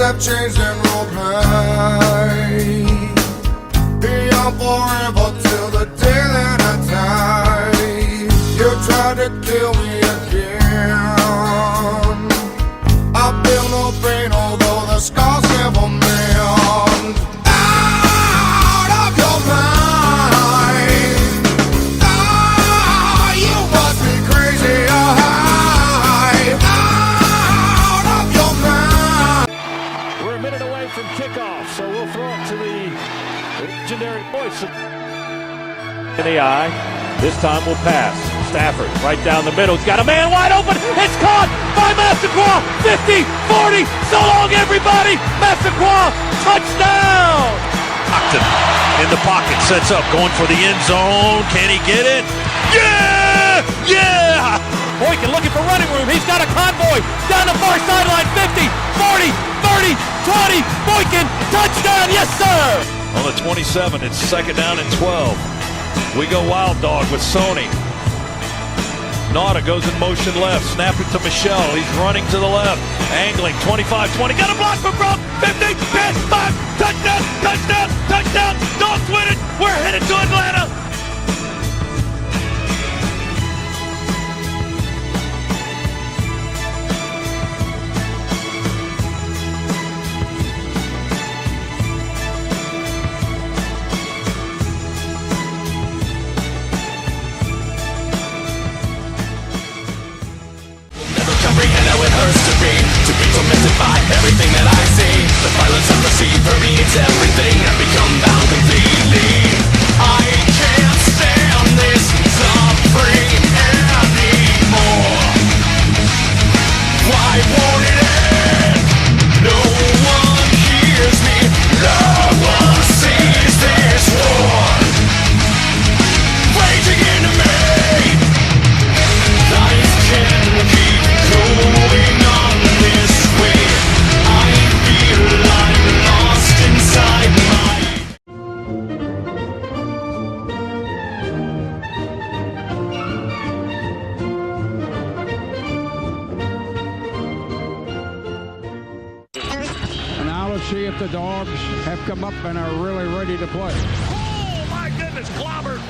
have changed and will play beyond forever till the day that I die. You tried to kill me again. I feel no pain, although the scars never mend. Out of your mind. Ah, you must be crazy or high. Out of your mind. We're a minute away from kickoff, so we'll throw it to the legendary voice. In the eye. This time we'll pass. Stafford right down the middle. He's got a man wide open. It's caught by Massaquoi. 50, 40. So long, everybody. Massaquoi, touchdown. Stockton in the pocket, sets up, going for the end zone. Can he get it? Yeah! Yeah! Boykin looking for running room. He's got a convoy down the far sideline. 50, 40, 30, 20. Boykin, touchdown. Yes, sir. On the 27, it's second down and 12. We go wild dog with Sony. Nauta goes in motion left. Snap it to Michelle. He's running to the left. Angling. 25-20. Got a block from Brock. 50, 10, 5. Touchdown, touchdown, touchdown. Dogs win it. We're headed to Atlanta. Comprehend how it hurts to be tormented by everything that I see. The violence I perceive permeates everything. I've become bound completely. I can't stand this suffering anymore. Why won't it end? No one hears me. No one sees this war raging into me. Life can keep going on this way. I feel I'm lost inside my... Now let's see if the Dogs have come up and are really ready to play. Oh, my goodness. Clobber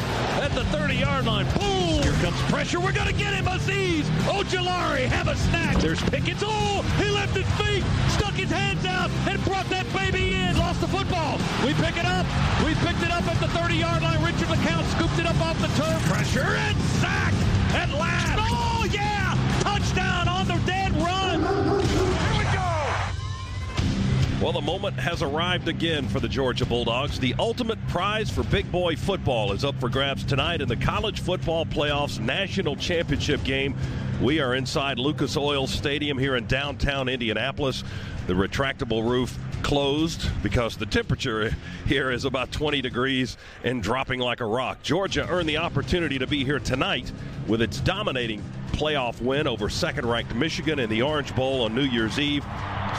at the 30-yard line. Boom. Here comes pressure. We're going to get him. Aziz. Ojulari, have a snack. There's Pickens. Oh, he left his feet, stuck his hands out, and brought that baby in. Lost the football. We pick it up. We picked it up at the 30-yard line. Richard LeCount scooped it up off the turf. Pressure and sack at last. Oh, yeah. Touchdown on the dead run. Here we go. Well, the moment has arrived again for the Georgia Bulldogs. The ultimate prize for big boy football is up for grabs tonight in the College Football Playoffs National Championship game. We are inside Lucas Oil Stadium here in downtown Indianapolis. The retractable roof closed because the temperature here is about 20 degrees and dropping like a rock. Georgia earned the opportunity to be here tonight with its dominating playoff win over second-ranked Michigan in the Orange Bowl on New Year's Eve,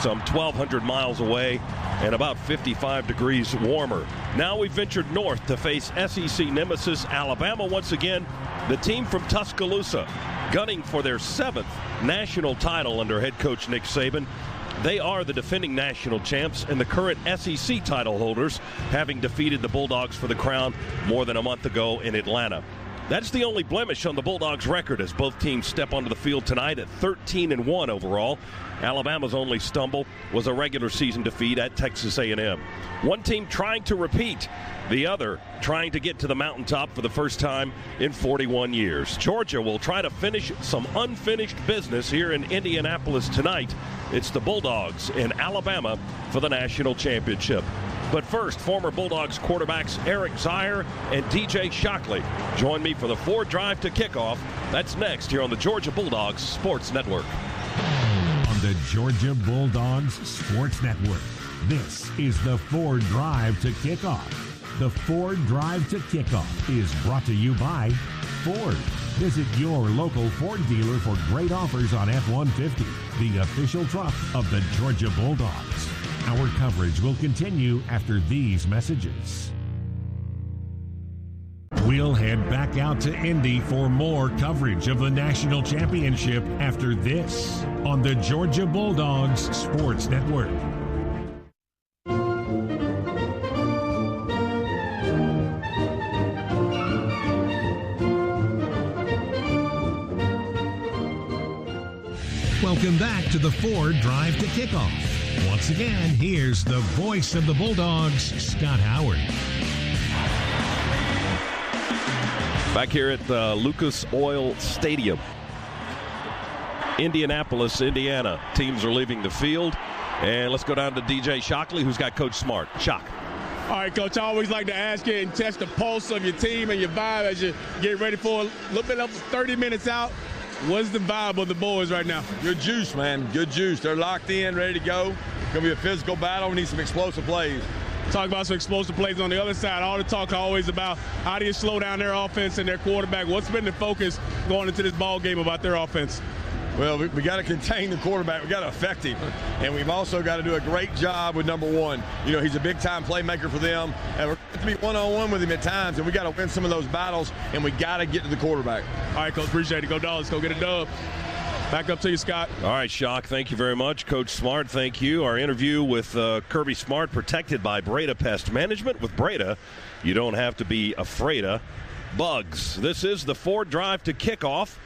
some 1,200 miles away and about 55 degrees warmer. Now we've ventured north to face SEC nemesis Alabama once again. The team from Tuscaloosa gunning for their 7th national title under head coach Nick Saban. They are the defending national champs and the current SEC title holders, having defeated the Bulldogs for the crown more than a month ago in Atlanta. That's the only blemish on the Bulldogs' record as both teams step onto the field tonight at 13-1 overall. Alabama's only stumble was a regular season defeat at Texas A&M. One team trying to repeat, the other trying to get to the mountaintop for the first time in 41 years. Georgia will try to finish some unfinished business here in Indianapolis tonight. It's the Bulldogs in Alabama for the national championship. But first, former Bulldogs quarterbacks Eric Zier and DJ Shockley join me for the Ford Drive to Kickoff. That's next here on the Georgia Bulldogs Sports Network. On the Georgia Bulldogs Sports Network, this is the Ford Drive to Kickoff. The Ford Drive to Kickoff is brought to you by Ford. Visit your local Ford dealer for great offers on F-150, the official truck of the Georgia Bulldogs. Our coverage will continue after these messages. We'll head back out to Indy for more coverage of the national championship after this on the Georgia Bulldogs Sports Network. Welcome back to the Ford Drive to Kickoff. Once again, here's the voice of the Bulldogs, Scott Howard. Back here at the Lucas Oil Stadium. Indianapolis, Indiana. Teams are leaving the field. And let's go down to DJ Shockley, who's got Coach Smart. Shock. All right, Coach, I always like to ask you and test the pulse of your team and your vibe as you get ready for a little bit of 30 minutes out. What's the vibe of the boys right now? Good juice, man. Good juice. They're locked in, ready to go. It's going to be a physical battle. We need some explosive plays. Talk about some explosive plays on the other side. All the talk always about how do you slow down their offense and their quarterback. What's been the focus going into this ball game about their offense? Well, we got to contain the quarterback. We got to affect him. And we've also got to do a great job with number one. You know, he's a big-time playmaker for them. And we're going to be one-on-one with him at times, and we got to win some of those battles, and we got to get to the quarterback. All right, Coach, appreciate it. Go Dogs. Go get a dub. Back up to you, Scott. All right, Shock, thank you very much. Coach Smart, thank you. Our interview with Kirby Smart, protected by Breda Pest Management. With Breda, you don't have to be afraid of bugs. This is the Ford Drive to Kickoff,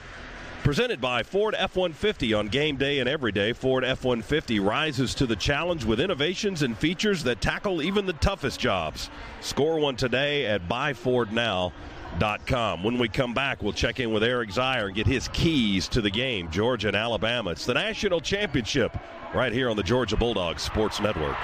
presented by Ford F-150 on game day and every day. Ford F-150 rises to the challenge with innovations and features that tackle even the toughest jobs. Score one today at buyfordnow.com. When we come back, we'll check in with Eric Zier and get his keys to the game, Georgia and Alabama. It's the national championship right here on the Georgia Bulldogs Sports Network.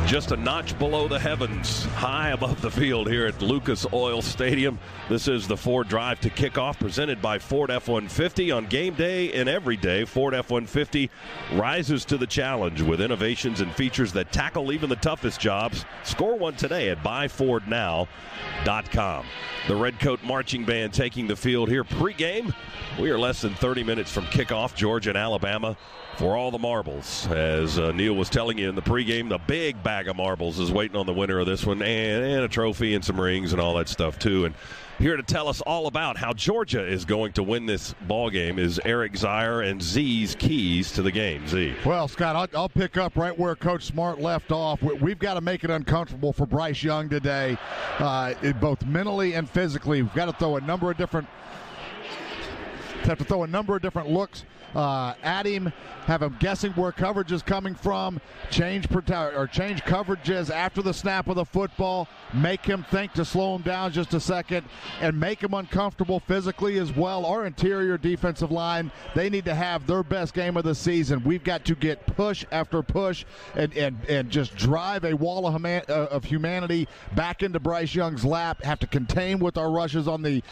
Just a notch below the heavens, high above the field here at Lucas Oil Stadium. This is the Ford Drive to Kickoff, presented by Ford F-150 on game day and every day. Ford F-150 rises to the challenge with innovations and features that tackle even the toughest jobs. Score one today at buyfordnow.com. The Redcoat Marching Band taking the field here pregame. We are less than 30 minutes from kickoff, Georgia and Alabama, for all the marbles. As Neil was telling you in the pregame, the big bag of marbles is waiting on the winner of this one, and a trophy and some rings and all that stuff too. And here to tell us all about how Georgia is going to win this ball game is Eric Zier and Z's keys to the game. Z. Well, Scott, I'll pick up right where Coach Smart left off. We've got to make it uncomfortable for Bryce Young today, both mentally and physically. We've got to throw a number of different looks at him, have him guessing where coverage is coming from, change coverages after the snap of the football, make him think to slow him down just a second, and make him uncomfortable physically as well. Our interior defensive line, they need to have their best game of the season. We've got to get push after push and just drive a wall of humanity back into Bryce Young's lap, have to contain with our rushes on the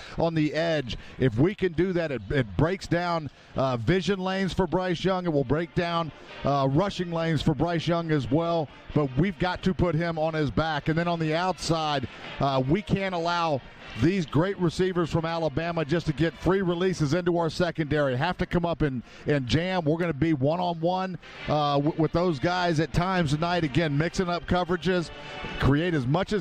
edge. If we can do that, it breaks down vision lanes for Bryce Young. It will break down rushing lanes for Bryce Young as well, but we've got to put him on his back. And then on the outside, we can't allow these great receivers from Alabama just to get free releases into our secondary. Have to come up and jam. We're going to be one-on-one with those guys at times tonight. Again, mixing up coverages, create as much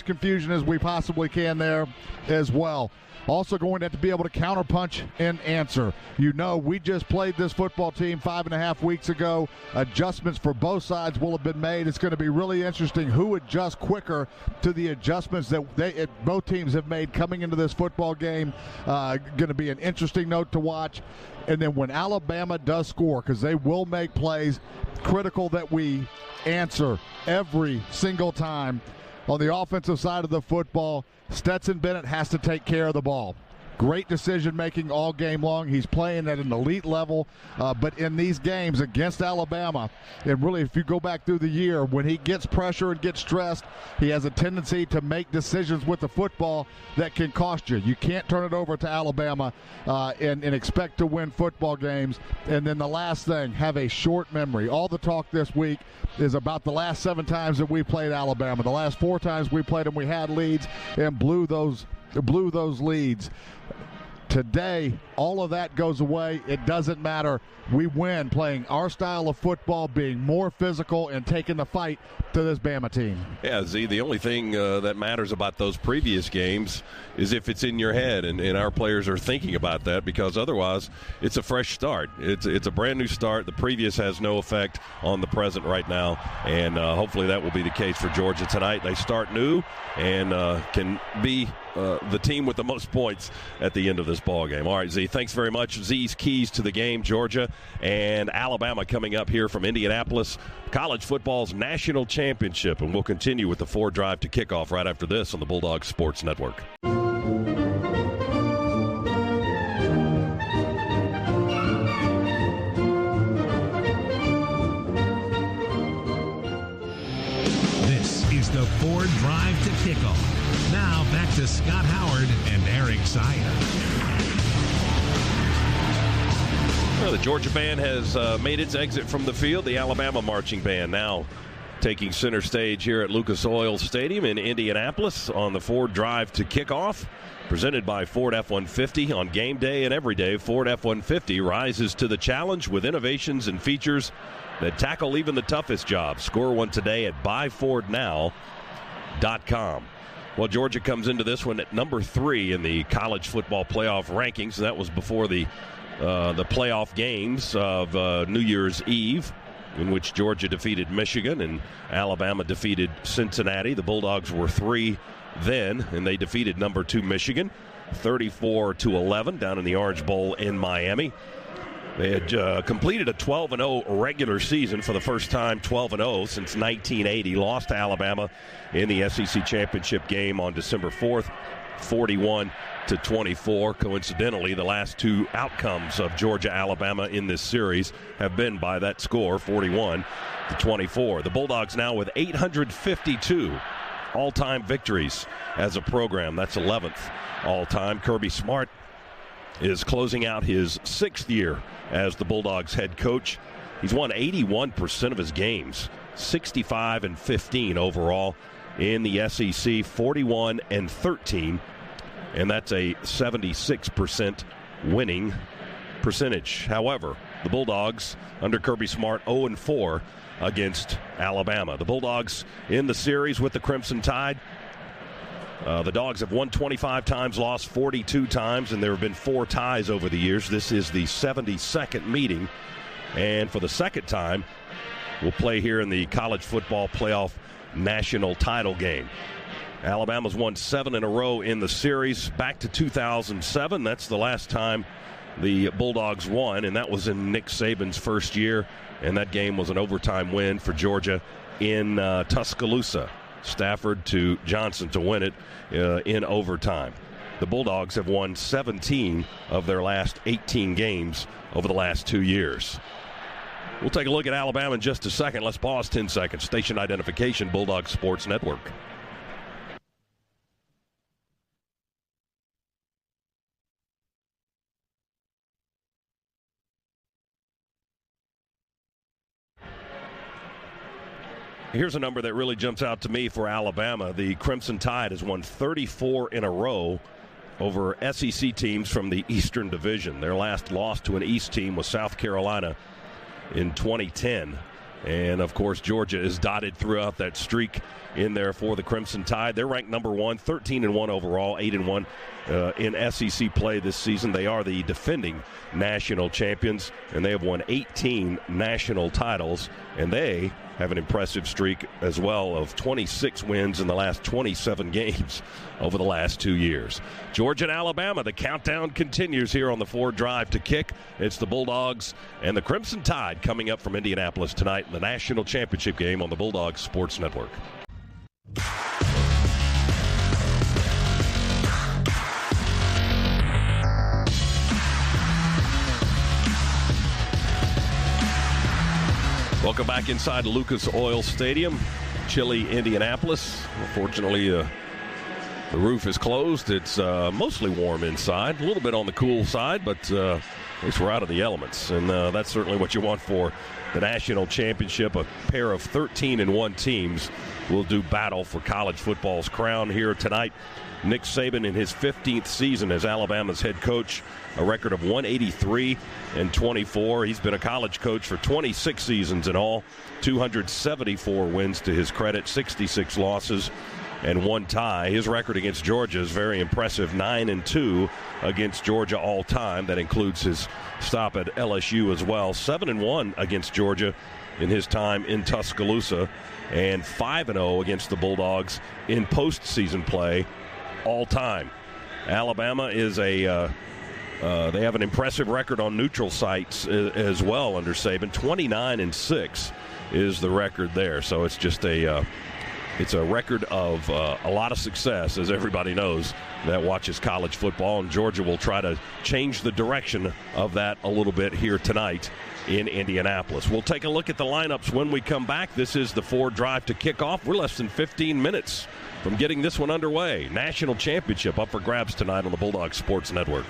confusion as we possibly can there as well. Also going to have to be able to counterpunch and answer. You know, we just played this football team 5.5 weeks ago. Adjustments for both sides will have been made. It's going to be really interesting who adjusts quicker to the adjustments that both teams have made coming into this football game. Going to be an interesting note to watch. And then when Alabama does score, because they will make plays, critical that we answer every single time. On the offensive side of the football, Stetson Bennett has to take care of the ball. Great decision-making all game long. He's playing at an elite level. But in these games against Alabama, and really if you go back through the year, when he gets pressure and gets stressed, he has a tendency to make decisions with the football that can cost you. You can't turn it over to Alabama and expect to win football games. And then the last thing, have a short memory. All the talk this week is about the last 7 times that we played Alabama. The last 4 times we played them, we had leads and blew those leads. Today, all of that goes away. It doesn't matter. We win playing our style of football, being more physical, and taking the fight to this Bama team. Yeah, Z, the only thing that matters about those previous games is if it's in your head, and our players are thinking about that, because otherwise it's a fresh start. It's a brand new start. The previous has no effect on the present right now, and hopefully that will be the case for Georgia tonight. They start new and can be the team with the most points at the end of this ball game. All right, Z, thanks very much. Z's keys to the game, Georgia and Alabama coming up here from Indianapolis. College football's national championship, and we'll continue with the Ford Drive to Kickoff right after this on the Bulldog Sports Network. This is the Ford Drive to Kickoff. Now back to Scott Howard and Eric Sire. Well, the Georgia band has made its exit from the field. The Alabama marching band now taking center stage here at Lucas Oil Stadium in Indianapolis on the Ford Drive to Kickoff, presented by Ford F-150. On game day and every day, Ford F-150 rises to the challenge with innovations and features that tackle even the toughest jobs. Score one today at buyfordnow.com. Well, Georgia comes into this one at number 3 in the college football playoff rankings. That was before the playoff games of New Year's Eve, in which Georgia defeated Michigan and Alabama defeated Cincinnati. The Bulldogs were 3 then, and they defeated number 2 Michigan 34-11 down in the Orange Bowl in Miami. They had completed a 12-0 regular season for the first time, 12-0 since 1980. Lost to Alabama in the SEC championship game on December 4th, 41-24. Coincidentally, the last 2 outcomes of Georgia-Alabama in this series have been by that score, 41-24. The Bulldogs now with 852 all-time victories as a program. That's 11th all-time. Kirby Smart is closing out his 6th year as the Bulldogs head coach. He's won 81% of his games, 65-15 overall in the SEC, 41-13, and that's a 76% winning percentage. However, the Bulldogs under Kirby Smart 0-4 against Alabama. The Bulldogs in the series with the Crimson Tide. The Dogs have won 25 times, lost 42 times, and there have been 4 ties over the years. This is the 72nd meeting, and for the second time, we'll play here in the college football playoff national title game. Alabama's won 7 in a row in the series back to 2007. That's the last time the Bulldogs won, and that was in Nick Saban's first year, and that game was an overtime win for Georgia in Tuscaloosa. Stafford to Johnson to win it in overtime. The Bulldogs have won 17 of their last 18 games over the last 2 years. We'll take a look at Alabama in just a second. Let's pause 10 seconds. Station identification, Bulldog Sports Network. Here's a number that really jumps out to me for Alabama. The Crimson Tide has won 34 in a row over SEC teams from the Eastern Division. Their last loss to an East team was South Carolina in 2010. And, of course, Georgia is dotted throughout that streak in there for the Crimson Tide. They're ranked number 1, 13-1 overall, 8-1 in SEC play this season. They are the defending national champions, and they have won 18 national titles, and they have an impressive streak as well of 26 wins in the last 27 games over the last 2 years. Georgia and Alabama, the countdown continues here on the Ford Drive to Kick. It's the Bulldogs and the Crimson Tide coming up from Indianapolis tonight in the national championship game on the Bulldog Sports Network. Welcome back inside Lucas Oil Stadium, chilly Indianapolis. Unfortunately, the roof is closed. It's mostly warm inside, a little bit on the cool side, but At least we're out of the elements, and that's certainly what you want for the national championship. A pair of 13-1 teams will do battle for college football's crown here tonight. Nick Saban in his 15th season as Alabama's head coach, a record of 183-24. He's been a college coach for 26 seasons in all, 274 wins to his credit, 66 losses, and 1 tie. His record against Georgia is very impressive, 9-2 against Georgia all time. That includes his stop at LSU as well. 7-1 against Georgia in his time in Tuscaloosa, and 5-0 against the Bulldogs in postseason play all time. Alabama is they have an impressive record on neutral sites as well under Saban. 29-6 is the record there. So it's just it's a record of a lot of success, as everybody knows that watches college football, and Georgia will try to change the direction of that a little bit here tonight in Indianapolis. We'll take a look at the lineups when we come back. This is the Ford Drive to Kickoff. We're less than 15 minutes from getting this one underway. National championship up for grabs tonight on the Bulldog Sports Network.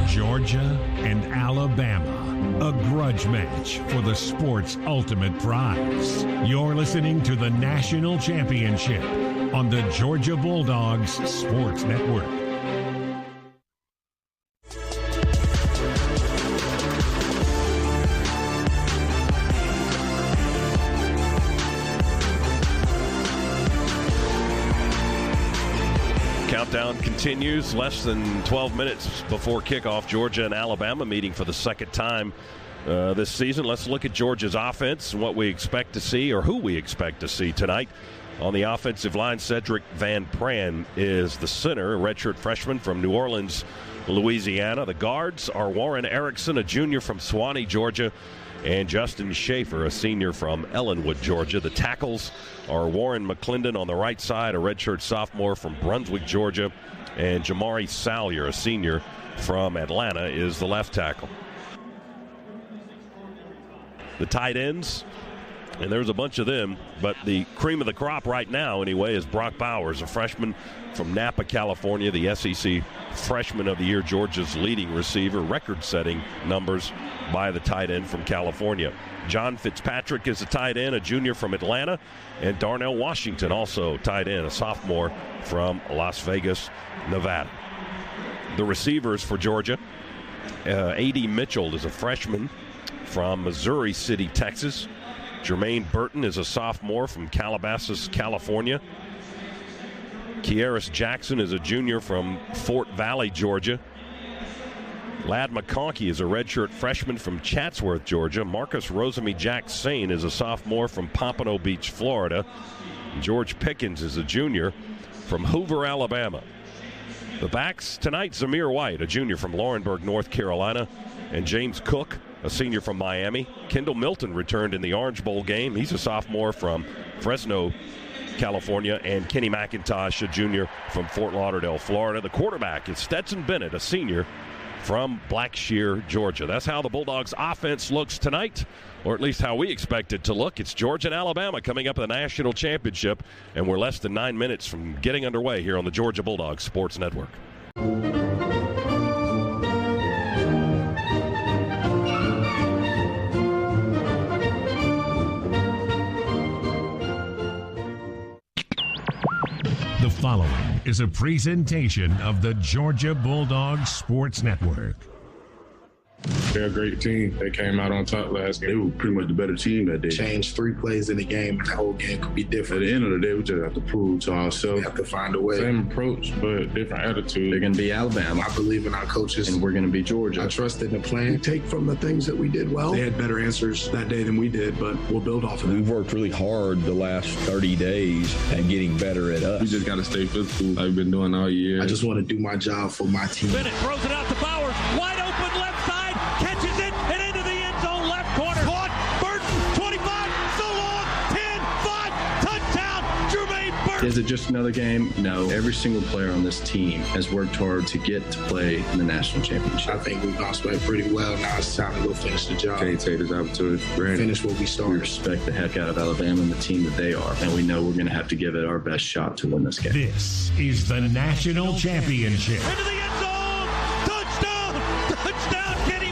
Georgia and Alabama, a grudge match for the sport's ultimate prize. You're listening to the National Championship on the Georgia Bulldogs Sports Network. Countdown continues. Less than 12 minutes before kickoff. Georgia and Alabama meeting for the second time this season. Let's look at Georgia's offense and what we expect to see, or who we expect to see tonight. On the offensive line, Cedric Van Pran is the center, a redshirt freshman from New Orleans, Louisiana. The guards are Warren Erickson, a junior from Suwanee, Georgia, and Justin Schaefer, a senior from Ellenwood, Georgia. The tackles are Warren McClendon on the right side, a redshirt sophomore from Brunswick, Georgia, and Jamari Salyer, a senior from Atlanta, is the left tackle. The tight ends, and there's a bunch of them, but the cream of the crop right now, anyway, is Brock Bowers, a freshman from Napa, California, the SEC Freshman of the Year, Georgia's leading receiver, record-setting numbers by the tight end from California. John Fitzpatrick is a tight end, a junior from Atlanta, and Darnell Washington, also tight end, a sophomore from Las Vegas, Nevada. The receivers for Georgia, A.D. Mitchell is a freshman from Missouri City, Texas. Jermaine Burton is a sophomore from Calabasas, California. Kieris Jackson is a junior from Fort Valley, Georgia. Ladd McConkey is a redshirt freshman from Chatsworth, Georgia. Marcus Rosemy Jackson is a sophomore from Pompano Beach, Florida. George Pickens is a junior from Hoover, Alabama. The backs tonight, Zamir White, a junior from Laurinburg, North Carolina, and James Cook, a senior from Miami. Kendall Milton returned in the Orange Bowl game. He's a sophomore from Fresno, California, and Kenny McIntosh, a junior from Fort Lauderdale, Florida. The quarterback is Stetson Bennett, a senior from Blackshear, Georgia. That's how the Bulldogs offense looks tonight, or at least how we expect it to look. It's Georgia and Alabama coming up in the national championship, and we're less than 9 minutes from getting underway here on the Georgia Bulldogs Sports Network. The following is a presentation of the Georgia Bulldogs Sports Network. They're a great team. They came out on top last game. They were pretty much the better team that day. Change 3 plays in the game, and the whole game could be different. At the end of the day, we just have to prove to ourselves. We have to find a way. Same approach, but different attitude. They're going to be Alabama. I believe in our coaches. And we're going to be Georgia. I trust in the plan. We take from the things that we did well. They had better answers that day than we did, but we'll build off of that. We've worked really hard the last 30 days at getting better at us. We just got to stay physical like we've been doing all year. I just want to do my job for my team. Bennett throws it out to Bowers. Wide open left side. Catches it and into the end zone left corner. Caught. Burton, 25. So long. 10-5. Touchdown. Jermaine Burton. Is it just another game? No. Every single player on this team has worked hard to get to play in the national championship. I think we've bounced back pretty well. Now it's time to go finish the job. Can't take this opportunity for granted. Finish what we started. We respect the heck out of Alabama and the team that they are. And we know we're going to have to give it our best shot to win this game. This is the National Championship. Into the end zone. Touchdown. Touchdown. Kenny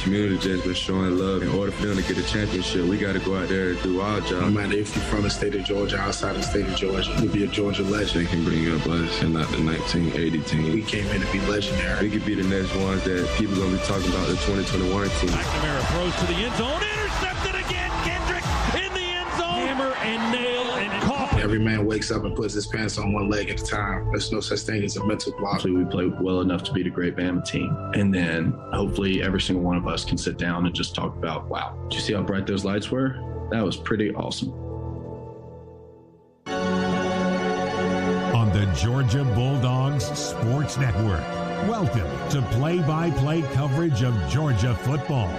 community just been showing love. In order for them to get a championship, we got to go out there and do our job. No matter if you're from the state of Georgia, outside the state of Georgia, you'll be a Georgia legend. They can bring up us and not the 1980 team. We came in to be legendary. We could be the next ones that people are going to be talking about, the 2021 team. McNamara throws to the end zone. Intercepted again. Kendrick in the end zone. Hammer and nail and coffin. Every man wakes up and puts his pants on one leg at a time. There's no such thing as a mental block. Hopefully we play well enough to beat a great Bama team. And then hopefully every single one of us can sit down and just talk about, wow, did you see how bright those lights were? That was pretty awesome. On the Georgia Bulldogs Sports Network, welcome to play-by-play coverage of Georgia football.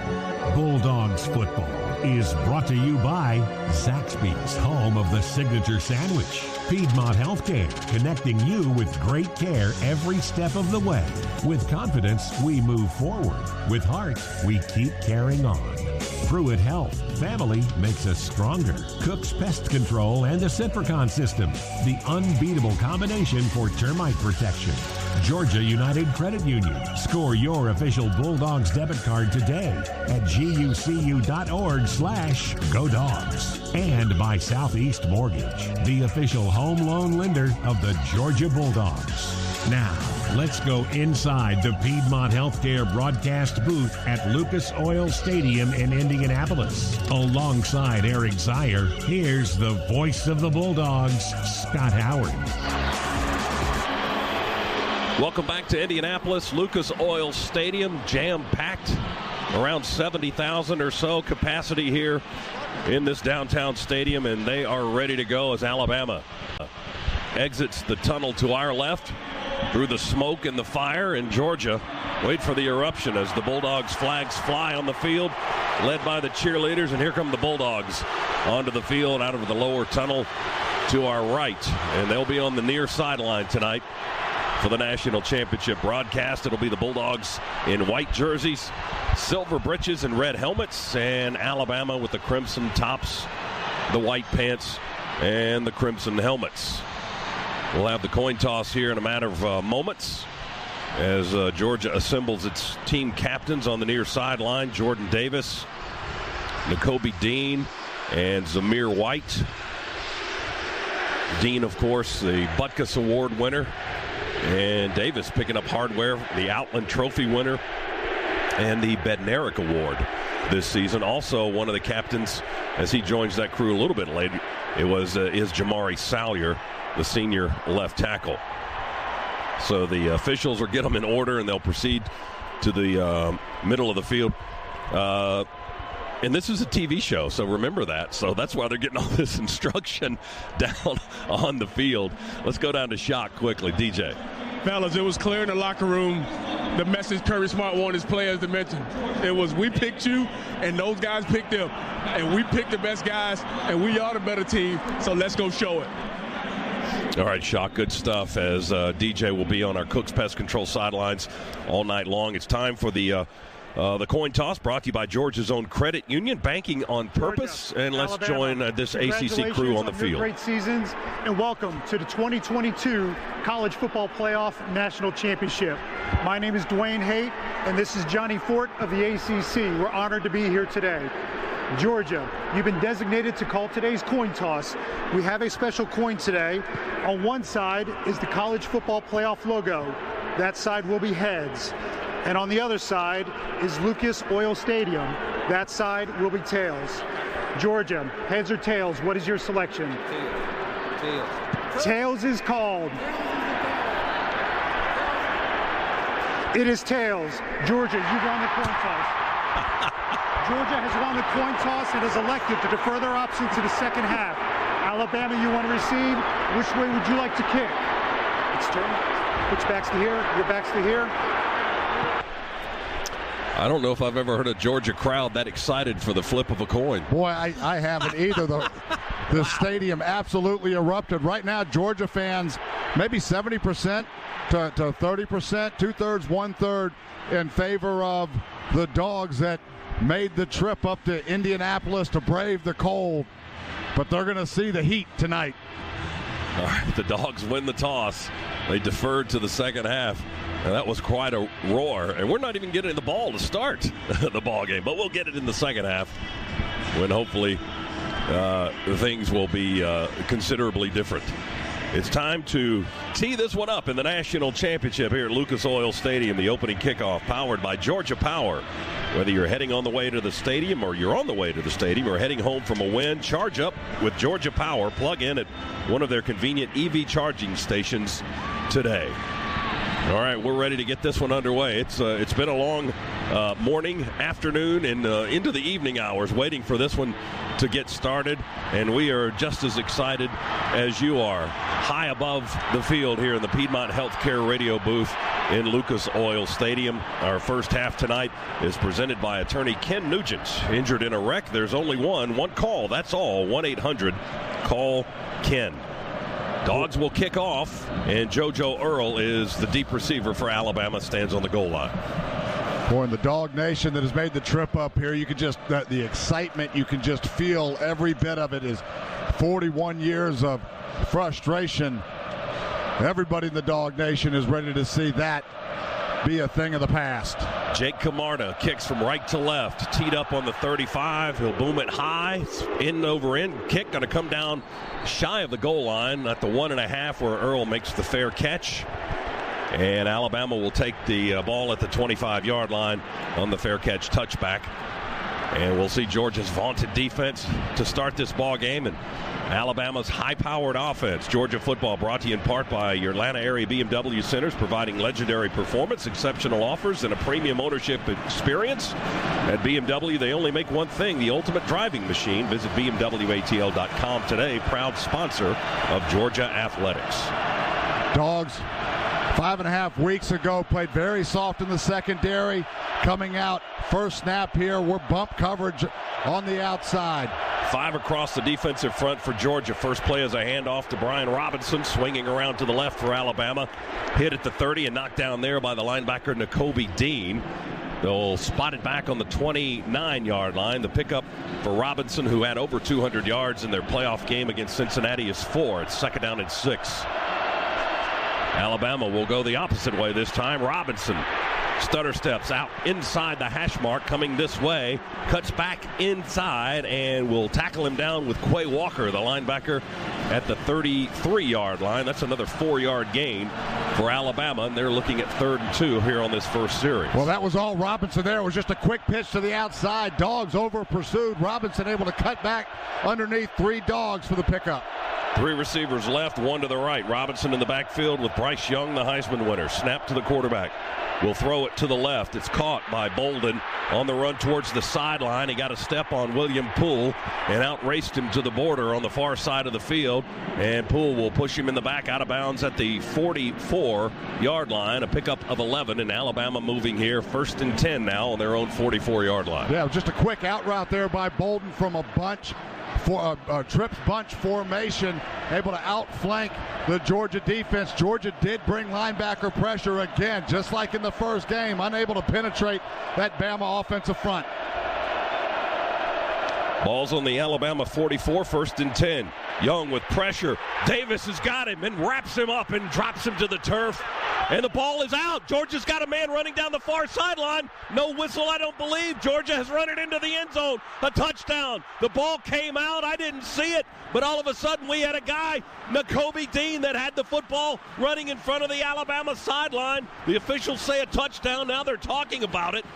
Bulldogs football is brought to you by Zaxby's, home of the signature sandwich. Piedmont Healthcare, connecting you with great care every step of the way. With confidence, we move forward. With heart, we keep carrying on. Pruitt Health, family makes us stronger. Cook's Pest Control and the Citricon System, the unbeatable combination for termite protection. Georgia United Credit Union. Score your official Bulldogs debit card today at gucu.org/GoDogs. And by Southeast Mortgage, the official home loan lender of the Georgia Bulldogs. Now, let's go inside the Piedmont Healthcare broadcast booth at Lucas Oil Stadium in Indianapolis. Alongside Eric Zier, here's the voice of the Bulldogs, Scott Howard. Welcome back to Indianapolis. Lucas Oil Stadium, jam-packed. Around 70,000 or so capacity here in this downtown stadium, and they are ready to go as Alabama exits the tunnel to our left through the smoke and the fire, and Georgia wait for the eruption as the Bulldogs flags fly on the field, led by the cheerleaders, and here come the Bulldogs onto the field out of the lower tunnel to our right, and they'll be on the near sideline tonight for the national championship broadcast. It'll be the Bulldogs in white jerseys, silver breeches, and red helmets, and Alabama with the crimson tops, the white pants, and the crimson helmets. We'll have the coin toss here in a matter of moments as Georgia assembles its team captains on the near sideline. Jordan Davis, Nakobe Dean, and Zamir White. Dean, of course, the Butkus Award winner, and Davis picking up hardware, the Outland Trophy winner, and the Bednarik Award this season. Also, one of the captains, as he joins that crew a little bit later, is Jamari Salyer, the senior left tackle. So the officials will get them in order, and they'll proceed to the middle of the field. And this is a TV show, so remember that. So that's why they're getting all this instruction down on the field. Let's go down to Shock quickly. DJ. Fellas, it was clear in the locker room the message Kirby Smart wanted his players to mention. It was, we picked you, and those guys picked them. And we picked the best guys, and we are the better team, so let's go show it. All right, Shock, good stuff, as DJ will be on our Cook's Pest Control sidelines all night long. It's time for the coin toss, brought to you by Georgia's own credit union, banking on purpose. And let's join this ACC crew on the field. Great seasons, and welcome to the 2022 College Football Playoff National Championship. My name is Dwayne Haight, and this is Johnny Fort of the ACC. We're honored to be here today. Georgia, you've been designated to call today's coin toss. We have a special coin today. On one side is the College Football Playoff logo. That side will be heads. And on the other side is Lucas Oil Stadium. That side will be tails. Georgia, heads or tails, what is your selection? Tails. Tails is called. It is tails. Georgia, you won the coin toss. Georgia has won the coin toss and is elected to defer their option to the second half. Alabama, you want to receive. Which way would you like to kick? It's turn. Which back's to here? Your back's to here. I don't know if I've ever heard a Georgia crowd that excited for the flip of a coin. Boy, I haven't either. The stadium absolutely erupted. Right now, Georgia fans, maybe 70% to 30%, two-thirds, one-third in favor of the Dogs that made the trip up to Indianapolis to brave the cold. But they're going to see the heat tonight. All right, the Dogs win the toss. They deferred to the second half. And that was quite a roar. And we're not even getting the ball to start the ball game. But we'll get it in the second half when hopefully things will be considerably different. It's time to tee this one up in the national championship here at Lucas Oil Stadium. The opening kickoff powered by Georgia Power. Whether you're heading on the way to the stadium or you're on the way to the stadium or heading home from a win, charge up with Georgia Power. Plug in at one of their convenient EV charging stations today. All right, we're ready to get this one underway. It's been a long morning, afternoon, and into the evening hours waiting for this one to get started, and we are just as excited as you are. High above the field here in the Piedmont Healthcare radio booth in Lucas Oil Stadium. Our first half tonight is presented by attorney Ken Nugent. Injured in a wreck, there's only one call, that's all. 1-800-CALL-KEN. Dogs will kick off, and JoJo Earl is the deep receiver for Alabama, stands on the goal line. Boy, in the Dog Nation that has made the trip up here, you can just, the excitement, you can just feel every bit of it is 41 years of frustration. Everybody in the Dog Nation is ready to see that be a thing of the past. Jake Camarda kicks from right to left, teed up on the 35. He'll boom it high, in over in. Kick going to come down shy of the goal line at the 1.5 where Earl makes the fair catch. And Alabama will take the ball at the 25-yard line on the fair catch touchback. And we'll see Georgia's vaunted defense to start this ball game and Alabama's high-powered offense. Georgia football brought to you in part by your Atlanta area BMW centers, providing legendary performance, exceptional offers, and a premium ownership experience. At BMW, they only make one thing, the ultimate driving machine. Visit BMWATL.com today, proud sponsor of Georgia Athletics. Dogs, 5.5 weeks ago, played very soft in the secondary. Coming out, first snap here, we're bump coverage on the outside. 5 across the defensive front for Georgia. First play is a handoff to Brian Robinson, swinging around to the left for Alabama. Hit at the 30 and knocked down there by the linebacker Nakobe Dean. They'll spot it back on the 29-yard line. The pickup for Robinson, who had over 200 yards in their playoff game against Cincinnati, is 4. It's second down and 6. Alabama will go the opposite way this time. Robinson stutter steps out inside the hash mark, coming this way, cuts back inside, and will tackle him down with Quay Walker, the linebacker, at the 33-yard line. That's another 4-yard gain for Alabama, and they're looking at 3rd and 2 here on this first series. Well, that was all Robinson there. It was just a quick pitch to the outside. Dogs over pursued. Robinson able to cut back underneath 3 dogs for the pickup. 3 receivers left, 1 to the right. Robinson in the backfield with Bryce Young, the Heisman winner. Snap to the quarterback. Will throw it to the left. It's caught by Bolden on the run towards the sideline. He got a step on William Poole and outraced him to the border on the far side of the field. And Poole will push him in the back out of bounds at the 44-yard line. A pickup of 11, and Alabama moving here. 1st and 10 now on their own 44-yard line. Yeah, just a quick out route there by Bolden from a bunch. For a trips bunch formation, able to outflank the Georgia defense. Georgia did bring linebacker pressure again, just like in the first game, unable to penetrate that Bama offensive front. Ball's on the Alabama 44, 1st and 10. Young with pressure. Davis has got him and wraps him up and drops him to the turf. And the ball is out. Georgia's got a man running down the far sideline. No whistle, I don't believe. Georgia has run it into the end zone. A touchdown. The ball came out. I didn't see it. But all of a sudden we had a guy, Nakobe Dean, that had the football running in front of the Alabama sideline. The officials say a touchdown. Now they're talking about it.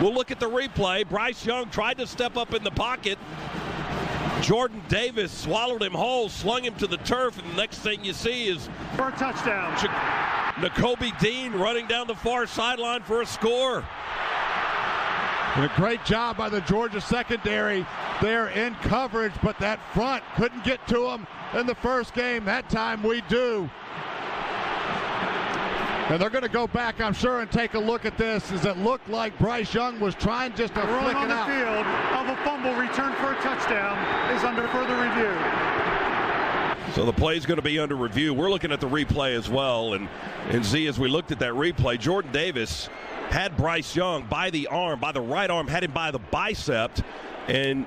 We'll look at the replay. Bryce Young tried to step up in the pocket. Jordan Davis swallowed him whole, slung him to the turf, and the next thing you see is for a touchdown. Nakobe Dean running down the far sideline for a score. And a great job by the Georgia secondary there in coverage, but that front couldn't get to him in the first game. That time we do. And they're going to go back, I'm sure, and take a look at this, as it looked like Bryce Young was trying just to flick it out. The field of a fumble return for a touchdown is under further review. So the play is going to be under review. We're looking at the replay as well. And Z, as we looked at that replay, Jordan Davis had Bryce Young by the arm, by the right arm, had him by the bicep. And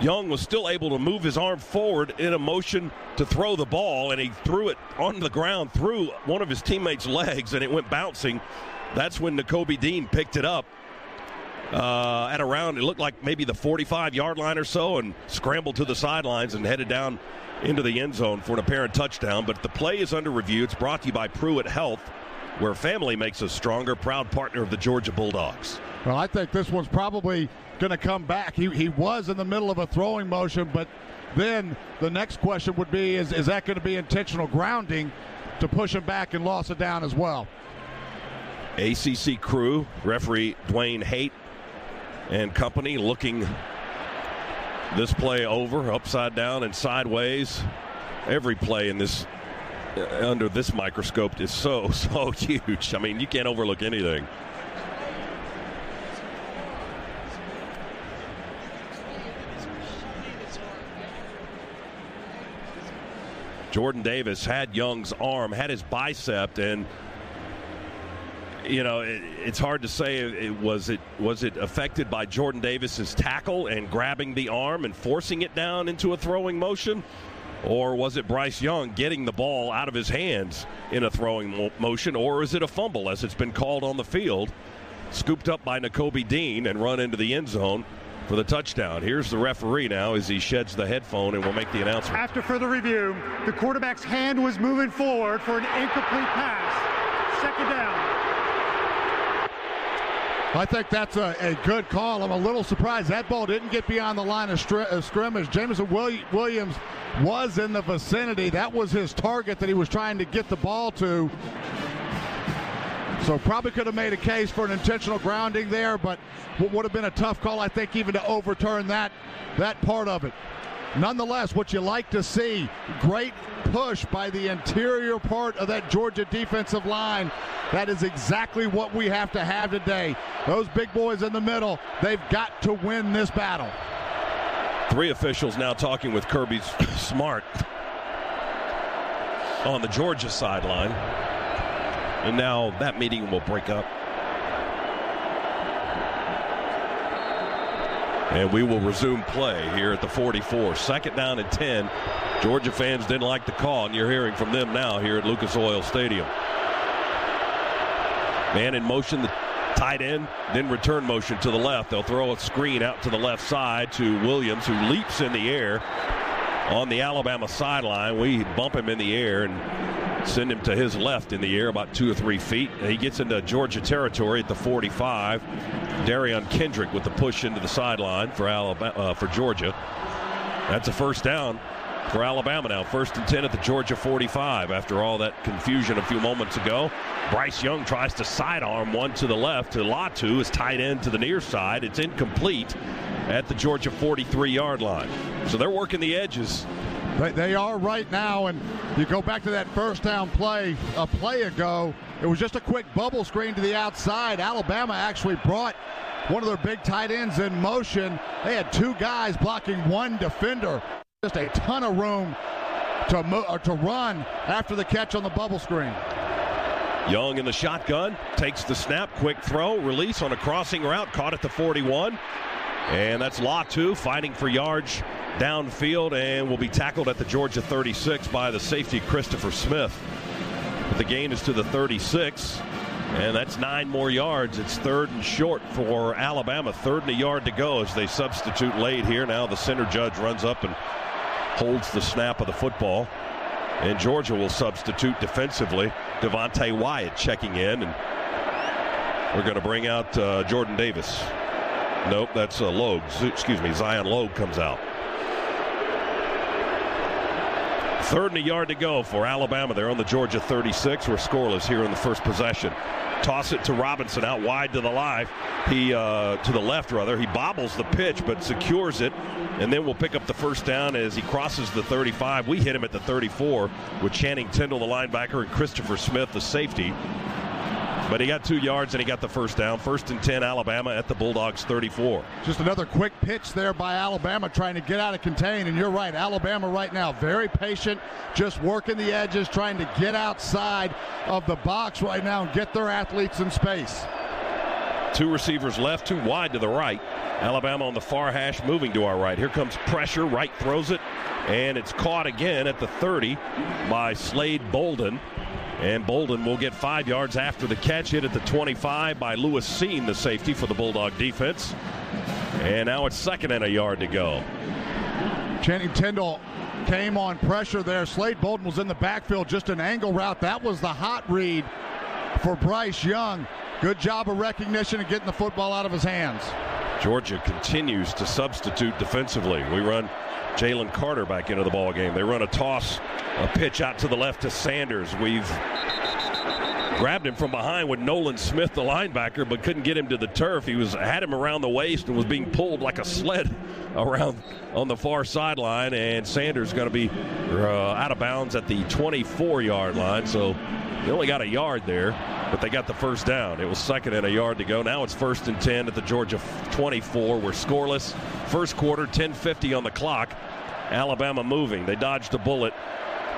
Young was still able to move his arm forward in a motion to throw the ball, and he threw it on the ground through one of his teammates' legs, and it went bouncing. That's when Nakobe Dean picked it up at around, it looked like maybe the 45-yard line or so, and scrambled to the sidelines and headed down into the end zone for an apparent touchdown. But the play is under review. It's brought to you by Pruitt Health, where family makes us stronger, proud partner of the Georgia Bulldogs. Well, I think this one's probably going to come back. He was in the middle of a throwing motion, but then the next question would be, is that going to be intentional grounding to push him back and loss it down as well? ACC crew, referee Dwayne Haight and company looking this play over, upside down and sideways. Every play in this, under this microscope, is so huge. I mean, you can't overlook anything. Jordan Davis had Young's arm, had his bicep, and it's hard to say. Was it affected by Jordan Davis's tackle and grabbing the arm and forcing it down into a throwing motion, or was it Bryce Young getting the ball out of his hands in a throwing motion, or is it a fumble as it's been called on the field, scooped up by Nakobe Dean and run into the end zone for the touchdown? Here's the referee now as he sheds the headphone and will make the announcement. After further review, the quarterback's hand was moving forward for an incomplete pass. Second down. I think that's a good call. I'm a little surprised that ball didn't get beyond the line of scrimmage. Jameson Williams was in the vicinity. That was his target that he was trying to get the ball to. So probably could have made a case for an intentional grounding there, but what would have been a tough call, I think, even to overturn that part of it. Nonetheless, what you like to see, great push by the interior part of that Georgia defensive line. That is exactly what we have to have today. Those big boys in the middle, they've got to win this battle. Three officials now talking with Kirby Smart on the Georgia sideline. And now that meeting will break up. And we will resume play here at the 44. Second down and 10. Georgia fans didn't like the call, and you're hearing from them now here at Lucas Oil Stadium. Man in motion, the tight end, then return motion to the left. They'll throw a screen out to the left side to Williams, who leaps in the air on the Alabama sideline. We bump him in the air and send him to his left in the air about 2 or 3 feet. He gets into Georgia territory at the 45. Darion Kendrick with the push into the sideline for Georgia. That's a first down for Alabama now. 1st and 10 at the Georgia 45 after all that confusion a few moments ago. Bryce Young tries to sidearm one to the left to Latu, his tight end to the near side. It's incomplete at the Georgia 43-yard line. So they're working the edges. They are right now, and you go back to that first down play a play ago. It was just a quick bubble screen to the outside. Alabama actually brought one of their big tight ends in motion. They had 2 guys blocking 1 defender. Just a ton of room to run after the catch on the bubble screen. Young in the shotgun, takes the snap, quick throw, release on a crossing route, caught at the 41. And that's Latu fighting for yards downfield and will be tackled at the Georgia 36 by the safety Christopher Smith. But the gain is to the 36, and that's 9 more yards. It's 3rd and short for Alabama. 3rd and a yard to go as they substitute late here. Now the center judge runs up and holds the snap of the football. And Georgia will substitute defensively. Devontae Wyatt checking in, and we're going to bring out Jordan Davis. Nope, that's Logue. Excuse me, Zion Logue comes out. 3rd and a yard to go for Alabama. They're on the Georgia 36. We're scoreless here in the first possession. Toss it to Robinson out wide to the left. To the left, rather. He bobbles the pitch but secures it, and then we'll pick up the first down as he crosses the 35. We hit him at the 34 with Channing Tindall, the linebacker, and Christopher Smith, the safety. But he got 2 yards and he got the first down. 1st and 10, Alabama at the Bulldogs 34. Just another quick pitch there by Alabama trying to get out of contain. And you're right, Alabama right now very patient, just working the edges, trying to get outside of the box right now and get their athletes in space. 2 receivers left, 2 wide to the right. Alabama on the far hash moving to our right. Here comes pressure. Wright throws it, and it's caught again at the 30 by Slade Bolden. And Bolden will get 5 yards after the catch, hit at the 25 by Lewis Seen, the safety for the Bulldog defense. And now it's 2nd and a yard to go. Channing Tindall came on pressure there. Slade Bolden was in the backfield, just an angle route. That was the hot read for Bryce Young. Good job of recognition and getting the football out of his hands. Georgia continues to substitute defensively. We run Jalen Carter back into the ball game. They run a toss, a pitch out to the left to Sanders. We've grabbed him from behind with Nolan Smith, the linebacker, but couldn't get him to the turf. He had him around the waist and was being pulled like a sled around on the far sideline. And Sanders going to be out of bounds at the 24-yard line. So they only got a yard there, but they got the first down. It was 2nd and a yard to go. Now it's 1st and 10 at the Georgia 24. We're scoreless. First quarter, 10:50 on the clock. Alabama moving. They dodged a bullet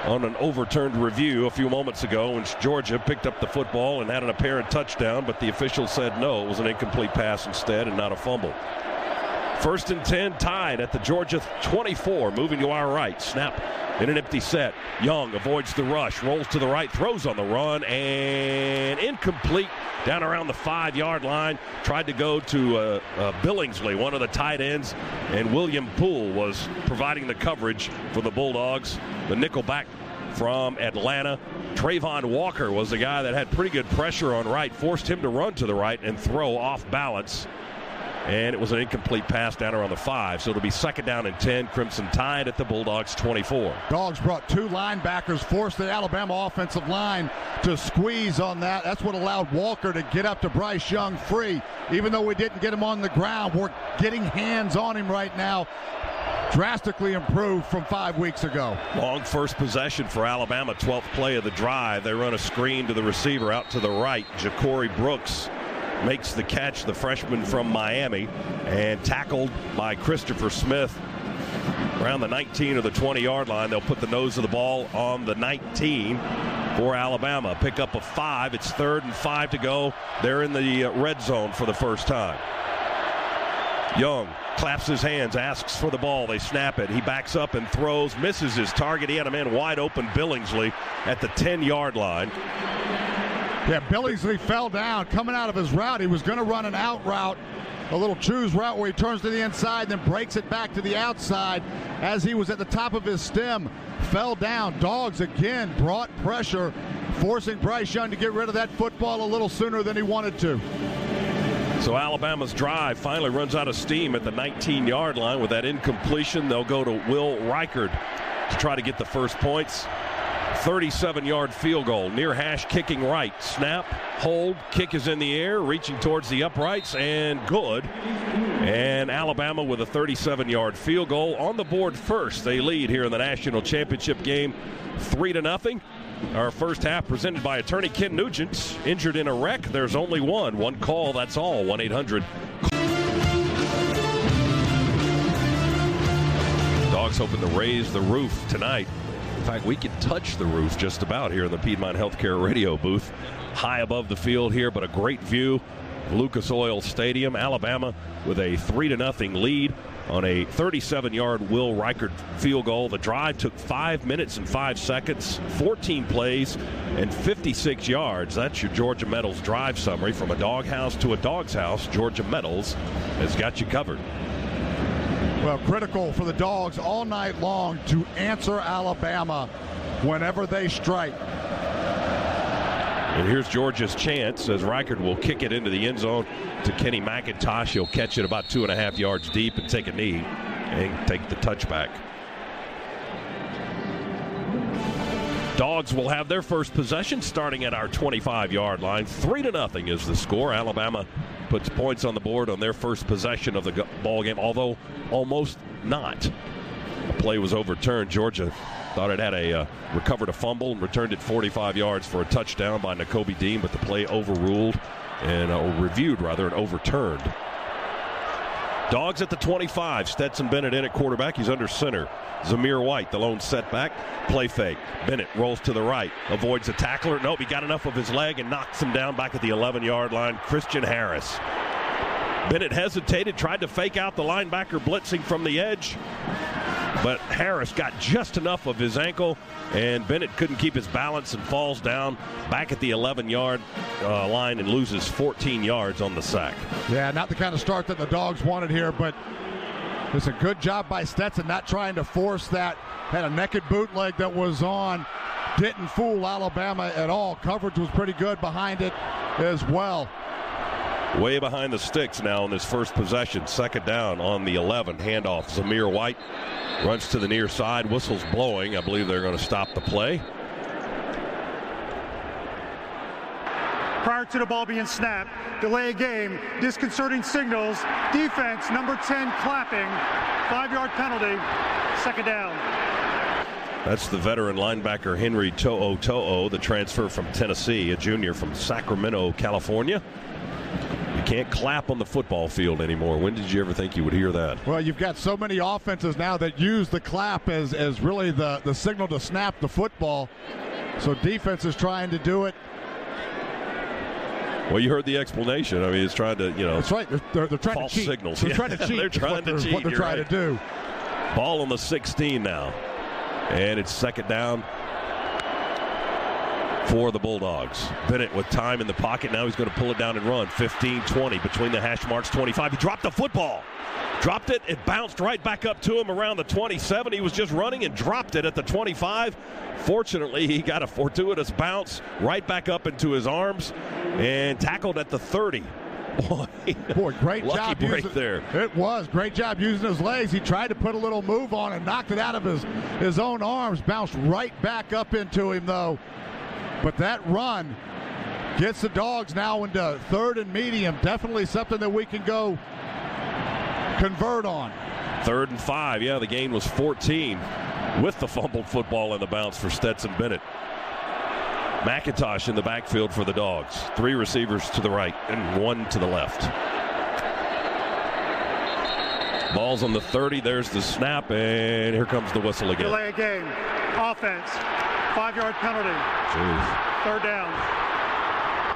on an overturned review a few moments ago when Georgia picked up the football and had an apparent touchdown, but the official said no, it was an incomplete pass instead and not a fumble. 1st and 10 tied at the Georgia 24, moving to our right. Snap in an empty set. Young avoids the rush, rolls to the right, throws on the run, and incomplete down around the 5-yard line. Tried to go to Billingsley, one of the tight ends, and William Poole was providing the coverage for the Bulldogs. The nickelback from Atlanta. Trayvon Walker was the guy that had pretty good pressure on right, forced him to run to the right and throw off balance. And it was an incomplete pass down around the 5. So it'll be 2nd down and 10. Crimson Tide at the Bulldogs 24. Dogs brought 2 linebackers, forced the Alabama offensive line to squeeze on that. That's what allowed Walker to get up to Bryce Young free. Even though we didn't get him on the ground, we're getting hands on him right now. Drastically improved from 5 weeks ago. Long first possession for Alabama, 12th play of the drive. They run a screen to the receiver out to the right. Ja'Cory Brooks makes the catch, the freshman from Miami, and tackled by Christopher Smith around the 19 or the 20-yard line. They'll put the nose of the ball on the 19 for Alabama. Pick up a 5. It's 3rd and 5 to go. They're in the red zone for the first time. Young claps his hands, asks for the ball. They snap it. He backs up and throws, misses his target. He had a man wide open, Billingsley, at the 10-yard line. Yeah, Billingsley fell down coming out of his route. He was going to run an out route, a little choose route where he turns to the inside, then breaks it back to the outside. As he was at the top of his stem, fell down. Dogs again brought pressure, forcing Bryce Young to get rid of that football a little sooner than he wanted to. So Alabama's drive finally runs out of steam at the 19-yard line with that incompletion. They'll go to Will Reichard to try to get the first points. 37-yard field goal, near hash kicking right. Snap, hold, kick is in the air, reaching towards the uprights, and good. And Alabama with a 37-yard field goal on the board first. They lead here in the national championship game 3-0. Our first half presented by attorney Ken Nugent. Injured in a wreck, there's only one call, that's all. 1-800. Dogs hoping to raise the roof tonight. In fact, we can touch the roof just about here in the Piedmont Healthcare radio booth. High above the field here, but a great view of Lucas Oil Stadium. Alabama with a 3-0 lead on a 37-yard Will Reichard field goal. The drive took 5 minutes and 5 seconds, 14 plays, and 56 yards. That's your Georgia Metals drive summary. From a doghouse to a dog's house, Georgia Metals has got you covered. Well, critical for the Dogs all night long to answer Alabama whenever they strike. And here's Georgia's chance as Reichard will kick it into the end zone to Kenny McIntosh. He'll catch it about 2.5 yards deep and take a knee and take the touchback. Dogs will have their first possession starting at our 25-yard line. 3-0 is the score. Alabama puts points on the board on their first possession of the ball game, although almost not. The play was overturned. Georgia thought it had recovered a fumble and returned it 45 yards for a touchdown by Nakobe Dean, but the play overruled and reviewed rather and overturned. Dogs at the 25. Stetson Bennett in at quarterback. He's under center. Zamir White, the lone setback. Play fake. Bennett rolls to the right. Avoids a tackler. Nope, he got enough of his leg and knocks him down back at the 11-yard line. Christian Harris Bennett hesitated, tried to fake out the linebacker blitzing from the edge, but Harris got just enough of his ankle, and Bennett couldn't keep his balance and falls down back at the 11-yard line and loses 14 yards on the sack. Yeah, not the kind of start that the Dogs wanted here, but it's a good job by Stetson not trying to force that. Had a naked bootleg that was on. Didn't fool Alabama at all. Coverage was pretty good behind it as well. Way behind the sticks now on this first possession. Second down on the 11. Handoff. Zamir White runs to the near side. Whistle's blowing. I believe they're going to stop the play. Prior to the ball being snapped, delay of game, disconcerting signals, defense, number 10 clapping, 5-yard penalty, second down. That's the veteran linebacker Henry To'o, the transfer from Tennessee, a junior from Sacramento, California. You can't clap on the football field anymore. When did you ever think you would hear that? Well, you've got so many offenses now that use the clap as really the signal to snap the football. So defense is trying to do it. Well, you heard the explanation. I mean, it's trying to, That's right. They're trying false to cheat. signals. They're trying to cheat. They're trying to cheat. What they're trying to do. Ball on the 16 now. And it's second down for the Bulldogs. Bennett with time in the pocket. Now he's going to pull it down and run. 15-20 between the hash marks, 25. He dropped the football. Dropped it. It bounced right back up to him around the 27. He was just running and dropped it at the 25. Fortunately, he got a fortuitous bounce right back up into his arms and tackled at the 30. Boy, great job using there. It was. Great job using his legs. He tried to put a little move on and knocked it out of his own arms. Bounced right back up into him, though. But that run gets the Dogs now into third and medium. Definitely something that we can go convert on. 3rd and 5. Yeah, the gain was 14 with the fumbled football and the bounce for Stetson Bennett. McIntosh in the backfield for the Dogs. 3 receivers to the right and 1 to the left. Ball's on the 30. There's the snap, and here comes the whistle again. Delay of game. Offense. 5-yard penalty. Jeez. Third down.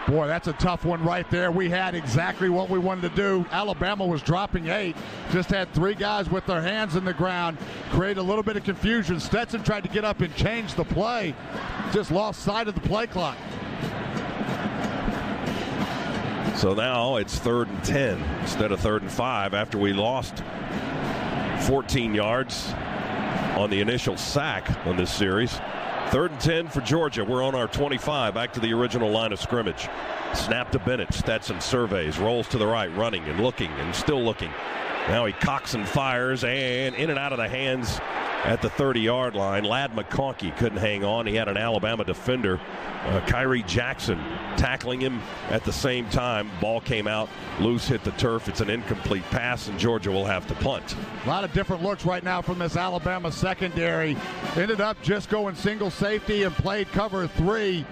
Boy, that's a tough one right there. We had exactly what we wanted to do. Alabama was dropping 8. Just had 3 guys with their hands in the ground. Created a little bit of confusion. Stetson tried to get up and change the play. Just lost sight of the play clock. So now it's 3rd and 10 instead of 3rd and 5 after we lost 14 yards on the initial sack on this series. 3rd and 10 for Georgia. We're on our 25, back to the original line of scrimmage. Snap to Bennett. Stetson surveys, rolls to the right, running and looking and still looking. Now he cocks and fires, and in and out of the hands at the 30-yard line. Ladd McConkey couldn't hang on. He had an Alabama defender, Kyrie Jackson, tackling him at the same time. Ball came out, loose, hit the turf. It's an incomplete pass, and Georgia will have to punt. A lot of different looks right now from this Alabama secondary. Ended up just going single safety and played cover 3.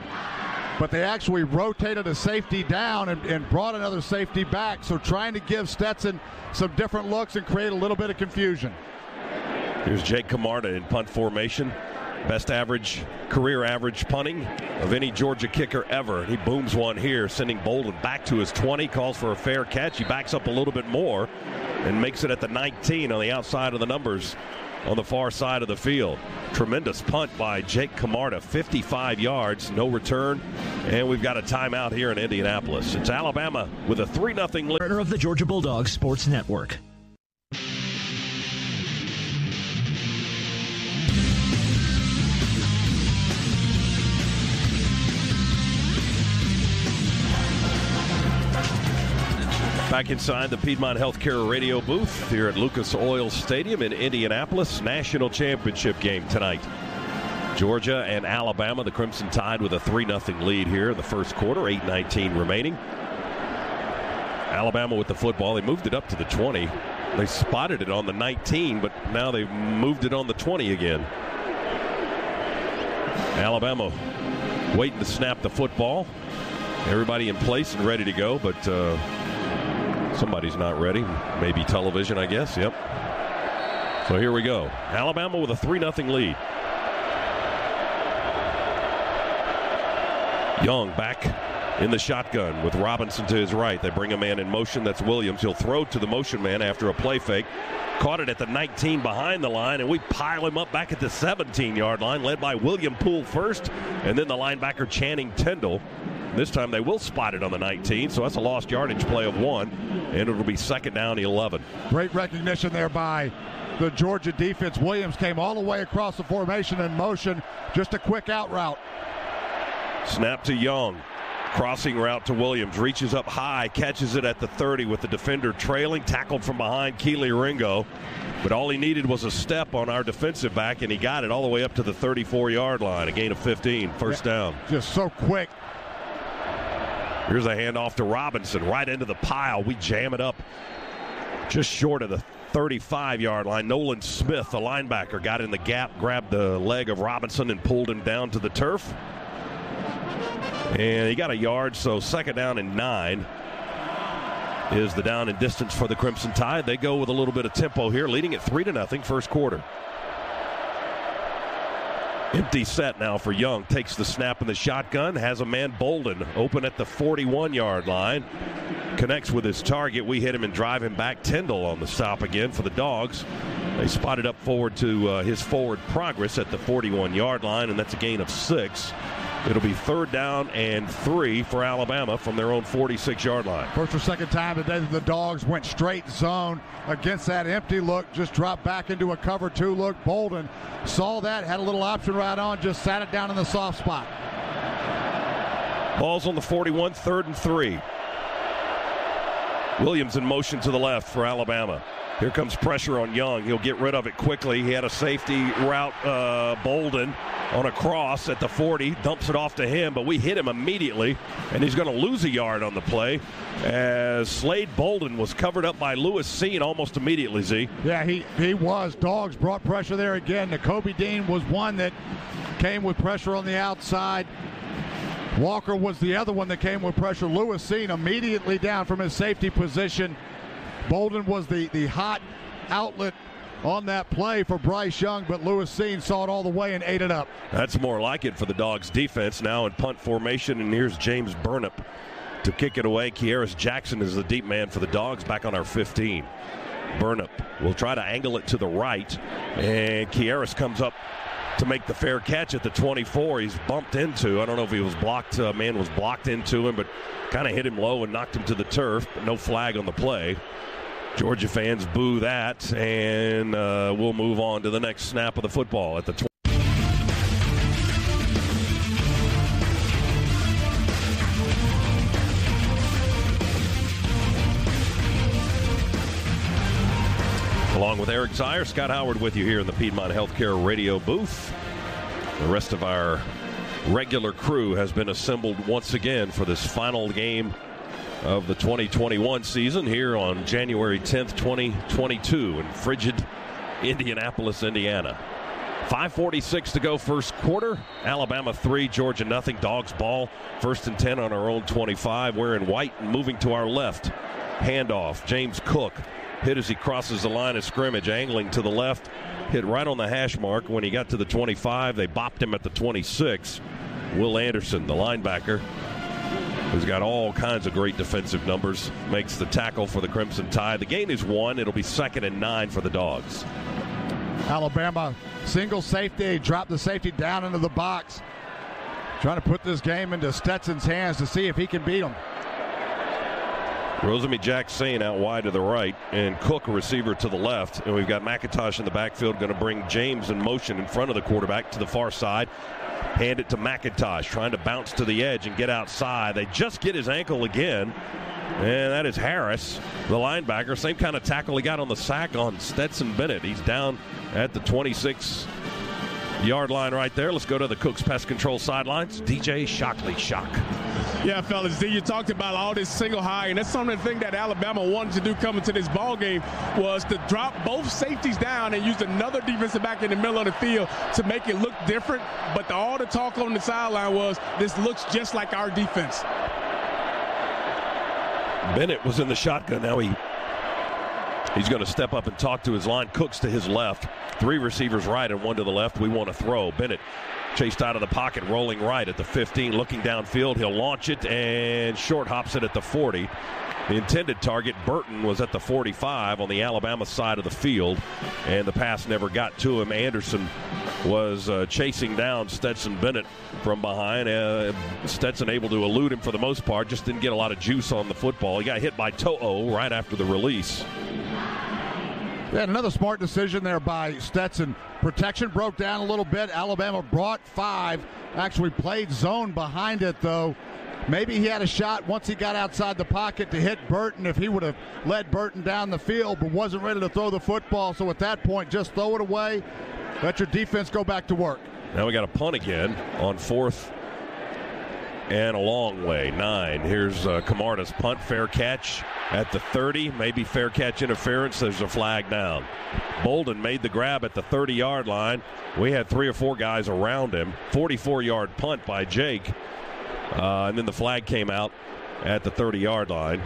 But they actually rotated a safety down and brought another safety back. So trying to give Stetson some different looks and create a little bit of confusion. Here's Jake Camarda in punt formation. Best career average punting of any Georgia kicker ever. He booms one here, sending Bolden back to his 20, calls for a fair catch. He backs up a little bit more and makes it at the 19 on the outside of the numbers on the far side of the field. Tremendous punt by Jake Camarda, 55 yards, no return, and we've got a timeout here in Indianapolis. It's Alabama with a 3-0 lead. Partner of the Georgia Bulldogs Sports Network. Back inside the Piedmont Healthcare radio booth here at Lucas Oil Stadium in Indianapolis. National championship game tonight. Georgia and Alabama, the Crimson Tide with a 3-0 lead here in the first quarter, 8:19 remaining. Alabama with the football. They moved it up to the 20. They spotted it on the 19, but now they've moved it on the 20 again. Alabama waiting to snap the football. Everybody in place and ready to go, but somebody's not ready. Maybe television, I guess. Yep. So here we go. Alabama with a 3-0 lead. Young back in the shotgun with Robinson to his right. They bring a man in motion. That's Williams. He'll throw to the motion man after a play fake. Caught it at the 19 behind the line, and we pile him up back at the 17-yard line, led by William Poole first, and then the linebacker Channing Tindall. This time they will spot it on the 19, so that's a lost yardage play of 1, and it'll be second down 11. Great recognition there by the Georgia defense. Williams came all the way across the formation in motion, just a quick out route. Snap to Young. Crossing route to Williams. Reaches up high, catches it at the 30 with the defender trailing. Tackled from behind Keely Ringo. But all he needed was a step on our defensive back, and he got it all the way up to the 34-yard line. A gain of 15, first down. Just so quick. Here's a handoff to Robinson, right into the pile. We jam it up just short of the 35-yard line. Nolan Smith, the linebacker, got in the gap, grabbed the leg of Robinson and pulled him down to the turf. And he got a yard, so second down and 9 is the down and distance for the Crimson Tide. They go with a little bit of tempo here, leading at 3-0 first quarter. Empty set now for Young. Takes the snap in the shotgun. Has a man, Bolden, open at the 41-yard line. Connects with his target. We hit him and drive him back. Tindall on the stop again for the Dogs. They spotted up forward to his forward progress at the 41-yard line, and that's a gain of 6. It'll be third down and 3 for Alabama from their own 46-yard line. First or second time today that the Dogs went straight zone against that empty look, just dropped back into a cover 2 look. Bolden saw that, had a little option right on, just sat it down in the soft spot. Ball's on the 41, third and 3. Williams in motion to the left for Alabama. Here comes pressure on Young. He'll get rid of it quickly. He had a safety route, Bolden, on a cross at the 40. Dumps it off to him, but we hit him immediately, and he's going to lose a yard on the play as Slade Bolden was covered up by Lewis Seen almost immediately, Z. Yeah, he was. Dogs brought pressure there again. Nakobe Dean was one that came with pressure on the outside. Walker was the other one that came with pressure. Lewis Seen immediately down from his safety position. Bolden was the hot outlet on that play for Bryce Young, but Lewis Seen saw it all the way and ate it up. That's more like it for the Dogs defense now in punt formation, and here's James Burnip to kick it away. Kearis Jackson is the deep man for the Dogs back on our 15. Burnip will try to angle it to the right, and Kearis comes up to make the fair catch at the 24. He's bumped into, I don't know if he was blocked, man was blocked into him, but kind of hit him low and knocked him to the turf, but no flag on the play. Georgia fans boo that, and we'll move on to the next snap of the football at the 20. Along with Eric Zier, Scott Howard with you here in the Piedmont Healthcare radio booth. The rest of our regular crew has been assembled once again for this final game of the 2021 season here on January 10th, 2022 in frigid Indianapolis, Indiana. 5:46 to go first quarter. Alabama 3, Georgia nothing. Dogs ball. First and 10 on our own 25. We're in white and moving to our left. Handoff. James Cook hit as he crosses the line of scrimmage, angling to the left. Hit right on the hash mark. When he got to the 25, they bopped him at the 26. Will Anderson, the linebacker, who's got all kinds of great defensive numbers, makes the tackle for the Crimson Tide. The gain is 1. It'll be second and 9 for the Dogs. Alabama single safety, dropped the safety down into the box. Trying to put this game into Stetson's hands to see if he can beat him. Rosemy-Jackson out wide to the right, and Cook, a receiver, to the left. And we've got McIntosh in the backfield, going to bring James in motion in front of the quarterback to the far side. Hand it to McIntosh, trying to bounce to the edge and get outside. They just get his ankle again, and that is Harris, the linebacker. Same kind of tackle he got on the sack on Stetson Bennett. He's down at the 26-yard line right there. Let's go to the Cooks Pest Control sidelines. DJ Shockley. Shock. Yeah, fellas, D, you talked about all this single high, and that's some of the things that Alabama wanted to do coming to this ball game was to drop both safeties down and use another defensive back in the middle of the field to make it look different. But all the talk on the sideline was this looks just like our defense. Bennett was in the shotgun. Now he's going to step up and talk to his line. Cooks to his left. 3 receivers right and 1 to the left. We want to throw. Bennett Chased out of the pocket, rolling right at the 15, looking downfield. He'll launch it and short hops it at the 40. The intended target, Burton, was at the 45 on the Alabama side of the field, and the pass never got to him. Anderson was chasing down Stetson Bennett from behind. Stetson able to elude him for the most part, just didn't get a lot of juice on the football. He got hit by To'o right after the release. Yeah, another smart decision there by Stetson. Protection broke down a little bit. Alabama brought 5, actually played zone behind it, though. Maybe he had a shot once he got outside the pocket to hit Burton if he would have led Burton down the field, but wasn't ready to throw the football. So at that point, just throw it away. Let your defense go back to work. Now we got a punt again on 4th and a long way, 9. Here's Camarda's punt, fair catch at the 30, maybe fair catch interference. There's a flag down. Bolden made the grab at the 30-yard line. We had 3 or 4 guys around him. 44-yard punt by Jake. And then the flag came out at the 30-yard line.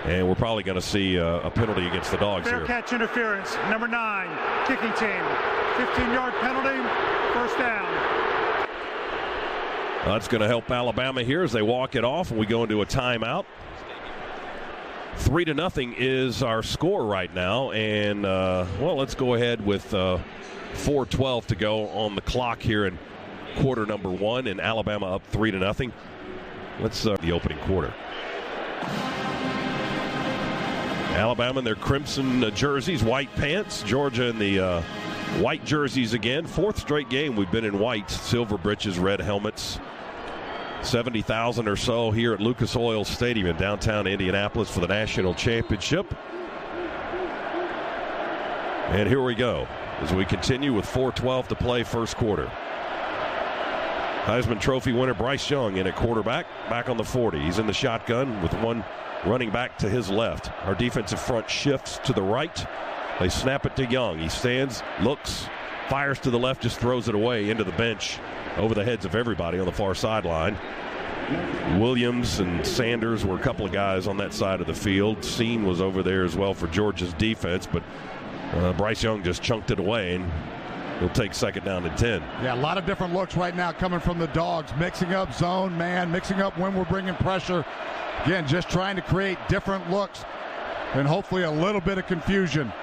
And we're probably going to see a penalty against the Dogs fair here. Fair catch interference, number 9, kicking team. 15-yard penalty, first down. That's going to help Alabama here as they walk it off, and we go into a timeout. 3-0 is our score right now, and well, let's go ahead with 4:12 to go on the clock here in quarter number 1, and Alabama up 3-0. Let's the opening quarter. Alabama in their crimson jerseys, white pants. Georgia in the white jerseys again. 4th straight game we've been in white. Silver breeches, red helmets. 70,000 or so here at Lucas Oil Stadium in downtown Indianapolis for the national championship. And here we go as we continue with 4:12 to play first quarter. Heisman Trophy winner Bryce Young in at quarterback, back on the 40. He's in the shotgun with one running back to his left. Our defensive front shifts to the right. They snap it to Young. He stands, looks, fires to the left, just throws it away into the bench over the heads of everybody on the far sideline. Williams and Sanders were a couple of guys on that side of the field. Seen was over there as well for Georgia's defense, but Bryce Young just chunked it away, and he'll take 2nd down and 10. Yeah, a lot of different looks right now coming from the Dogs, mixing up zone, man, mixing up when we're bringing pressure. Again, just trying to create different looks and hopefully a little bit of confusion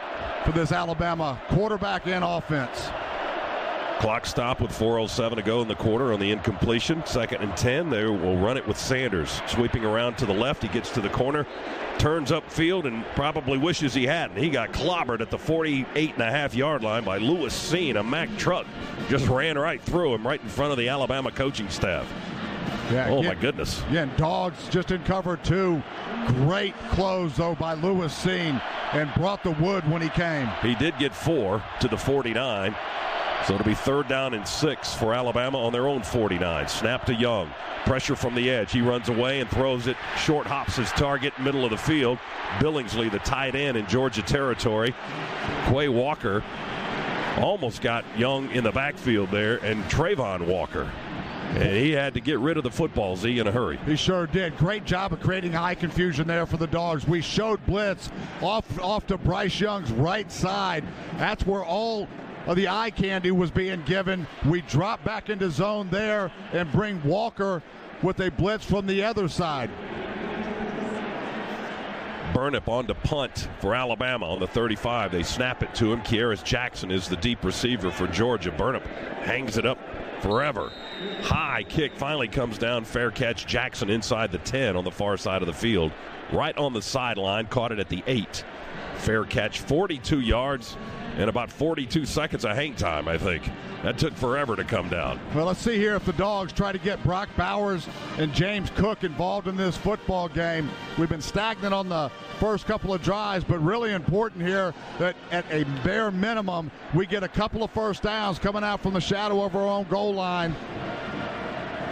for this Alabama quarterback and offense. Clock stop with 4:07 to go in the quarter on the incompletion. 2nd and 10. They will run it with Sanders. Sweeping around to the left. He gets to the corner, turns upfield, and probably wishes he hadn't. He got clobbered at the 48.5-yard line by Lewis Seen. A Mack truck just ran right through him, right in front of the Alabama coaching staff. Yeah, oh, my goodness. Again, Dogs just in cover 2. Great close, though, by Lewis Seen, and brought the wood when he came. He did get 4 to the 49. So it'll be 3rd down and 6 for Alabama on their own 49. Snap to Young. Pressure from the edge. He runs away and throws it. Short hops his target, middle of the field. Billingsley, the tight end in Georgia territory. Quay Walker almost got Young in the backfield there, and Trayvon Walker. And he had to get rid of the football, Z, in a hurry. He sure did. Great job of creating high confusion there for the Dogs. We showed blitz off to Bryce Young's right side. That's where all of the eye candy was being given. We drop back into zone there and bring Walker with a blitz from the other side. Burnip on to punt for Alabama on the 35. They snap it to him. Kearis Jackson is the deep receiver for Georgia. Burnip hangs it up forever. High kick finally comes down. Fair catch. Jackson inside the 10 on the far side of the field. Right on the sideline. Caught it at the 8. Fair catch. 42 yards. And about 42 seconds of hang time, I think. That took forever to come down. Well, let's see here if the Dogs try to get Brock Bowers and James Cook involved in this football game. We've been stagnant on the first couple of drives, but really important here that at a bare minimum, we get a couple of first downs coming out from the shadow of our own goal line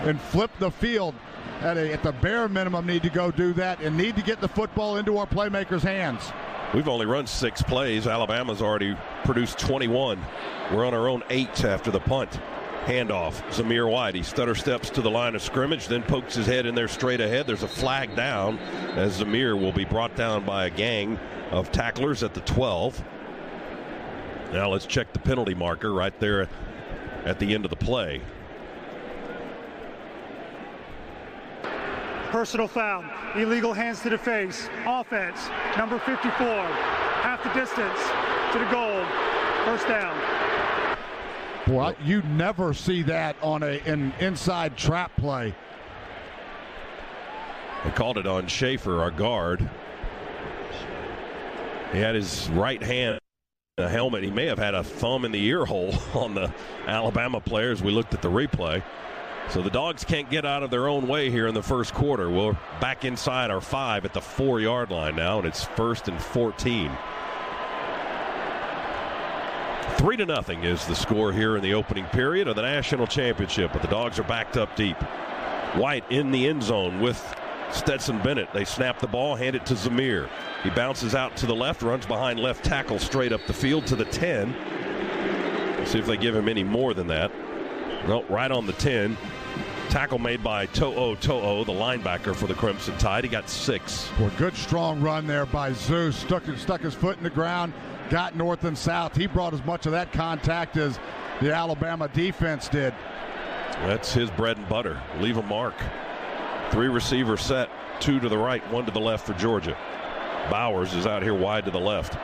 and flip the field. At the bare minimum, need to go do that and need to get the football into our playmakers' hands. We've only run 6 plays. Alabama's already produced 21. We're on our own 8 after the punt. Handoff. Zamir White. He stutter steps to the line of scrimmage, then pokes his head in there straight ahead. There's a flag down as Zamir will be brought down by a gang of tacklers at the 12. Now let's check the penalty marker right there at the end of the play. Personal foul. Illegal hands to the face. Offense. Number 54. Half the distance to the goal. First down. Boy, you never see that on an inside trap play. They called it on Schaefer, our guard. He had his right hand in a helmet. He may have had a thumb in the ear hole on the Alabama player as we looked at the replay. So the Dogs can't get out of their own way here in the first quarter. We're back inside our 5 at the 4-yard line now, and it's 1st and 14. 3-0 is the score here in the opening period of the national championship, but the Dogs are backed up deep. White in the end zone with Stetson Bennett. They snap the ball, hand it to Zamir. He bounces out to the left, runs behind left tackle straight up the field to the 10. Let's see if they give him any more than that. No, right on the 10. Tackle made by To'o, the linebacker for the Crimson Tide. He got 6. Well, good strong run there by Zeus. Stuck his foot in the ground, got north and south. He brought as much of that contact as the Alabama defense did. That's his bread and butter. Leave a mark. 3 receiver set, 2 to the right, 1 to the left for Georgia. Bowers is out here wide to the left.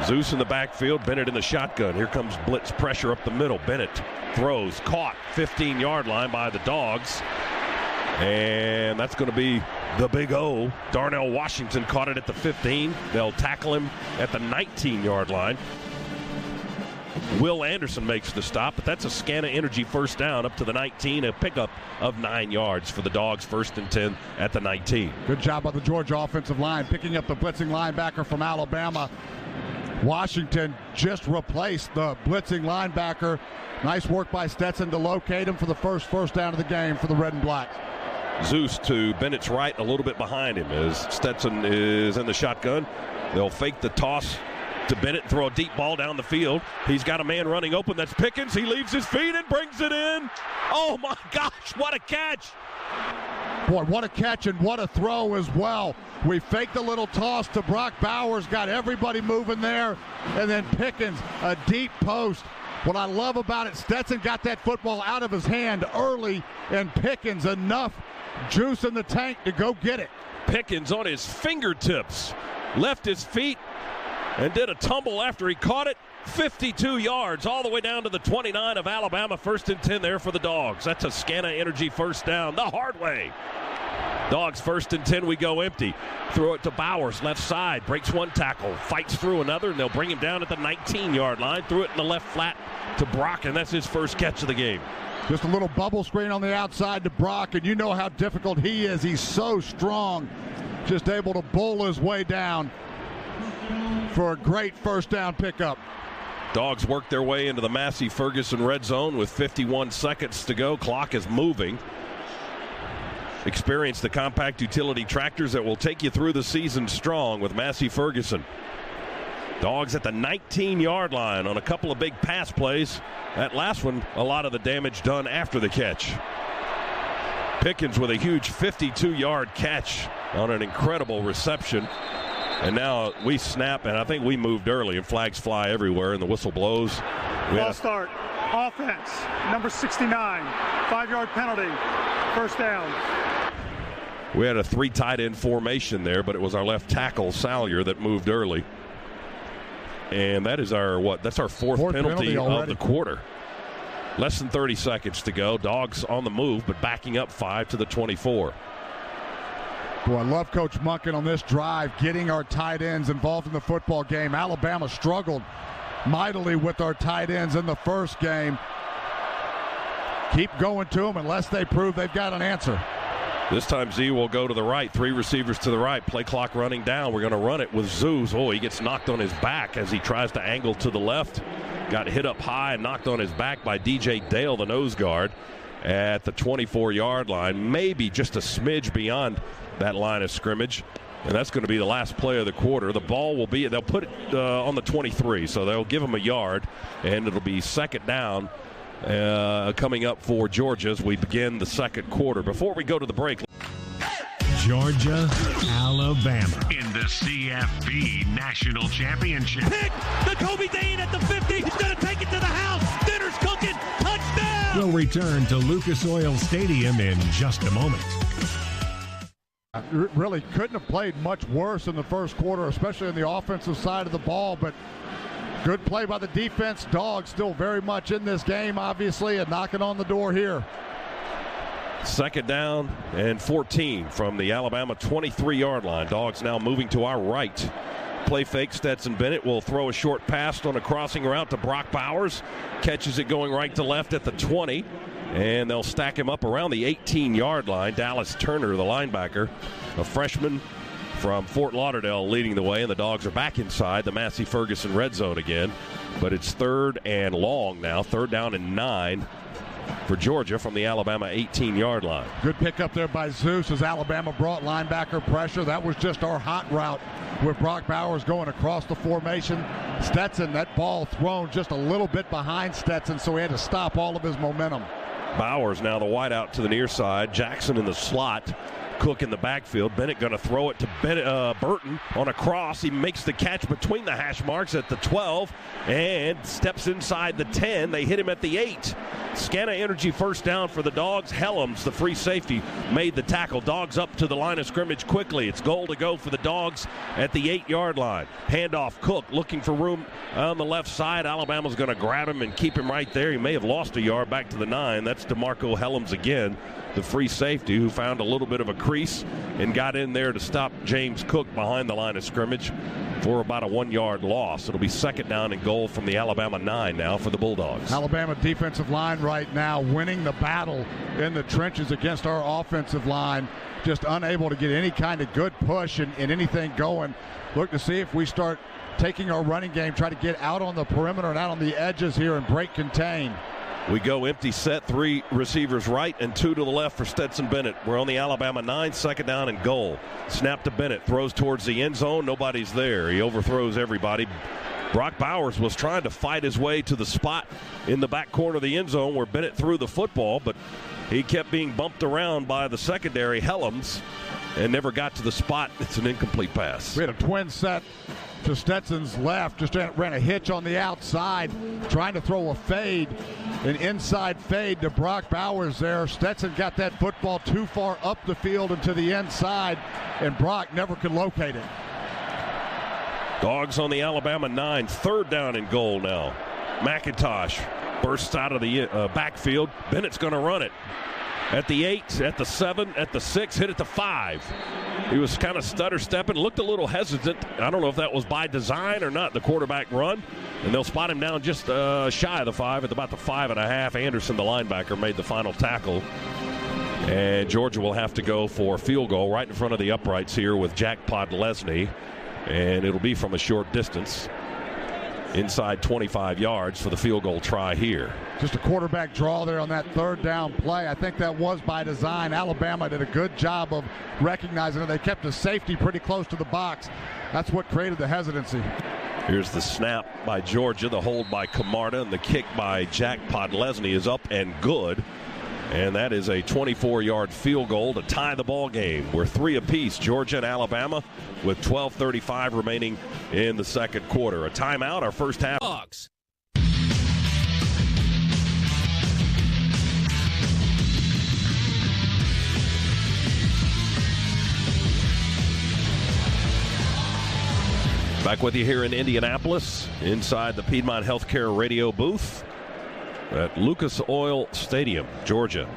Zeus in the backfield, Bennett in the shotgun. Here comes blitz pressure up the middle. Bennett throws, caught, 15-yard line by the Dogs. And that's going to be the big O. Darnell Washington caught it at the 15. They'll tackle him at the 19-yard line. Will Anderson makes the stop, but that's a Scana Energy first down up to the 19, a pickup of 9 yards for the Dogs, 1st and 10 at the 19. Good job by the Georgia offensive line, picking up the blitzing linebacker from Alabama. Washington just replaced the blitzing linebacker. Nice work by Stetson to locate him for the first down of the game for the Red and Black. Zeus to Bennett's right, a little bit behind him as Stetson is in the shotgun. They'll fake the toss to Bennett, throw a deep ball down the field. He's got a man running open. That's Pickens. He leaves his feet and brings it in. Oh, my gosh, what a catch. Boy, what a catch and what a throw as well. We faked a little toss to Brock Bowers, got everybody moving there, and then Pickens, a deep post. What I love about it, Stetson got that football out of his hand early, and Pickens enough juice in the tank to go get it. Pickens on his fingertips, left his feet, and did a tumble after he caught it. 52 yards all the way down to the 29 of Alabama. 1st and 10 there for the Dogs. That's a Scana Energy first down the hard way. Dogs 1st and 10, we go empty. Throw it to Bowers, left side, breaks one tackle, fights through another, and they'll bring him down at the 19-yard line. Threw it in the left flat to Brock, and that's his first catch of the game. Just a little bubble screen on the outside to Brock, and you know how difficult he is. He's so strong, just able to bowl his way down for a great first down pickup. Dogs work their way into the Massey Ferguson red zone with 51 seconds to go. Clock is moving. Experience the compact utility tractors that will take you through the season strong with Massey Ferguson. Dogs at the 19-yard line on a couple of big pass plays. That last one, a lot of the damage done after the catch. Pickens with a huge 52-yard catch on an incredible reception. And now we snap, and I think we moved early, and flags fly everywhere, and the whistle blows. Ball start. Offense, number 69. 5-yard penalty. First down. We had a 3 tight end formation there, but it was our left tackle, Salyer, that moved early. And that is our, that's our fourth penalty of the quarter. Less than 30 seconds to go. Dogs on the move, but backing up 5 to the 24. Boy, I love Coach Munkin on this drive, getting our tight ends involved in the football game. Alabama struggled mightily with our tight ends in the first game. Keep going to them unless they prove they've got an answer. This time Z will go to the right. 3 receivers to the right. Play clock running down. We're going to run it with Zeus. Oh, he gets knocked on his back as he tries to angle to the left. Got hit up high and knocked on his back by DJ Dale, the nose guard, at the 24-yard line. Maybe just a smidge beyond that line of scrimmage. And that's going to be the last play of the quarter. The ball will be, they'll put it on the 23, so they'll give him a yard, and it'll be second down coming up for Georgia as we begin the second quarter. Before we go to the break. Georgia, Alabama in the CFP National Championship. Pick the Kobe Dean at the 50. He's going to take it to the house. Dinner's cooking. Touchdown. We'll return to Lucas Oil Stadium in just a moment. Really couldn't have played much worse in the first quarter, especially on the offensive side of the ball, but good play by the defense. Dogs still very much in this game, obviously, and knocking on the door here. Second down and 14 from the Alabama 23-yard line. Dogs now moving to our right. Play fake. Stetson Bennett will throw a short pass on a crossing route to Brock Bowers. Catches it going right to left at the 20. And they'll stack him up around the 18-yard line. Dallas Turner, the linebacker, a freshman from Fort Lauderdale, leading the way. And the Dogs are back inside the Massey Ferguson red zone again. But it's third and long now. Third down and 9 for Georgia from the Alabama 18-yard line. Good pickup there by Zeus as Alabama brought linebacker pressure. That was just our hot route with Brock Bowers going across the formation. Stetson, that ball thrown just a little bit behind Stetson, so he had to stop all of his momentum. Bowers now the wide out to the near side. Jackson in the slot. Cook in the backfield. Bennett going to throw it to Burton on a cross. He makes the catch between the hash marks at the 12 and steps inside the 10. They hit him at the 8. Scana Energy first down for the Dogs. Helms, the free safety, made the tackle. Dogs up to the line of scrimmage quickly. It's goal to go for the Dogs at the 8-yard line. Handoff, Cook looking for room on the left side. Alabama's going to grab him and keep him right there. He may have lost a yard back to the 9. That's DeMarco Helms again, the free safety, who found a little bit of a crease and got in there to stop James Cook behind the line of scrimmage for about a 1-yard loss. It'll be second down and goal from the Alabama 9 now for the Bulldogs. Alabama defensive line right now winning the battle in the trenches against our offensive line, just unable to get any kind of good push and anything going. Look to see if we start taking our running game, try to get out on the perimeter and out on the edges here and break contain. We go empty set, 3 receivers right and 2 to the left for Stetson Bennett. We're on the Alabama 9, second down and goal. Snap to Bennett, throws towards the end zone. Nobody's there. He overthrows everybody. Brock Bowers was trying to fight his way to the spot in the back corner of the end zone where Bennett threw the football, but he kept being bumped around by the secondary, Helms, and never got to the spot. It's an incomplete pass. We had a twin set to Stetson's left, just ran a hitch on the outside, trying to throw a fade, an inside fade to Brock Bowers there. Stetson got that football too far up the field and to the inside, and Brock never could locate it. Dogs on the Alabama 9, third down and goal now. McIntosh bursts out of the backfield. Bennett's going to run it. At the 8, at the 7, at the 6, hit it to 5. He was kind of stutter-stepping, looked a little hesitant. I don't know if that was by design or not, the quarterback run. And they'll spot him down just shy of the 5 at about the 5.5. Anderson, the linebacker, made the final tackle. And Georgia will have to go for a field goal right in front of the uprights here with Jack Podlesny. And it'll be from a short distance, inside 25 yards for the field goal try here. Just a quarterback draw there on that third down play. I think that was by design. Alabama did a good job of recognizing it. They kept the safety pretty close to the box. That's what created the hesitancy. Here's the snap by Georgia, the hold by Camarda, and the kick by Jack Podlesny is up and good. And that is a 24-yard field goal to tie the ball game. We're 3 apiece, Georgia and Alabama, with 12:35 remaining in the second quarter. A timeout, our first half. Dogs. Back with you here in Indianapolis, inside the Piedmont Healthcare radio booth at Lucas Oil Stadium. Georgia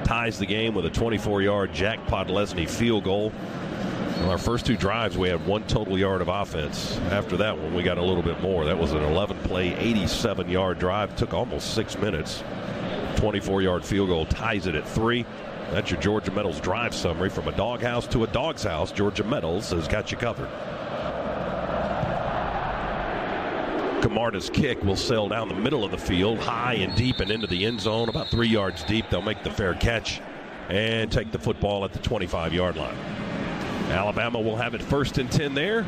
ties the game with a 24-yard Jack Podlesny field goal. On our first 2 drives, we had 1 total yard of offense. After that one, we got a little bit more. That was an 11-play, 87-yard drive. Took almost 6 minutes. 24-yard field goal ties it at 3. That's your Georgia Metals drive summary. From a doghouse to a dog's house, Georgia Metals has got you covered. Camarda's kick will sail down the middle of the field, high and deep and into the end zone, about 3 yards deep. They'll make the fair catch and take the football at the 25-yard line. Alabama will have it first and 10 there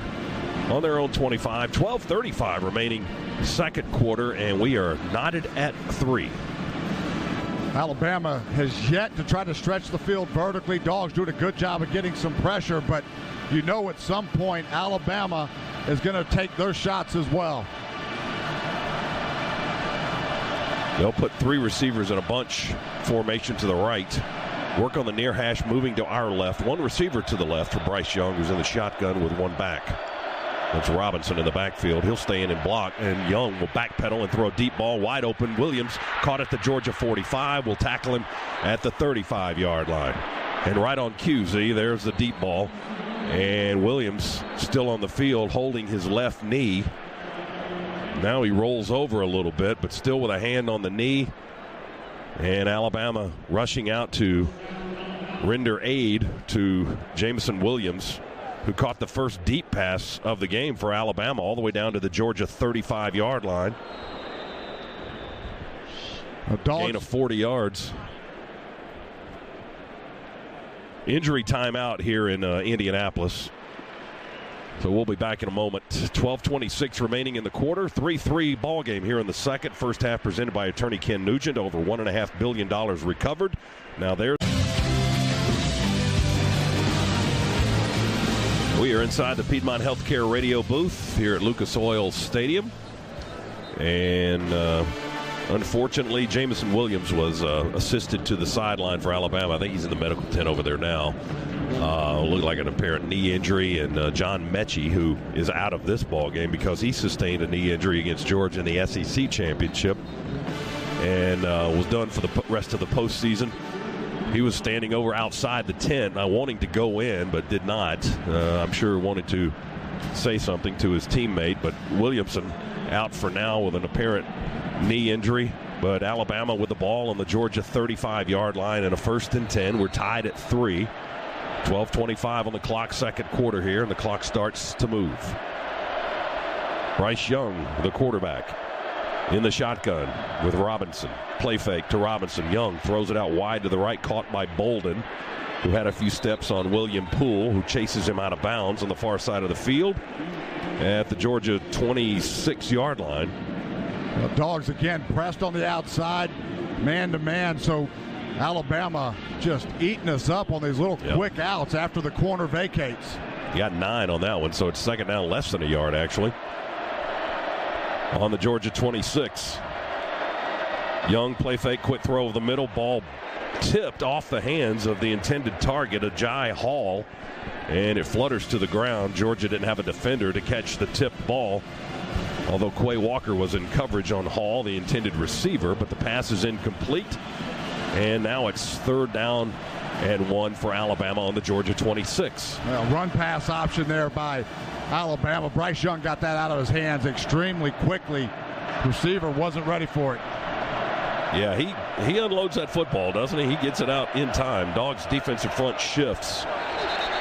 on their own 25. 12:35 remaining second quarter, and we are knotted at 3. Alabama has yet to try to stretch the field vertically. Dogs doing a good job of getting some pressure, but you know at some point Alabama is going to take their shots as well. They'll put 3 receivers in a bunch formation to the right. Work on the near hash, moving to our left. One receiver to the left for Bryce Young, who's in the shotgun with one back. That's Robinson in the backfield. He'll stay in and block, and Young will backpedal and throw a deep ball wide open. Williams caught at the Georgia 45. Will tackle him at the 35-yard line. And right on cue, there's the deep ball. And Williams still on the field holding his left knee. Now he rolls over a little bit, but still with a hand on the knee. And Alabama rushing out to render aid to Jameson Williams, who caught the first deep pass of the game for Alabama all the way down to the Georgia 35-yard line. Gain of 40 yards. Injury timeout here in Indianapolis. So we'll be back in a moment. 12:26 remaining in the quarter. 3-3 ball game here in the second. First half presented by attorney Ken Nugent. Over $1.5 billion recovered. Now there's... We are inside the Piedmont Healthcare radio booth here at Lucas Oil Stadium. And unfortunately, Jameson Williams was assisted to the sideline for Alabama. I think he's in the medical tent over there now. Looked like an apparent knee injury. And John Mechie, who is out of this ball game because he sustained a knee injury against Georgia in the SEC championship and was done for the rest of the postseason. He was standing over outside the tent, wanting to go in, but did not. I'm sure wanted to say something to his teammate, but Williamson out for now with an apparent knee injury. But Alabama with the ball on the Georgia 35-yard line and a 1st and 10. We're tied at 3. 12:25 on the clock, second quarter here, and the clock starts to move. Bryce Young, the quarterback, in the shotgun with Robinson. Play fake to Robinson. Young throws it out wide to the right, caught by Bolden, who had a few steps on William Poole, who chases him out of bounds on the far side of the field at the Georgia 26-yard line. The Dogs again pressed on the outside, man-to-man, so Alabama just eating us up on these little quick outs after the corner vacates. He got 9 on that one, so it's second down, less than a yard, actually. On the Georgia 26. Young play fake, quick throw of the middle, ball tipped off the hands of the intended target, Agiye Hall, and it flutters to the ground. Georgia didn't have a defender to catch the tipped ball, although Quay Walker was in coverage on Hall, the intended receiver, but the pass is incomplete. And now it's 3rd down and 1 for Alabama on the Georgia 26. Well, run pass option there by Alabama. Bryce Young got that out of his hands extremely quickly. Receiver wasn't ready for it. Yeah, he unloads that football, doesn't he? He gets it out in time. Dogs defensive front shifts.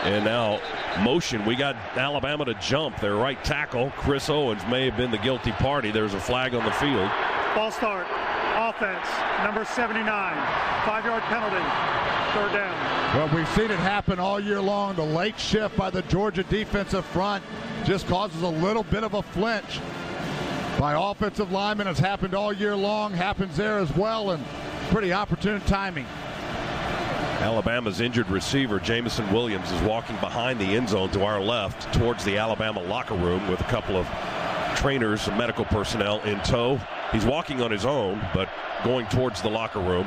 And now motion. We got Alabama to jump. Their right tackle, Chris Owens, may have been the guilty party. There's a flag on the field. Ball start. Offense, number 79. 5-yard penalty. 3rd down. Well, we've seen it happen all year long. The late shift by the Georgia defensive front just causes a little bit of a flinch by offensive linemen. It's happened all year long. Happens there as well, and pretty opportune timing. Alabama's injured receiver, Jameson Williams, is walking behind the end zone to our left towards the Alabama locker room with a couple of trainers and medical personnel in tow. He's walking on his own, but going towards the locker room.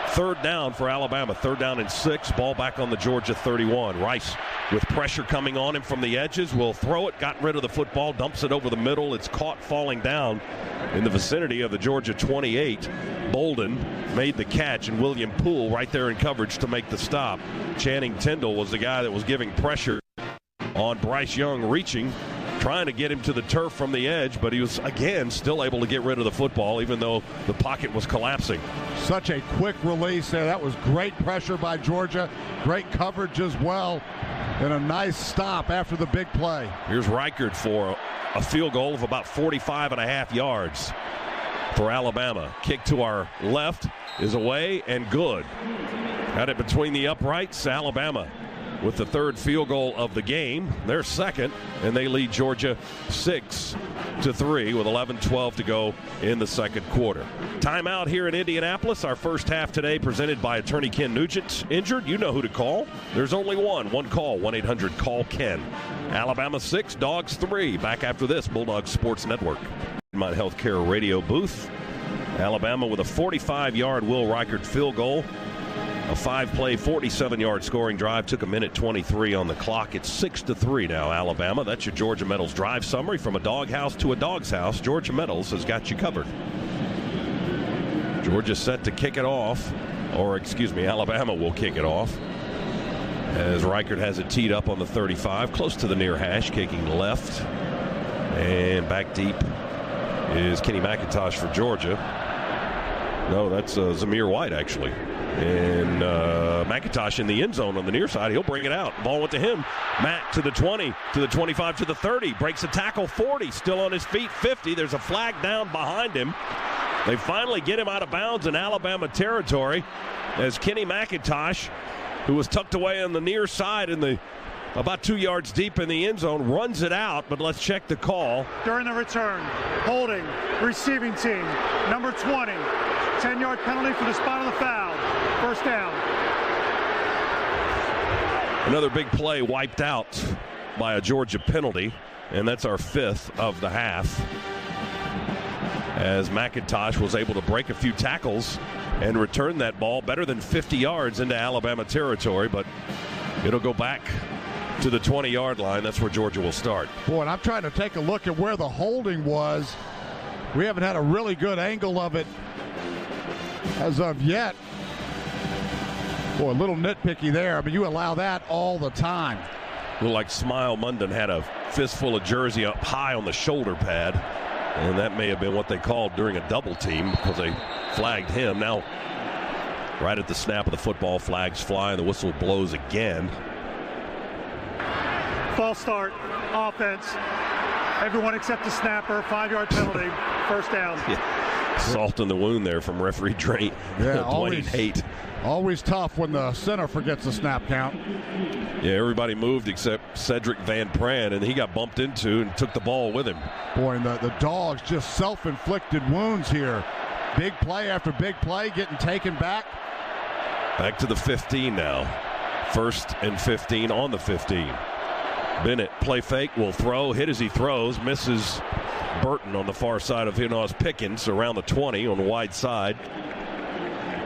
3rd down for Alabama, 3rd down and 6. Ball back on the Georgia 31. Rice with pressure coming on him from the edges will throw it, got rid of the football, dumps it over the middle. It's caught falling down in the vicinity of the Georgia 28. Bolden made the catch, and William Poole right there in coverage to make the stop. Channing Tindall was the guy that was giving pressure on Bryce Young, reaching, trying to get him to the turf from the edge, but he was, again, still able to get rid of the football, even though the pocket was collapsing. Such a quick release there. That was great pressure by Georgia. Great coverage as well, and a nice stop after the big play. Here's Reichard for a field goal of about 45.5 yards for Alabama. Kick to our left is away and good. Had it between the uprights. Alabama with the 3rd field goal of the game. They're second, and they lead Georgia 6-3 with 11:12 to go in the second quarter. Timeout here in Indianapolis. Our first half today presented by attorney Ken Nugent. Injured? You know who to call. There's only one call, 1-800-CALL-KEN. Alabama 6, Dogs 3. Back after this, Bulldog Sports Network. My Healthcare radio booth. Alabama with a 45-yard Will Reichard field goal A 5-play, 47-yard scoring drive took 1:23 on the clock. It's 6-3 now, Alabama. That's your Georgia Metals drive summary. From a doghouse to a dog's house, Georgia Metals has got you covered. Georgia set to kick it off, or excuse me, Alabama will kick it off as Reichert has it teed up on the 35, close to the near hash, kicking left. And back deep is Kenny McIntosh for Georgia. No, that's Zamir White, actually. And McIntosh in the end zone on the near side. He'll bring it out. Ball went to him. Matt to the 20, to the 25, to the 30. Breaks a tackle, 40. Still on his feet, 50. There's a flag down behind him. They finally get him out of bounds in Alabama territory as Kenny McIntosh, who was tucked away on the near side in the about 2 yards deep in the end zone, runs it out. But let's check the call. During the return, holding, receiving team, number 20. 10-yard penalty for the spot on the foul. First down. Another big play wiped out by a Georgia penalty, and that's our 5th of the half. As McIntosh was able to break a few tackles and return that ball better than 50 yards into Alabama territory, but it'll go back to the 20-yard line. That's where Georgia will start. Boy, and I'm trying to take a look at where the holding was. We haven't had a really good angle of it as of yet. Boy, a little nitpicky there, but you allow that all the time. Looked like Smile Munden had a fistful of jersey up high on the shoulder pad, and that may have been what they called during a double team because they flagged him. Now, right at the snap of the football, flags fly and the whistle blows again. False start, offense. Everyone except the snapper, 5-yard penalty, first down. Yeah. Salt in the wound there from referee Dwayne Haight. Always tough when the center forgets the snap count. Yeah, everybody moved except Cedric Van Pran, and he got bumped into and took the ball with him. Boy, and the Dogs just self-inflicted wounds here. Big play after big play, getting taken back. Back to the 15 now. 1st and 15 on the 15. Bennett, play fake, will throw, hit as he throws, misses Burton on the far side of Hinaus Pickens around the 20 on the wide side.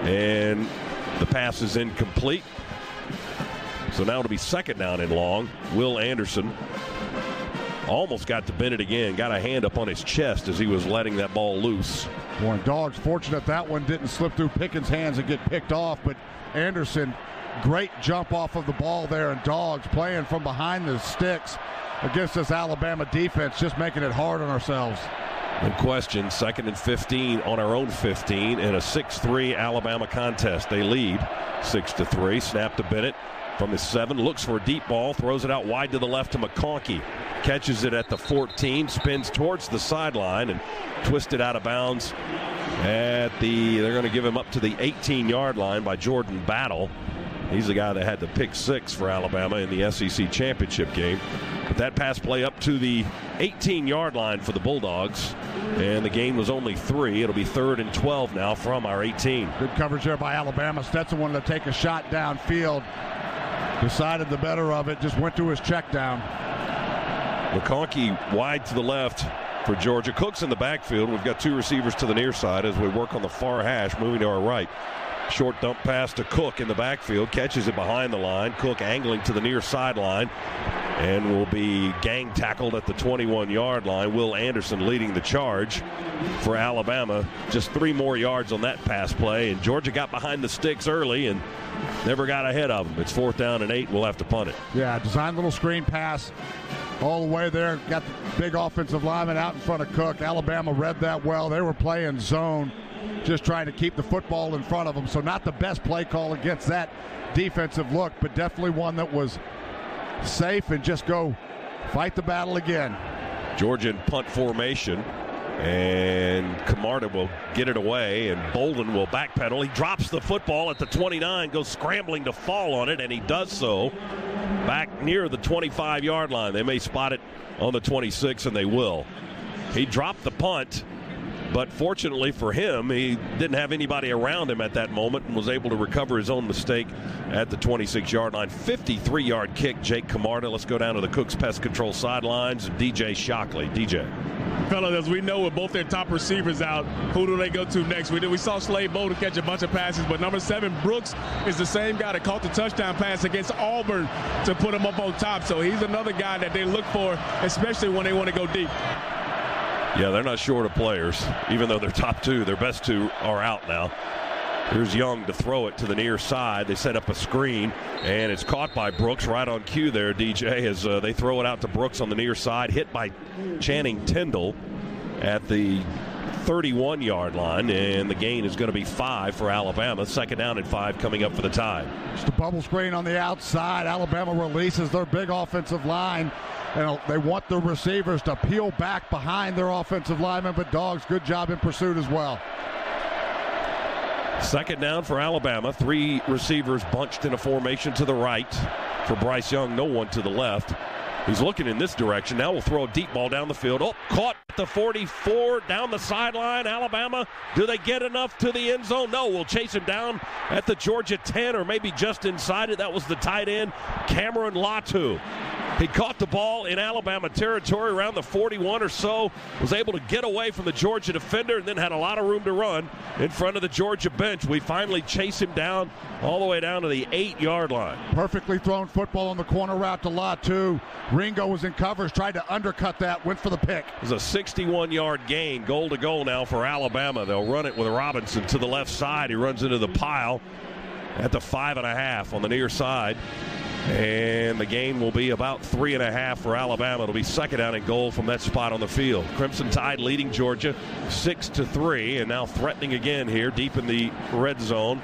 And the pass is incomplete. So now it'll be 2nd down and long. Will Anderson almost got to Bennett again, got a hand up on his chest as he was letting that ball loose. Boy, Dogs fortunate that one didn't slip through Pickens' hands and get picked off, but Anderson, great jump off of the ball there, and Dogs playing from behind the sticks against this Alabama defense, just making it hard on ourselves. No question, 2nd and 15 on our own 15 in a 6-3 Alabama contest. They lead 6-3. Snap to Bennett from his 7, looks for a deep ball, throws it out wide to the left to McConkey. Catches it at the 14, spins towards the sideline and twisted out of bounds at they're going to give him up to the 18-yard line by Jordan Battle. He's the guy that had the pick 6 for Alabama in the SEC championship game. But that pass play up to the 18-yard line for the Bulldogs, and the gain was only 3. It'll be 3rd and 12 now from our 18. Good coverage there by Alabama. Stetson wanted to take a shot downfield. Decided the better of it, just went to his check down. McConkey wide to the left for Georgia. Cook's in the backfield. We've got 2 receivers to the near side as we work on the far hash, moving to our right. Short dump pass to Cook in the backfield. Catches it behind the line. Cook angling to the near sideline and will be gang tackled at the 21-yard line. Will Anderson leading the charge for Alabama. Just 3 more yards on that pass play. And Georgia got behind the sticks early and never got ahead of them. It's 4th down and 8. We'll have to punt it. Yeah, design little screen pass all the way there. Got the big offensive lineman out in front of Cook. Alabama read that well. They were playing zone, just trying to keep the football in front of them. So not the best play call against that defensive look, but definitely one that was safe and just go fight the battle again. Georgia in punt formation, and Camarda will get it away, and Bolden will backpedal. He drops the football at the 29, goes scrambling to fall on it, and he does so back near the 25-yard line. They may spot it on the 26, and they will. He dropped the punt, But fortunately for him, he didn't have anybody around him at that moment and was able to recover his own mistake at the 26-yard line. 53-yard kick, Jake Camarda. Let's go down to the Cooks Pest Control sidelines. DJ Shockley. DJ. Fellas, as we know with both their top receivers out, who do they go to next? We saw Slade Bolden catch a bunch of passes, but number 7, Brooks, is the same guy that caught the touchdown pass against Auburn to put him up on top. So he's another guy that they look for, especially when they want to go deep. Yeah, they're not short of players, even though their top 2, their best 2 are out now. Here's Young to throw it to the near side. They set up a screen, and it's caught by Brooks right on cue there, DJ, as they throw it out to Brooks on the near side, hit by Channing Tindall at the 31-yard line, and the gain is going to be 5 for Alabama. 2nd down and 5 coming up for the Tide. Just a bubble screen on the outside. Alabama releases their big offensive line, and they want the receivers to peel back behind their offensive linemen, but Dogs, good job in pursuit as well. 2nd down for Alabama. 3 receivers bunched in a formation to the right for Bryce Young. No one to the left. He's looking in this direction. Now we'll throw a deep ball down the field. Oh, caught at the 44, down the sideline. Alabama, do they get enough to the end zone? No, we'll chase him down at the Georgia 10 or maybe just inside it. That was the tight end, Cameron Latu. He caught the ball in Alabama territory around the 41 or so, was able to get away from the Georgia defender, and then had a lot of room to run in front of the Georgia bench. We finally chase him down all the way down to the 8-yard line. Perfectly thrown football on the corner route to Latu. Ringo was in coverage, tried to undercut that, went for the pick. It was a 61-yard gain, goal to goal now for Alabama. They'll run it with Robinson to the left side. He runs into the pile at the 5.5 on the near side. And the gain will be about 3.5 for Alabama. It'll be 2nd down and goal from that spot on the field. Crimson Tide leading Georgia 6-3, and now threatening again here deep in the red zone,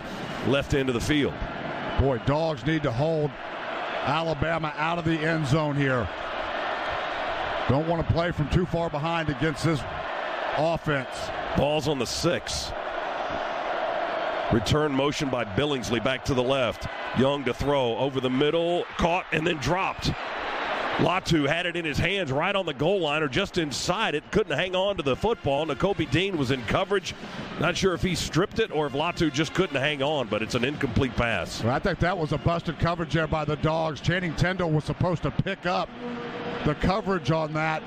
left end of the field. Boy, Dogs need to hold Alabama out of the end zone here. Don't want to play from too far behind against this offense. Ball's on the 6. Return motion by Billingsley back to the left. Young to throw over the middle, caught and then dropped. Latu had it in his hands right on the goal line or just inside it. Couldn't hang on to the football. Nakobe Dean was in coverage. Not sure if he stripped it or if Latu just couldn't hang on, but it's an incomplete pass. Well, I think that was a busted coverage there by the Dogs. Channing Tindall was supposed to pick up the coverage on that.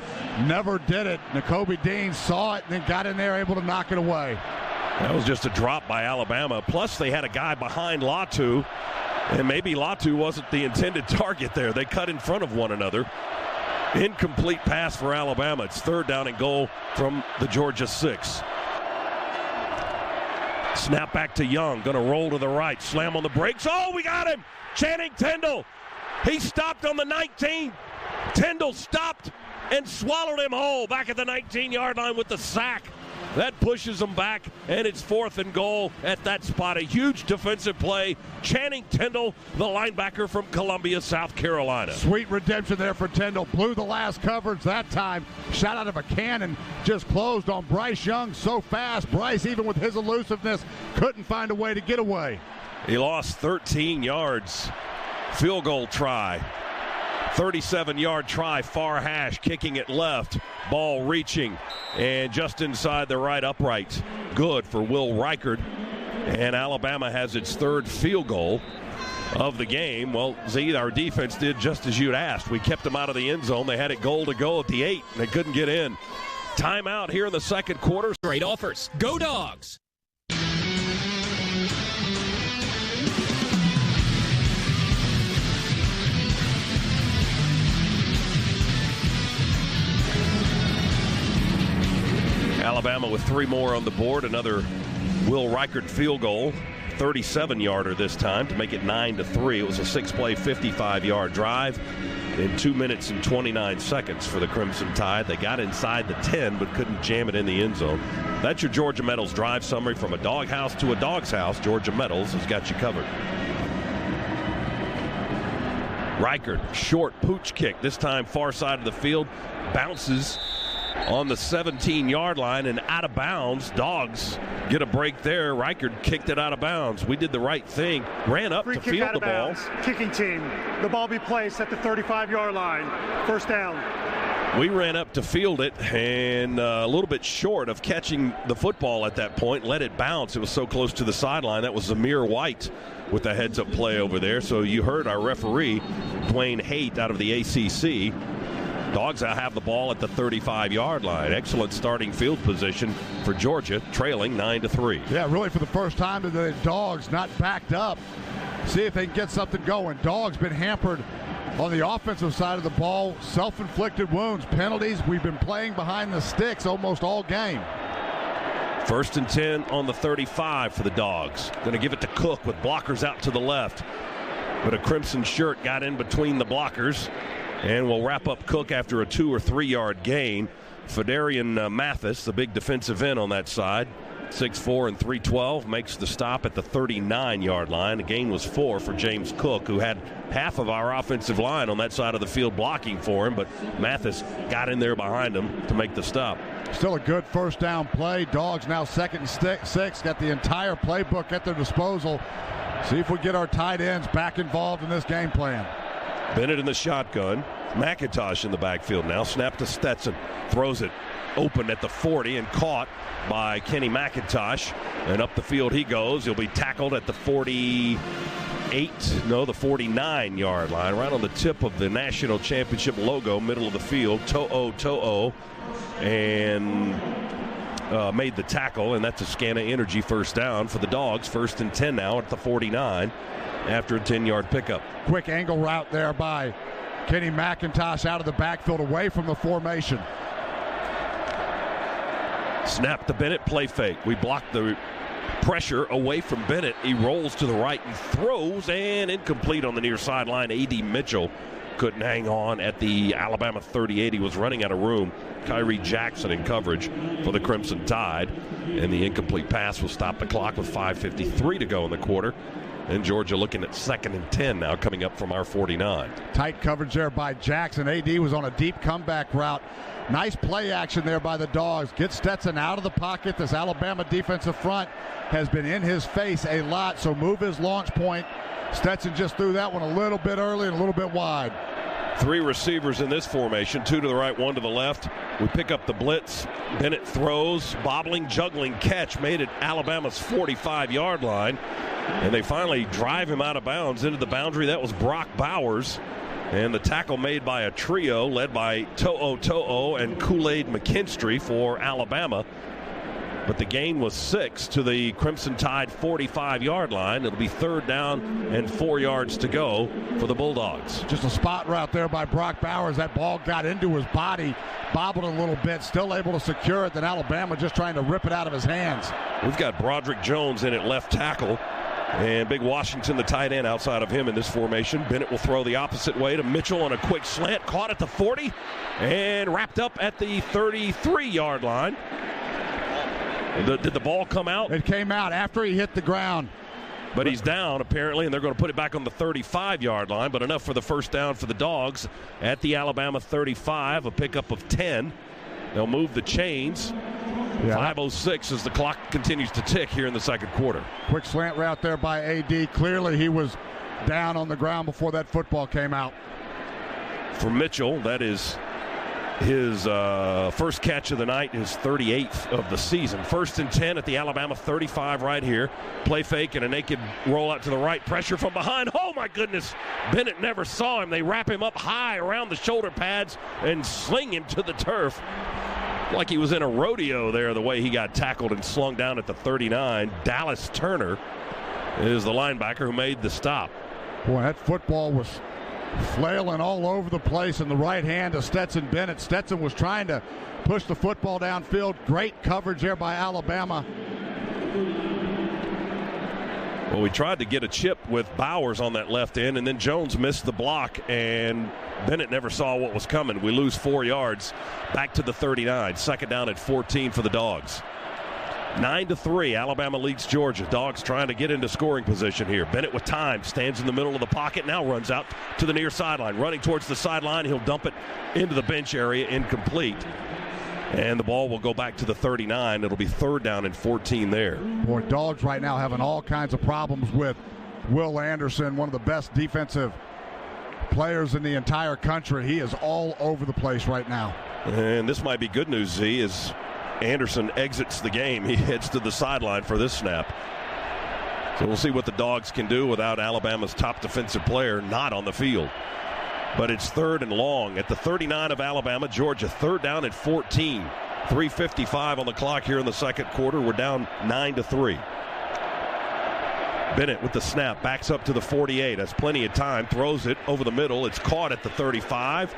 Never did it. Nakobe Dean saw it and then got in there, able to knock it away. That was just a drop by Alabama. Plus, they had a guy behind Latu, and maybe Latu wasn't the intended target there. They cut in front of one another. Incomplete pass for Alabama. It's 3rd down and goal from the Georgia 6. Snap back to Young. Going to roll to the right. Slam on the brakes. Oh, we got him! Channing Tindall. He stopped on the 19. Tindall stopped and swallowed him whole back at the 19-yard line with the sack. That pushes them back, and it's 4th and goal at that spot. A huge defensive play. Channing Tindall, the linebacker from Columbia, South Carolina. Sweet redemption there for Tindall. Blew the last coverage that time. Shot out of a cannon. Just closed on Bryce Young so fast. Bryce, even with his elusiveness, couldn't find a way to get away. He lost 13 yards. Field goal try. 37-yard try, far hash, kicking it left. Ball reaching and just inside the right upright. Good for Will Reichard. And Alabama has its 3rd field goal of the game. Well, Z, our defense did just as you'd asked. We kept them out of the end zone. They had it goal to go at the 8, and they couldn't get in. Timeout here in the 2nd quarter. Great offers. Go Dogs! Alabama with 3 more on the board. Another Will Reichard field goal. 37-yarder this time to make it 9-3. It was a 6-play, 55-yard drive in 2 minutes and 29 seconds for the Crimson Tide. They got inside the 10 but couldn't jam it in the end zone. That's your Georgia Metals drive summary. From a doghouse to a dog's house, Georgia Metals has got you covered. Reichard, short pooch kick, this time far side of the field, bounces on the 17-yard line and out of bounds. Dogs get a break there. Reichard kicked it out of bounds. We did the right thing. Ran up to field the ball. Kicking team. The ball be placed at the 35-yard line. 1st down. We ran up to field it and a little bit short of catching the football at that point. Let it bounce. It was so close to the sideline. That was Zamir White with the heads-up play over there. So you heard our referee, Dwayne Haight, out of the ACC. Dogs have the ball at the 35-yard line. Excellent starting field position for Georgia, trailing 9-3. Yeah, really for the first time the Dogs not backed up. See if they can get something going. Dogs been hampered on the offensive side of the ball. Self-inflicted wounds, penalties. We've been playing behind the sticks almost all game. 1st and 10 on the 35 for the Dogs. Going to give it to Cook with blockers out to the left. But a crimson shirt got in between the blockers. And we'll wrap up Cook after a 2 or 3 yard gain. Fedarian Mathis, the big defensive end on that side, 6'4" and 312, makes the stop at the 39-yard line. The gain was 4 for James Cook, who had half of our offensive line on that side of the field blocking for him, but Mathis got in there behind him to make the stop. Still a good first down play. Dogs now 2nd and 6, got the entire playbook at their disposal. See if we get our tight ends back involved in this game plan. Bennett in the shotgun. McIntosh in the backfield now. Snap to Stetson. Throws it open at the 40 and caught by Kenny McIntosh. And up the field he goes. He'll be tackled at the 49-yard line. Right on the tip of the national championship logo, middle of the field. To'o. And made the tackle. And that's a Scana Energy first down for the Dogs. 1st and 10 now at the 49. After a 10-yard pickup. Quick angle route there by Kenny McIntosh out of the backfield away from the formation. Snap to Bennett, play fake. We block the pressure away from Bennett. He rolls to the right and throws, and incomplete on the near sideline. A.D. Mitchell couldn't hang on at the Alabama 38. He was running out of room. Kyrie Jackson in coverage for the Crimson Tide. And the incomplete pass will stop the clock with 5:53 to go in the quarter. And Georgia looking at 2nd and 10 now coming up from our 49. Tight coverage there by Jackson. A.D. was on a deep comeback route. Nice play action there by the Dogs. Get Stetson out of the pocket. This Alabama defensive front has been in his face a lot, so move his launch point. Stetson just threw that one a little bit early and a little bit wide. 3 receivers in this formation, 2 to the right, 1 to the left. We pick up the blitz. Bennett throws, bobbling, juggling catch, made it Alabama's 45-yard line. And they finally drive him out of bounds into the boundary. That was Brock Bowers. And the tackle made by a trio led by To'o and Kool-Aid McKinstry for Alabama. But the gain was 6 to the Crimson Tide 45-yard line. It'll be 3rd down and 4 yards to go for the Bulldogs. Just a spot route there by Brock Bowers. That ball got into his body, bobbled a little bit, still able to secure it. Then Alabama just trying to rip it out of his hands. We've got Broderick Jones in at left tackle. And Big Washington, the tight end, outside of him in this formation. Bennett will throw the opposite way to Mitchell on a quick slant. Caught at the 40 and wrapped up at the 33-yard line. Did the ball come out? It came out after he hit the ground. But he's down, apparently, and they're going to put it back on the 35-yard line. But enough for the first down for the Dogs at the Alabama 35, a pickup of 10. They'll move the chains. 5:06 as the clock continues to tick here in the second quarter. Quick slant route there by A.D. Clearly he was down on the ground before that football came out. For Mitchell, that is his first catch of the night, his 38th of the season. 1st and 10 at the Alabama 35 right here. Play fake and a naked roll out to the right. Pressure from behind. Oh, my goodness. Bennett never saw him. They wrap him up high around the shoulder pads and sling him to the turf. Like he was in a rodeo there, the way he got tackled and slung down at the 39. Dallas Turner is the linebacker who made the stop. Boy, that football was flailing all over the place in the right hand of Stetson Bennett. Stetson was trying to push the football downfield. Great coverage there by Alabama. Well, we tried to get a chip with Bowers on that left end, and then Jones missed the block, and Bennett never saw what was coming. We lose 4 yards back to the 39. 2nd down at 14 for the Dogs. 9-3, Alabama leads Georgia. Dogs trying to get into scoring position here. Bennett with time, stands in the middle of the pocket, now runs out to the near sideline. Running towards the sideline, he'll dump it into the bench area, incomplete. And the ball will go back to the 39. It'll be 3rd down and 14 there. Boy, Dogs right now having all kinds of problems with Will Anderson, one of the best defensive players in the entire country. He is all over the place right now. And this might be good news, Z, as Anderson exits the game. He heads to the sideline for this snap. So we'll see what the Dogs can do without Alabama's top defensive player not on the field. But it's 3rd and long at the 39 of Alabama. Georgia 3rd down at 14. 3:55 on the clock here in the second quarter. We're down 9-3. Bennett with the snap, backs up to the 48. Has plenty of time, throws it over the middle. It's caught at the 35.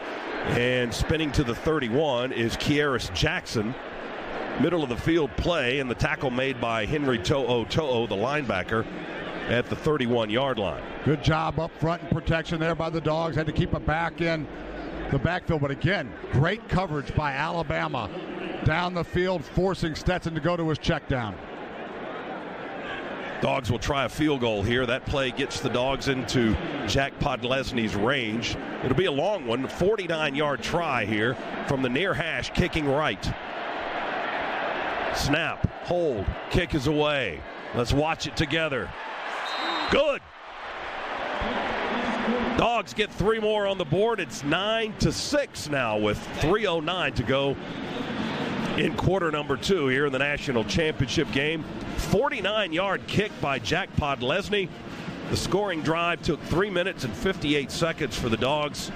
And spinning to the 31 is Kieris Jackson. Middle of the field play, and the tackle made by Henry To'o, the linebacker, at the 31-yard line. Good job up front in protection there by the Dogs. Had to keep it back in the backfield. But again, great coverage by Alabama down the field, forcing Stetson to go to his check down. Dogs will try a field goal here. That play gets the Dogs into Jack Podlesny's range. It'll be a long one, 49-yard try here from the near hash, kicking right. Snap, hold, kick is away. Let's watch it together. Good. Dogs get 3 more on the board. It's 9-6 now with 3:09 to go in quarter number 2 here in the national championship game. 49-yard kick by Jack Podlesny. The scoring drive took 3 minutes and 58 seconds for the Dogs.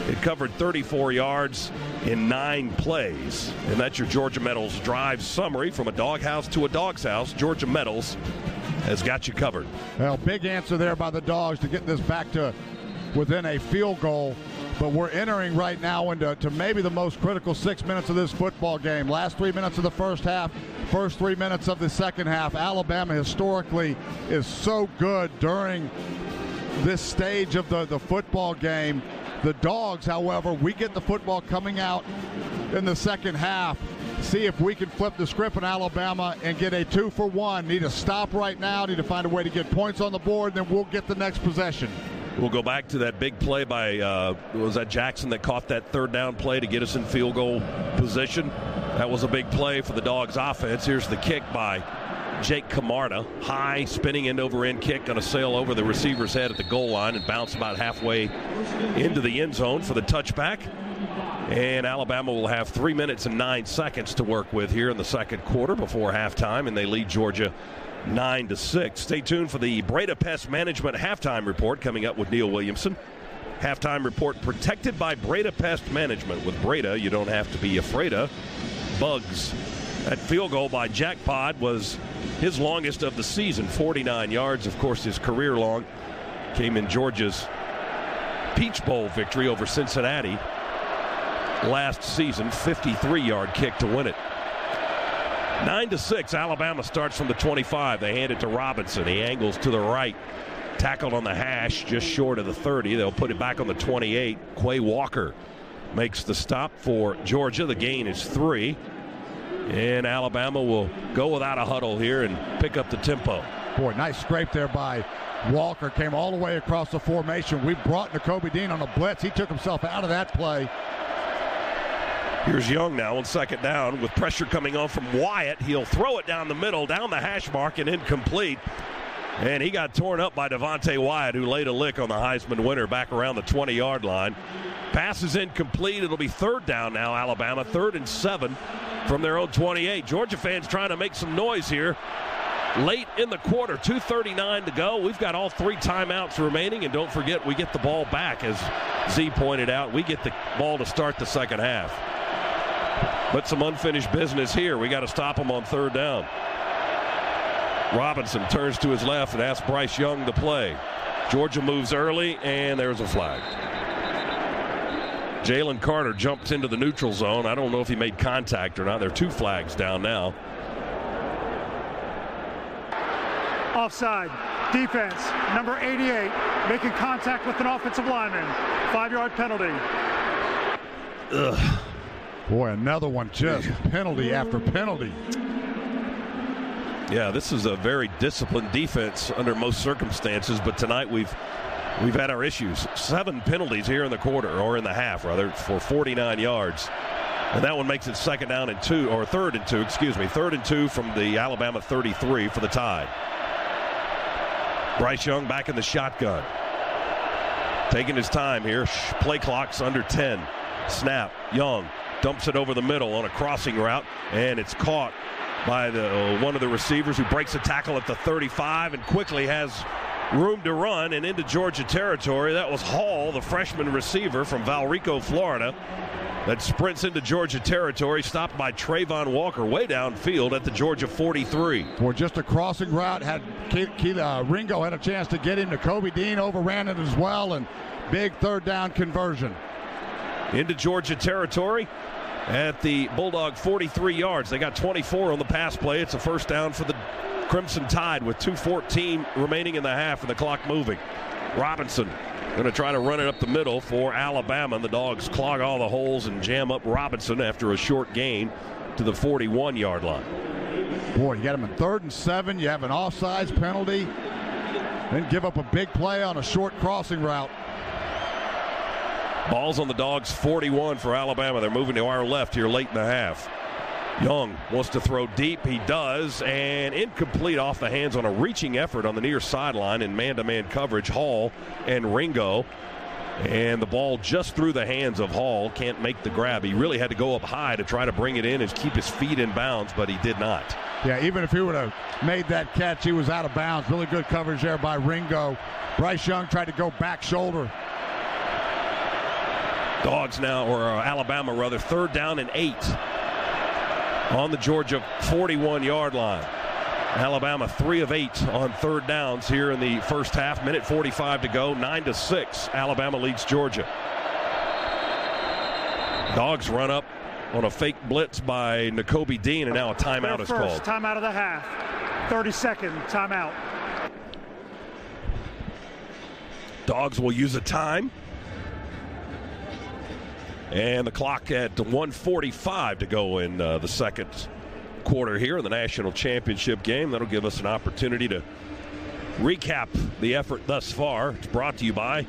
It covered 34 yards in 9 plays. And that's your Georgia Metals drive summary. From a doghouse to a dog's house, Georgia Metals has got you covered. Well, big answer there by the Dogs to get this back to within a field goal. But we're entering right now into maybe the most critical 6 minutes of this football game. Last 3 minutes of the first half, first 3 minutes of the second half. Alabama historically is so good during this stage of the football game. The Dogs, however, we get the football coming out in the second half. See if we can flip the script in Alabama and get a 2-for-1. Need to stop right now. Need to find a way to get points on the board, then we'll get the next possession. We'll go back to that big play by, was that Jackson that caught that 3rd down play to get us in field goal position? That was a big play for the Dogs offense. Here's the kick by Jake Camarda. High, spinning end-over-end kick, going to sail over the receiver's head at the goal line and bounce about halfway into the end zone for the touchback. And Alabama will have 3 minutes and 9 seconds to work with here in the second quarter before halftime, and they lead Georgia 9-6. Stay tuned for the Breda Pest Management halftime report coming up with Neil Williamson. Halftime report protected by Breda Pest Management. With Breda, you don't have to be afraid of bugs. That field goal by Jack Pod was his longest of the season, 49 yards. Of course, his career long came in Georgia's Peach Bowl victory over Cincinnati last season, 53-yard kick to win it. 9-6, Alabama starts from the 25. They hand it to Robinson. He angles to the right. Tackled on the hash, just short of the 30. They'll put it back on the 28. Quay Walker makes the stop for Georgia. The gain is 3. And Alabama will go without a huddle here and pick up the tempo. Boy, nice scrape there by Walker. Came all the way across the formation. We brought Nakobe Dean on a blitz. He took himself out of that play. Here's Young now on 2nd down with pressure coming on from Wyatt. He'll throw it down the middle, down the hash mark, and incomplete. And he got torn up by Devontae Wyatt, who laid a lick on the Heisman winner back around the 20-yard line. Pass is incomplete. It'll be 3rd down now, Alabama. 3rd and 7 from their own 28. Georgia fans trying to make some noise here. Late in the quarter, 2:39 to go. We've got all 3 timeouts remaining, and don't forget, we get the ball back. As Z pointed out, we get the ball to start the second half. But some unfinished business here. We got to stop them on 3rd down. Robinson turns to his left and asks Bryce Young to play. Georgia moves early, and there's a flag. Jalen Carter jumps into the neutral zone. I don't know if he made contact or not. There are 2 flags down now. Offside. Defense. Number 88 making contact with an offensive lineman. 5-yard penalty. Ugh. Boy, another one, just penalty after penalty. Yeah, this is a very disciplined defense under most circumstances, but tonight we've had our issues. 7 penalties here in the quarter, or in the half rather, for 49 yards. And that one makes it 2nd down and 2, or 3rd and 2, excuse me. 3rd and 2 from the Alabama 33 for the Tide. Bryce Young back in the shotgun. Taking his time here. Play clock's under 10. Snap. Young dumps it over the middle on a crossing route, and it's caught by one of the receivers who breaks a tackle at the 35 and quickly has room to run and into Georgia territory. That was Hall, the freshman receiver from Valrico, Florida, that sprints into Georgia territory, stopped by Trayvon Walker way downfield at the Georgia 43. For just a crossing route, Ringo had a chance to get him. Nakobe Dean overran it as well, and big third down conversion. Into Georgia territory at the Bulldog 43 yards. They got 24 on the pass play. It's a first down for the Crimson Tide with 2:14 remaining in the half and the clock moving. Robinson going to try to run it up the middle for Alabama. And the Dogs clog all the holes and jam up Robinson after a short gain to the 41-yard line. Boy, you got him in 3rd and 7. You have an offsides penalty. Then give up a big play on a short crossing route. Ball's on the Dogs 41 for Alabama. They're moving to our left here late in the half. Young wants to throw deep. He does, and incomplete off the hands on a reaching effort on the near sideline in man-to-man coverage. Hall and Ringo, and the ball just through the hands of Hall. Can't make the grab. He really had to go up high to try to bring it in and keep his feet in bounds, but he did not. Yeah, even if he would have made that catch, he was out of bounds. Really good coverage there by Ringo. Bryce Young tried to go back shoulder. Dogs now, or Alabama rather, 3rd down and 8 on the Georgia 41-yard line. Alabama 3 of 8 on 3rd downs here in the first half. Minute 45 to go. 9-6. Alabama leads Georgia. Dogs run up on a fake blitz by Nakobe Dean, and now a timeout is called. Timeout of the half. 30-second timeout. Dogs will use a time. And the clock at 1:45 to go in the second quarter here in the national championship game. That'll give us an opportunity to recap the effort thus far. It's brought to you by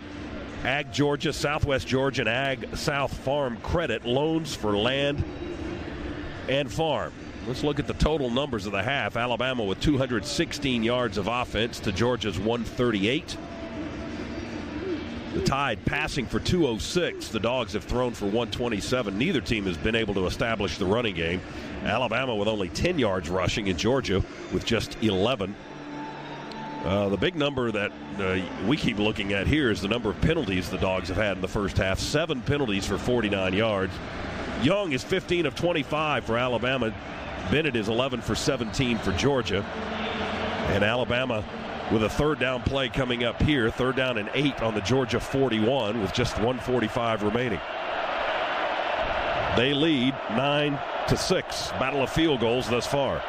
Ag Georgia, Southwest Georgia, and Ag South Farm Credit, loans for land and farm. Let's look at the total numbers of the half. Alabama with 216 yards of offense to Georgia's 138. The Tide passing for 206. The Dogs have thrown for 127. Neither team has been able to establish the running game. Alabama with only 10 yards rushing, and Georgia with just 11. The big number that we keep looking at here is the number of penalties the Dogs have had in the first half. 7 penalties for 49 yards. Young is 15 of 25 for Alabama. Bennett is 11 for 17 for Georgia. And Alabama with a 3rd down play coming up here. 3rd down and 8 on the Georgia 41 with just 1:45 remaining. They lead 9-6. Battle of field goals thus far.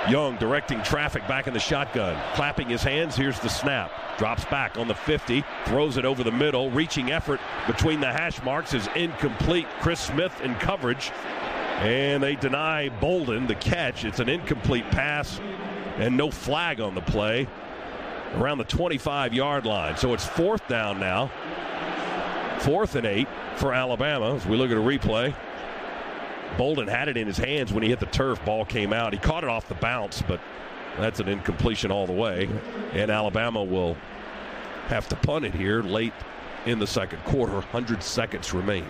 Young directing traffic back in the shotgun. Clapping his hands. Here's the snap. Drops back on the 50. Throws it over the middle. Reaching effort between the hash marks is incomplete. Chris Smith in coverage. And they deny Bolden the catch. It's an incomplete pass and no flag on the play around the 25-yard line. So it's 4th down now. 4th and 8 for Alabama as we look at a replay. Bolden had it in his hands when he hit the turf. Ball came out. He caught it off the bounce, but that's an incompletion all the way. And Alabama will have to punt it here late in the second quarter. 100 seconds remain.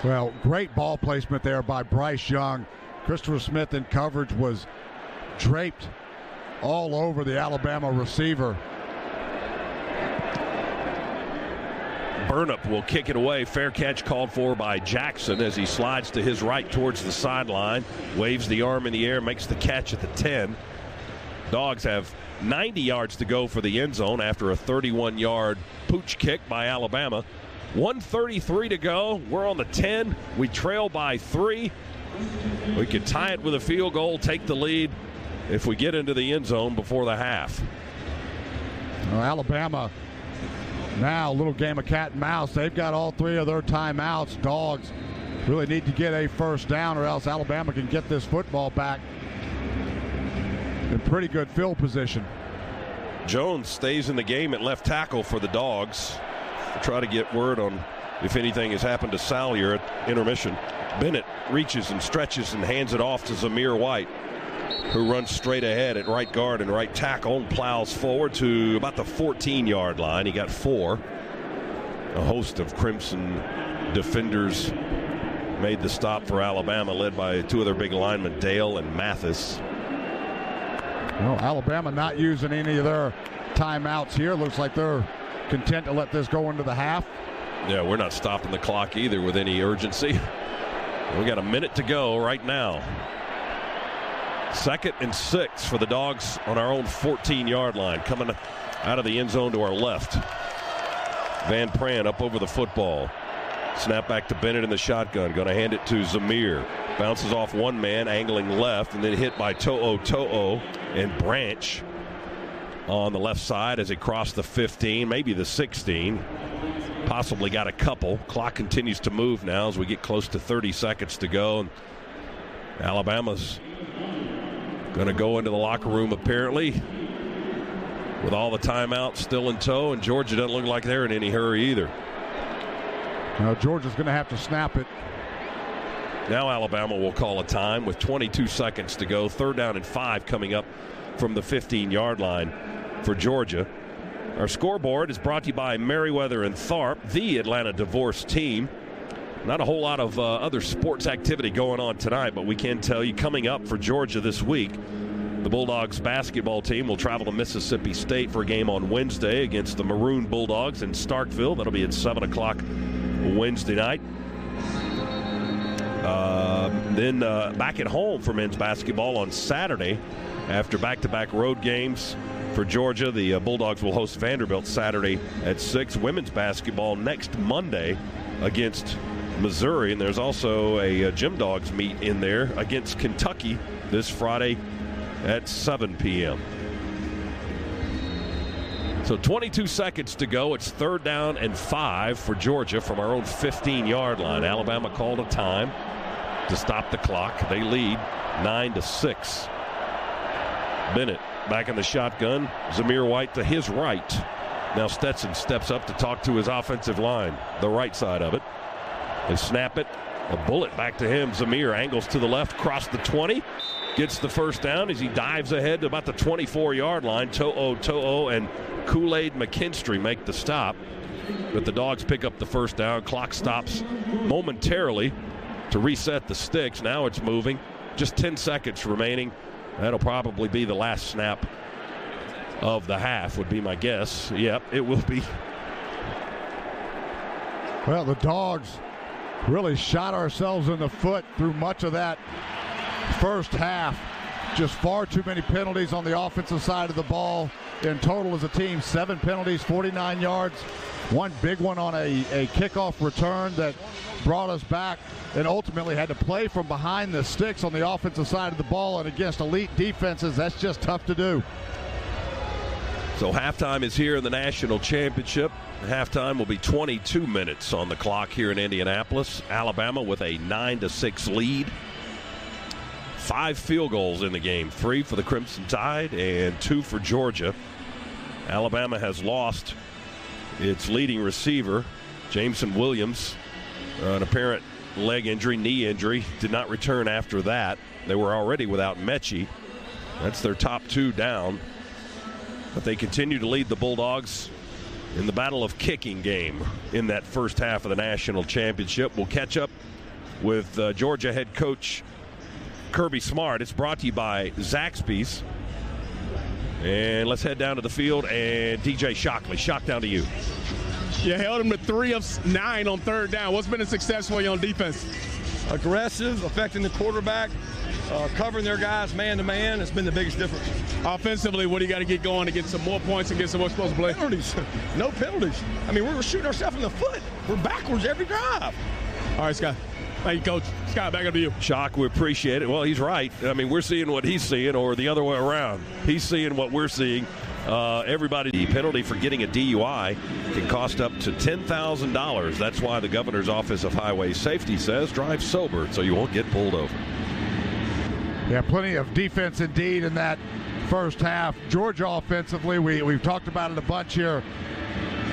Well, great ball placement there by Bryce Young. Christopher Smith in coverage was draped all over the Alabama receiver. Burnup will kick it away. Fair catch called for by Jackson as he slides to his right towards the sideline. Waves the arm in the air, makes the catch at the 10. Dogs have 90 yards to go for the end zone after a 31-yard pooch kick by Alabama. 1:33 to go. We're on the 10. We trail by 3. We could tie it with a field goal, take the lead if we get into the end zone before the half. Well, Alabama now a little game of cat and mouse. They've got all 3 of their timeouts. Dogs really need to get a first down or else Alabama can get this football back in pretty good field position. Jones stays in the game at left tackle for the Dogs. We'll try to get word on if anything has happened to Salyer at intermission. Bennett reaches and stretches and hands it off to Zamir White, who runs straight ahead at right guard and right tackle and plows forward to about the 14-yard line. He got 4. A host of Crimson defenders made the stop for Alabama, led by two of their big linemen, Dale and Mathis. Well, Alabama not using any of their timeouts here. Looks like they're content to let this go into the half. Yeah, we're not stopping the clock either with any urgency. We got a minute to go right now. 2nd and 6 for the Dogs on our own 14-yard line, coming out of the end zone to our left. Van Pran up over the football. Snap back to Bennett in the shotgun. Going to hand it to Zamir. Bounces off one man, angling left, and then hit by To'o and Branch on the left side as he crossed the 15, maybe the 16. Possibly got a couple. Clock continues to move now as we get close to 30 seconds to go. And Alabama's going to go into the locker room apparently with all the timeouts still in tow, and Georgia doesn't look like they're in any hurry either. Georgia's going to have to snap it. Now Alabama will call a time with 22 seconds to go. 3rd down and 5 coming up from the 15-yard line for Georgia. Our scoreboard is brought to you by Merriweather and Tharp, the Atlanta divorce team. Not a whole lot of other sports activity going on tonight, but we can tell you coming up for Georgia this week, the Bulldogs basketball team will travel to Mississippi State for a game on Wednesday against the Maroon Bulldogs in Starkville. That'll be at 7 o'clock Wednesday night. Then back at home for men's basketball on Saturday after back-to-back road games for Georgia. The Bulldogs will host Vanderbilt Saturday at 6. Women's basketball next Monday against Missouri. And there's also a Gym Dogs meet in there against Kentucky this Friday at 7 p.m. So 22 seconds to go. It's 3rd down and 5 for Georgia from our own 15-yard line. Alabama called a time to stop the clock. They lead 9-6. Bennett back in the shotgun. Zamir White to his right. Now Stetson steps up to talk to his offensive line, the right side of it. They snap it. A bullet back to him. Zamir angles to the left, across the 20. Gets the first down as he dives ahead to about the 24-yard line. To'o and Kool-Aid McKinstry make the stop. But the Dogs pick up the first down. Clock stops momentarily to reset the sticks. Now it's moving. Just 10 seconds remaining. That'll probably be the last snap of the half, would be my guess. Yep, it will be. Well, the Dogs really shot ourselves in the foot through much of that first half. Just far too many penalties on the offensive side of the ball. In total as a team, 7 penalties, 49 yards. One big one on a kickoff return that brought us back and ultimately had to play from behind the sticks on the offensive side of the ball, and against elite defenses, that's just tough to do. So halftime is here in the national championship. Halftime will be 22 minutes on the clock here in Indianapolis. Alabama with a 9-6 lead. 5 field goals in the game, 3 for the Crimson Tide and 2 for Georgia. Alabama has lost its leading receiver, Jameson Williams, an apparent leg injury, knee injury, did not return after that. They were already without Mechie. That's their top 2 down. But they continue to lead the Bulldogs in the battle of kicking game in that first half of the national championship. We'll catch up with Georgia head coach Kirby Smart. It's brought to you by Zaxby's. And let's head down to the field, and DJ Shockley. Shock, down to you. You held him to 3 of 9 on 3rd down. What's been a success for you on defense? Aggressive, affecting the quarterback, covering their guys man-to-man. It's been the biggest difference. Offensively, what do you got to get going to get some more points and get some more explosive play? Penalties. No penalties. I mean, we're shooting ourselves in the foot. We're backwards every drive. All right, Scott. Thank you, Coach. Scott, back up to you. Shock, we appreciate it. Well, he's right. I mean, we're seeing what he's seeing, or the other way around. He's seeing what we're seeing. Everybody, the penalty for getting a DUI can cost up to $10,000. That's why the Governor's Office of Highway Safety says drive sober so you won't get pulled over. Yeah, plenty of defense indeed in that first half. Georgia offensively, we've talked about it a bunch here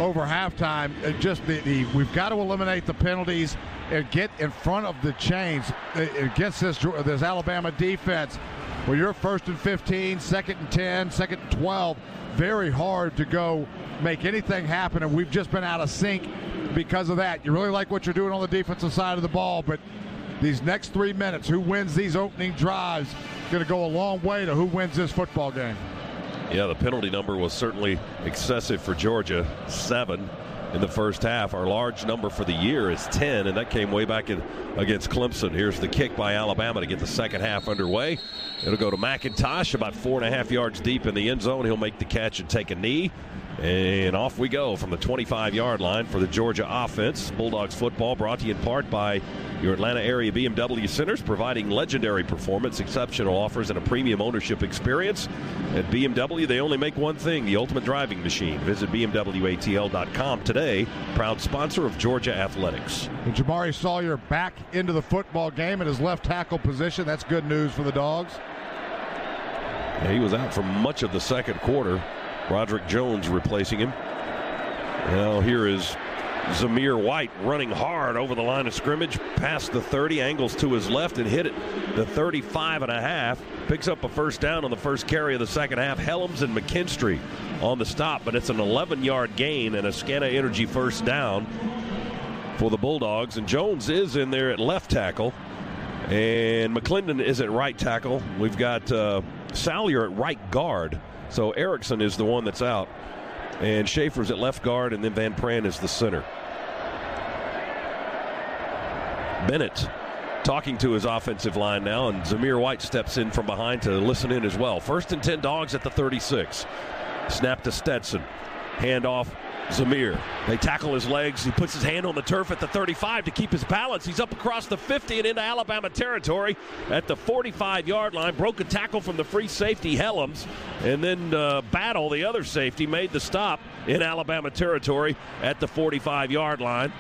over halftime. Just we've got to eliminate the penalties and get in front of the chains against this Alabama defense. Well, you're 1st and 15, 2nd and 10, 2nd and 12. Very hard to go make anything happen, and we've just been out of sync because of that. You really like what you're doing on the defensive side of the ball, but these next 3 minutes, who wins these opening drives, going to go a long way to who wins this football game. Yeah, the penalty number was certainly excessive for Georgia, 7 in the first half. Our large number for the year is 10, and that came way back against Clemson. Here's the kick by Alabama to get the second half underway. It'll go to McIntosh, about 4.5 yards deep in the end zone. He'll make the catch and take a knee. And off we go from the 25-yard line for the Georgia offense. Bulldogs football brought to you in part by your Atlanta area BMW centers, providing legendary performance, exceptional offers, and a premium ownership experience. At BMW, they only make one thing, the ultimate driving machine. Visit BMWATL.com today, proud sponsor of Georgia Athletics. And Jamari Sawyer back into the football game at his left tackle position. That's good news for the Dogs. Yeah, he was out for much of the second quarter. Roderick Jones replacing him. Now here is Zamir White running hard over the line of scrimmage, past the 30, angles to his left and hit it the 35.5. Picks up a first down on the first carry of the second half. Helms and McKinstry on the stop, but it's an 11-yard gain and a Scana Energy first down for the Bulldogs. And Jones is in there at left tackle, and McClendon is at right tackle. We've got Salyer at right guard. So Erickson is the one that's out, and Schaefer's at left guard, and then Van Pran is the center. Bennett talking to his offensive line now, and Zamir White steps in from behind to listen in as well. 1st and 10 Dogs at the 36. Snap to Stetson. Hand off Zamir. They tackle his legs. He puts his hand on the turf at the 35 to keep his balance. He's up across the 50 and into Alabama territory at the 45-yard line. Broke a tackle from the free safety, Helms, and then Battle, the other safety, made the stop in Alabama territory at the 45-yard line.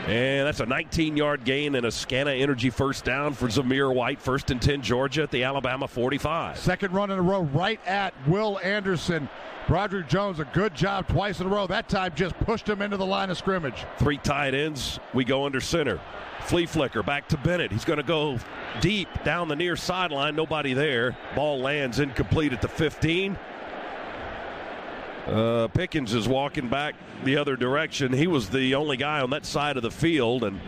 And that's a 19-yard gain and a Scana Energy first down for Zamir White. 1st and 10 Georgia at the Alabama 45. Second run in a row right at Will Anderson. Broderick Jones, a good job twice in a row. That time just pushed him into the line of scrimmage. 3 tight ends. We go under center. Flea flicker back to Bennett. He's going to go deep down the near sideline. Nobody there. Ball lands incomplete at the 15. Pickens is walking back the other direction. He was the only guy on that side of the field, and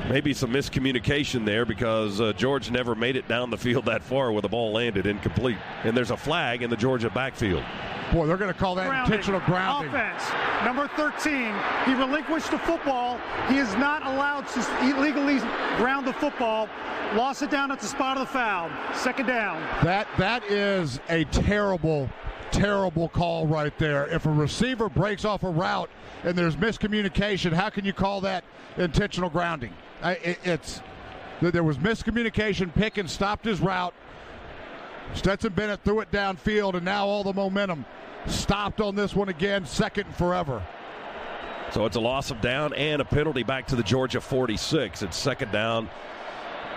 maybe some miscommunication there because George never made it down the field that far where the ball landed incomplete. And there's a flag in the Georgia backfield. Boy, they're going to call that intentional grounding. Offense, number 13. He relinquished the football. He is not allowed to illegally ground the football. Lost it down at the spot of the foul. Second down. That is a terrible call right there. If a receiver breaks off a route and there's miscommunication, how can you call that intentional grounding? There was miscommunication. Pickens stopped his route. Stetson Bennett threw it downfield, and now all the momentum stopped on this one again, second and forever. So it's a loss of down and a penalty back to the Georgia 46. It's second down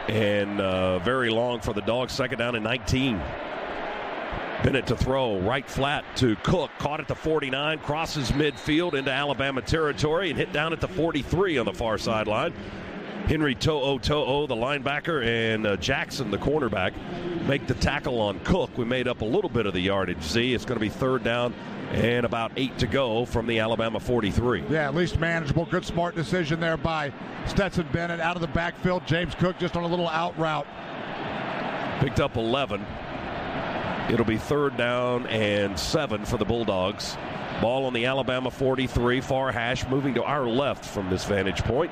and very long for the Dogs. Second down and 19. Bennett to throw, right flat to Cook. Caught at the 49, crosses midfield into Alabama territory and hit down at the 43 on the far sideline. Henry To'o, the linebacker, and Jackson, the cornerback, make the tackle on Cook. We made up a little bit of the yardage. Z, it's going to be third down and about 8 to go from the Alabama 43. Yeah, at least manageable. Good, smart decision there by Stetson Bennett out of the backfield. James Cook just on a little out route. Picked up 11. It'll be third down and 7 for the Bulldogs. Ball on the Alabama 43, far hash, moving to our left from this vantage point.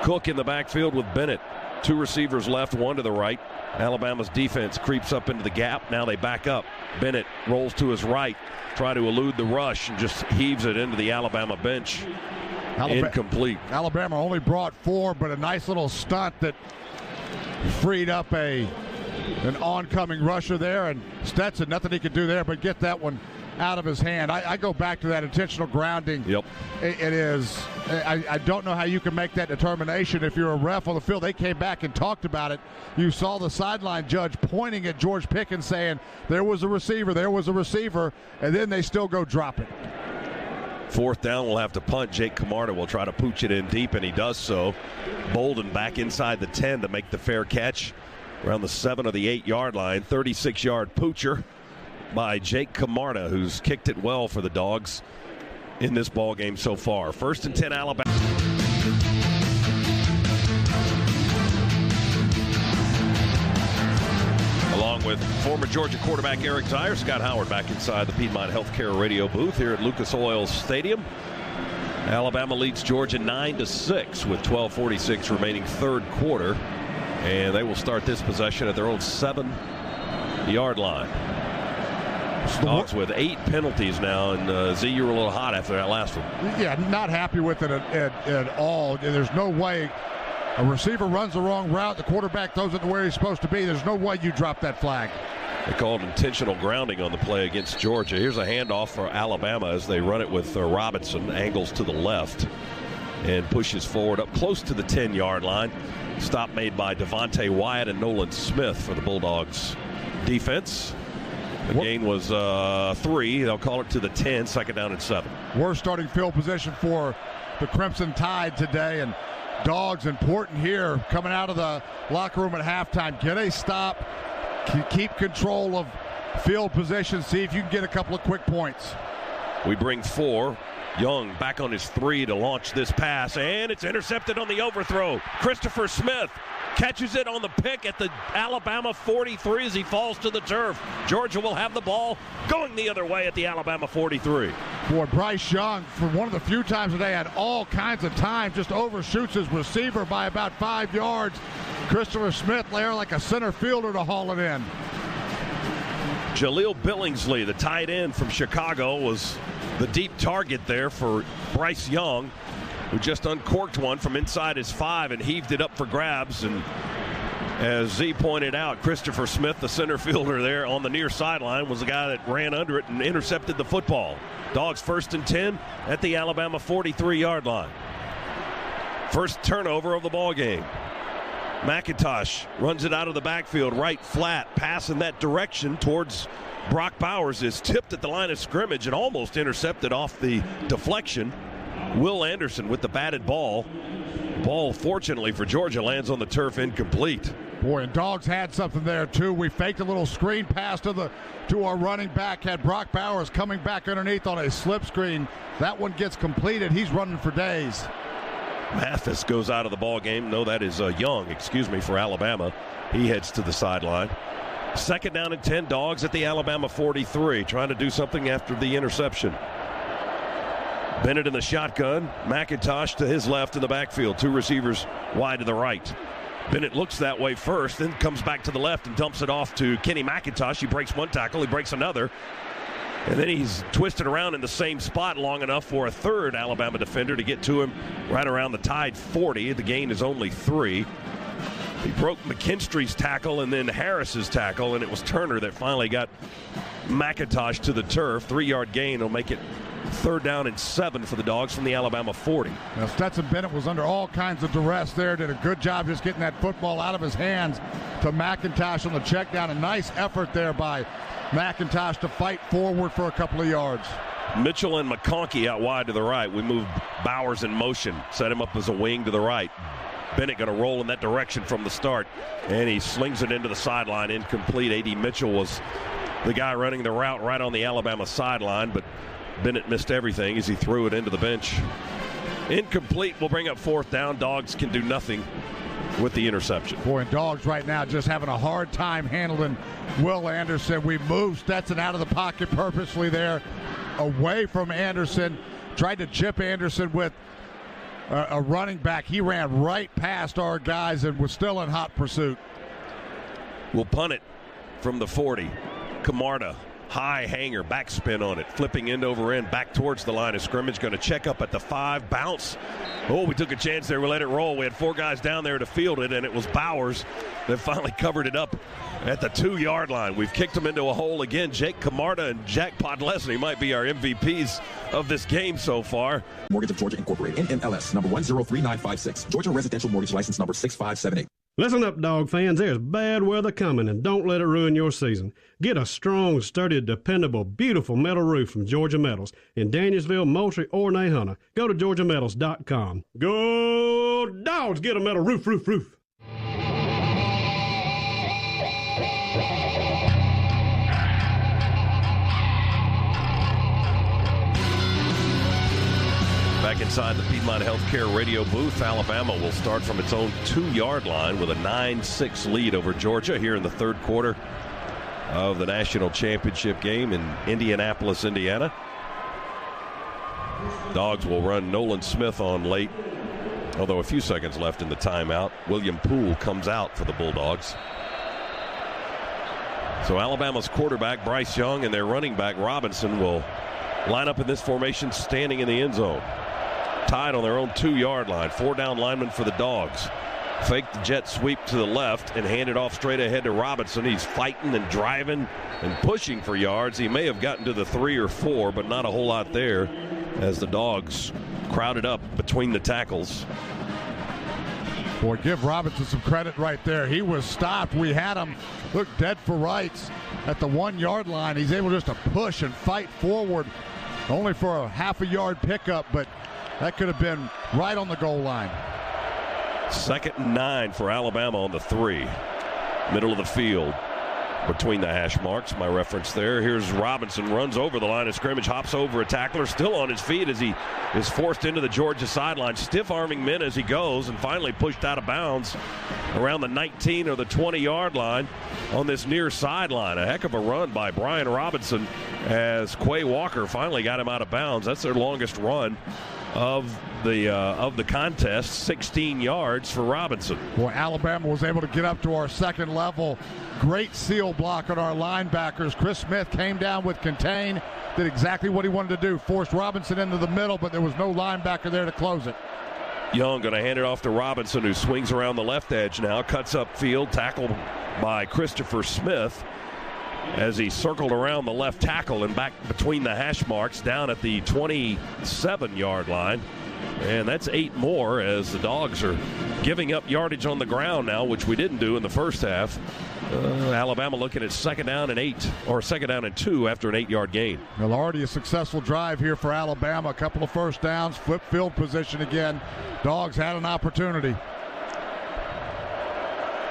Cook in the backfield with Bennett. 2 receivers left, 1 to the right. Alabama's defense creeps up into the gap. Now they back up. Bennett rolls to his right, try to elude the rush, and just heaves it into the Alabama bench. Incomplete. Alabama only brought 4, but a nice little stunt that freed up an oncoming rusher there, and Stetson, nothing he could do there but get that one out of his hand. I go back to that intentional grounding. Yep. It is. I don't know how you can make that determination if you're a ref on the field. They came back and talked about it. You saw the sideline judge pointing at George Pickens saying, there was a receiver, and then they still go drop it. Fourth down, we'll have to punt. Jake Camarda will try to pooch it in deep, and he does so. Bolden back inside the 10 to make the fair catch around the 7 or the 8-yard line. 36-yard poocher by Jake Camarda, who's kicked it well for the Dogs. in this ball game so far. 1st and 10 Alabama. Along with former Georgia quarterback Eric Dyer, Scott Howard back inside the Piedmont Healthcare radio booth here at Lucas Oil Stadium. Alabama leads Georgia 9-6 with 12:46 remaining third quarter. And they will start this possession at their own 7-yard line. Dogs with 8 penalties now, and Z, you were a little hot after that last one. Yeah, not happy with it at all. There's no way a receiver runs the wrong route, the quarterback throws it to where he's supposed to be. There's no way you drop that flag. They called intentional grounding on the play against Georgia. Here's a handoff for Alabama as they run it with Robinson, angles to the left, and pushes forward up close to the 10-yard line. Stop made by Devontae Wyatt and Nolan Smith for the Bulldogs defense. The gain was 3. They'll call it to the 10, 2nd down and 7. Worst starting field position for the Crimson Tide today, and Dogs important here coming out of the locker room at halftime. Get a stop, keep control of field position, see if you can get a couple of quick points. We bring 4. Young back on his 3 to launch this pass, and it's intercepted on the overthrow. Christopher Smith catches it on the pick at the Alabama 43 as he falls to the turf. Georgia will have the ball going the other way at the Alabama 43. Boy, Bryce Young, for one of the few times today, had all kinds of time, just overshoots his receiver by about 5 yards. Christopher Smith there like a center fielder to haul it in. Jaleel Billingsley, the tight end from Chicago, was the deep target there for Bryce Young, who just uncorked one from inside his 5 and heaved it up for grabs. And as Z pointed out, Christopher Smith, the center fielder there on the near sideline, was the guy that ran under it and intercepted the football. Dogs 1st and 10 at the Alabama 43-yard line. First turnover of the ball game. McIntosh runs it out of the backfield, right flat, pass in that direction towards Brock Bowers, is tipped at the line of scrimmage and almost intercepted off the deflection. Will Anderson with the batted ball. Ball, fortunately for Georgia, lands on the turf incomplete. Boy, and Dogs had something there, too. We faked a little screen pass to our running back, had Brock Bowers coming back underneath on a slip screen. That one gets completed. He's running for days. Mathis goes out of the ball game. No, that is Young, for Alabama. He heads to the sideline. 2nd down and 10, Dogs at the Alabama 43, trying to do something after the interception. Bennett in the shotgun. McIntosh to his left in the backfield. 2 receivers wide to the right. Bennett looks that way first, then comes back to the left and dumps it off to Kenny McIntosh. He breaks one tackle, he breaks another. And then he's twisted around in the same spot long enough for a 3rd Alabama defender to get to him right around the Tide 40. The gain is only 3. He broke McKinstry's tackle and then Harris's tackle, and it was Turner that finally got McIntosh to the turf. 3-yard gain will make it 3rd down and 7 for the Dogs from the Alabama 40. Now, Stetson Bennett was under all kinds of duress there. Did a good job just getting that football out of his hands to McIntosh on the check down. A nice effort there by McIntosh to fight forward for a couple of yards. Mitchell and McConkey out wide to the right. We moved Bowers in motion, set him up as a wing to the right. Bennett going to roll in that direction from the start, and he slings it into the sideline, incomplete. A.D. Mitchell was the guy running the route right on the Alabama sideline, but Bennett missed everything as he threw it into the bench. Incomplete will bring up 4th down. Dogs can do nothing with the interception. Boy, and Dogs right now just having a hard time handling Will Anderson. We moved Stetson out of the pocket purposely there, away from Anderson. Tried to chip Anderson with a running back. He ran right past our guys and was still in hot pursuit. We'll punt it from the 40. Camarda, high hanger, backspin on it, flipping end over end back towards the line of scrimmage. Going to check up at the 5, bounce. Oh, we took a chance there. We let it roll. We had 4 guys down there to field it, and it was Bowers that finally covered it up at the 2-yard line. We've kicked him into a hole again. Jake Camarda and Jack Podlesny might be our MVPs of this game so far. Mortgage of Georgia Incorporated, NMLS, number 103956. Georgia Residential Mortgage License number 6578. Listen up, Dog fans. There's bad weather coming, and don't let it ruin your season. Get a strong, sturdy, dependable, beautiful metal roof from Georgia Metals in Danielsville, Moultrie, or Nahunta. Go to GeorgiaMetals.com. Go Dogs! Get a metal roof, roof, roof. Back inside the Piedmont Healthcare radio booth, Alabama will start from its own 2-yard line with a 9-6 lead over Georgia here in the third quarter of the national championship game in Indianapolis, Indiana. Dogs will run Nolan Smith on late, although a few seconds left in the timeout. William Poole comes out for the Bulldogs. So Alabama's quarterback, Bryce Young, and their running back, Robinson, will line up in this formation standing in the end zone. Tied on their own 2-yard line. 4-down lineman for the Dogs. Fake the jet sweep to the left and hand it off straight ahead to Robinson. He's fighting and driving and pushing for yards. He may have gotten to the 3 or 4, but not a whole lot there as the Dogs crowded up between the tackles. Boy, give Robinson some credit right there. He was stopped. We had him look dead for rights at the 1-yard line. He's able just to push and fight forward, only for a half-a-yard pickup, but that could have been right on the goal line. 2nd and 9 for Alabama on the 3. Middle of the field between the hash marks. My reference there. Here's Robinson, runs over the line of scrimmage, hops over a tackler, still on his feet as he is forced into the Georgia sideline, stiff-arming men as he goes, and finally pushed out of bounds around the 19 or the 20-yard line on this near sideline. A heck of a run by Brian Robinson as Quay Walker finally got him out of bounds. That's their longest run of the contest, 16 yards for Robinson. Boy, Alabama was able to get up to our second level. Great seal block on our linebackers. Chris Smith came down with contain, did exactly what he wanted to do, forced Robinson into the middle, but there was no linebacker there to close it. Young going to hand it off to Robinson, who swings around the left edge now, cuts up field, tackled by Christopher Smith as he circled around the left tackle and back between the hash marks down at the 27-yard line. And that's 8 more as the Dogs are giving up yardage on the ground now, which we didn't do in the first half. Alabama looking at 2nd down and 8, or 2nd down and 2 after an 8-yard gain. Well, already a successful drive here for Alabama. A couple of first downs, flip field position again. Dogs had an opportunity.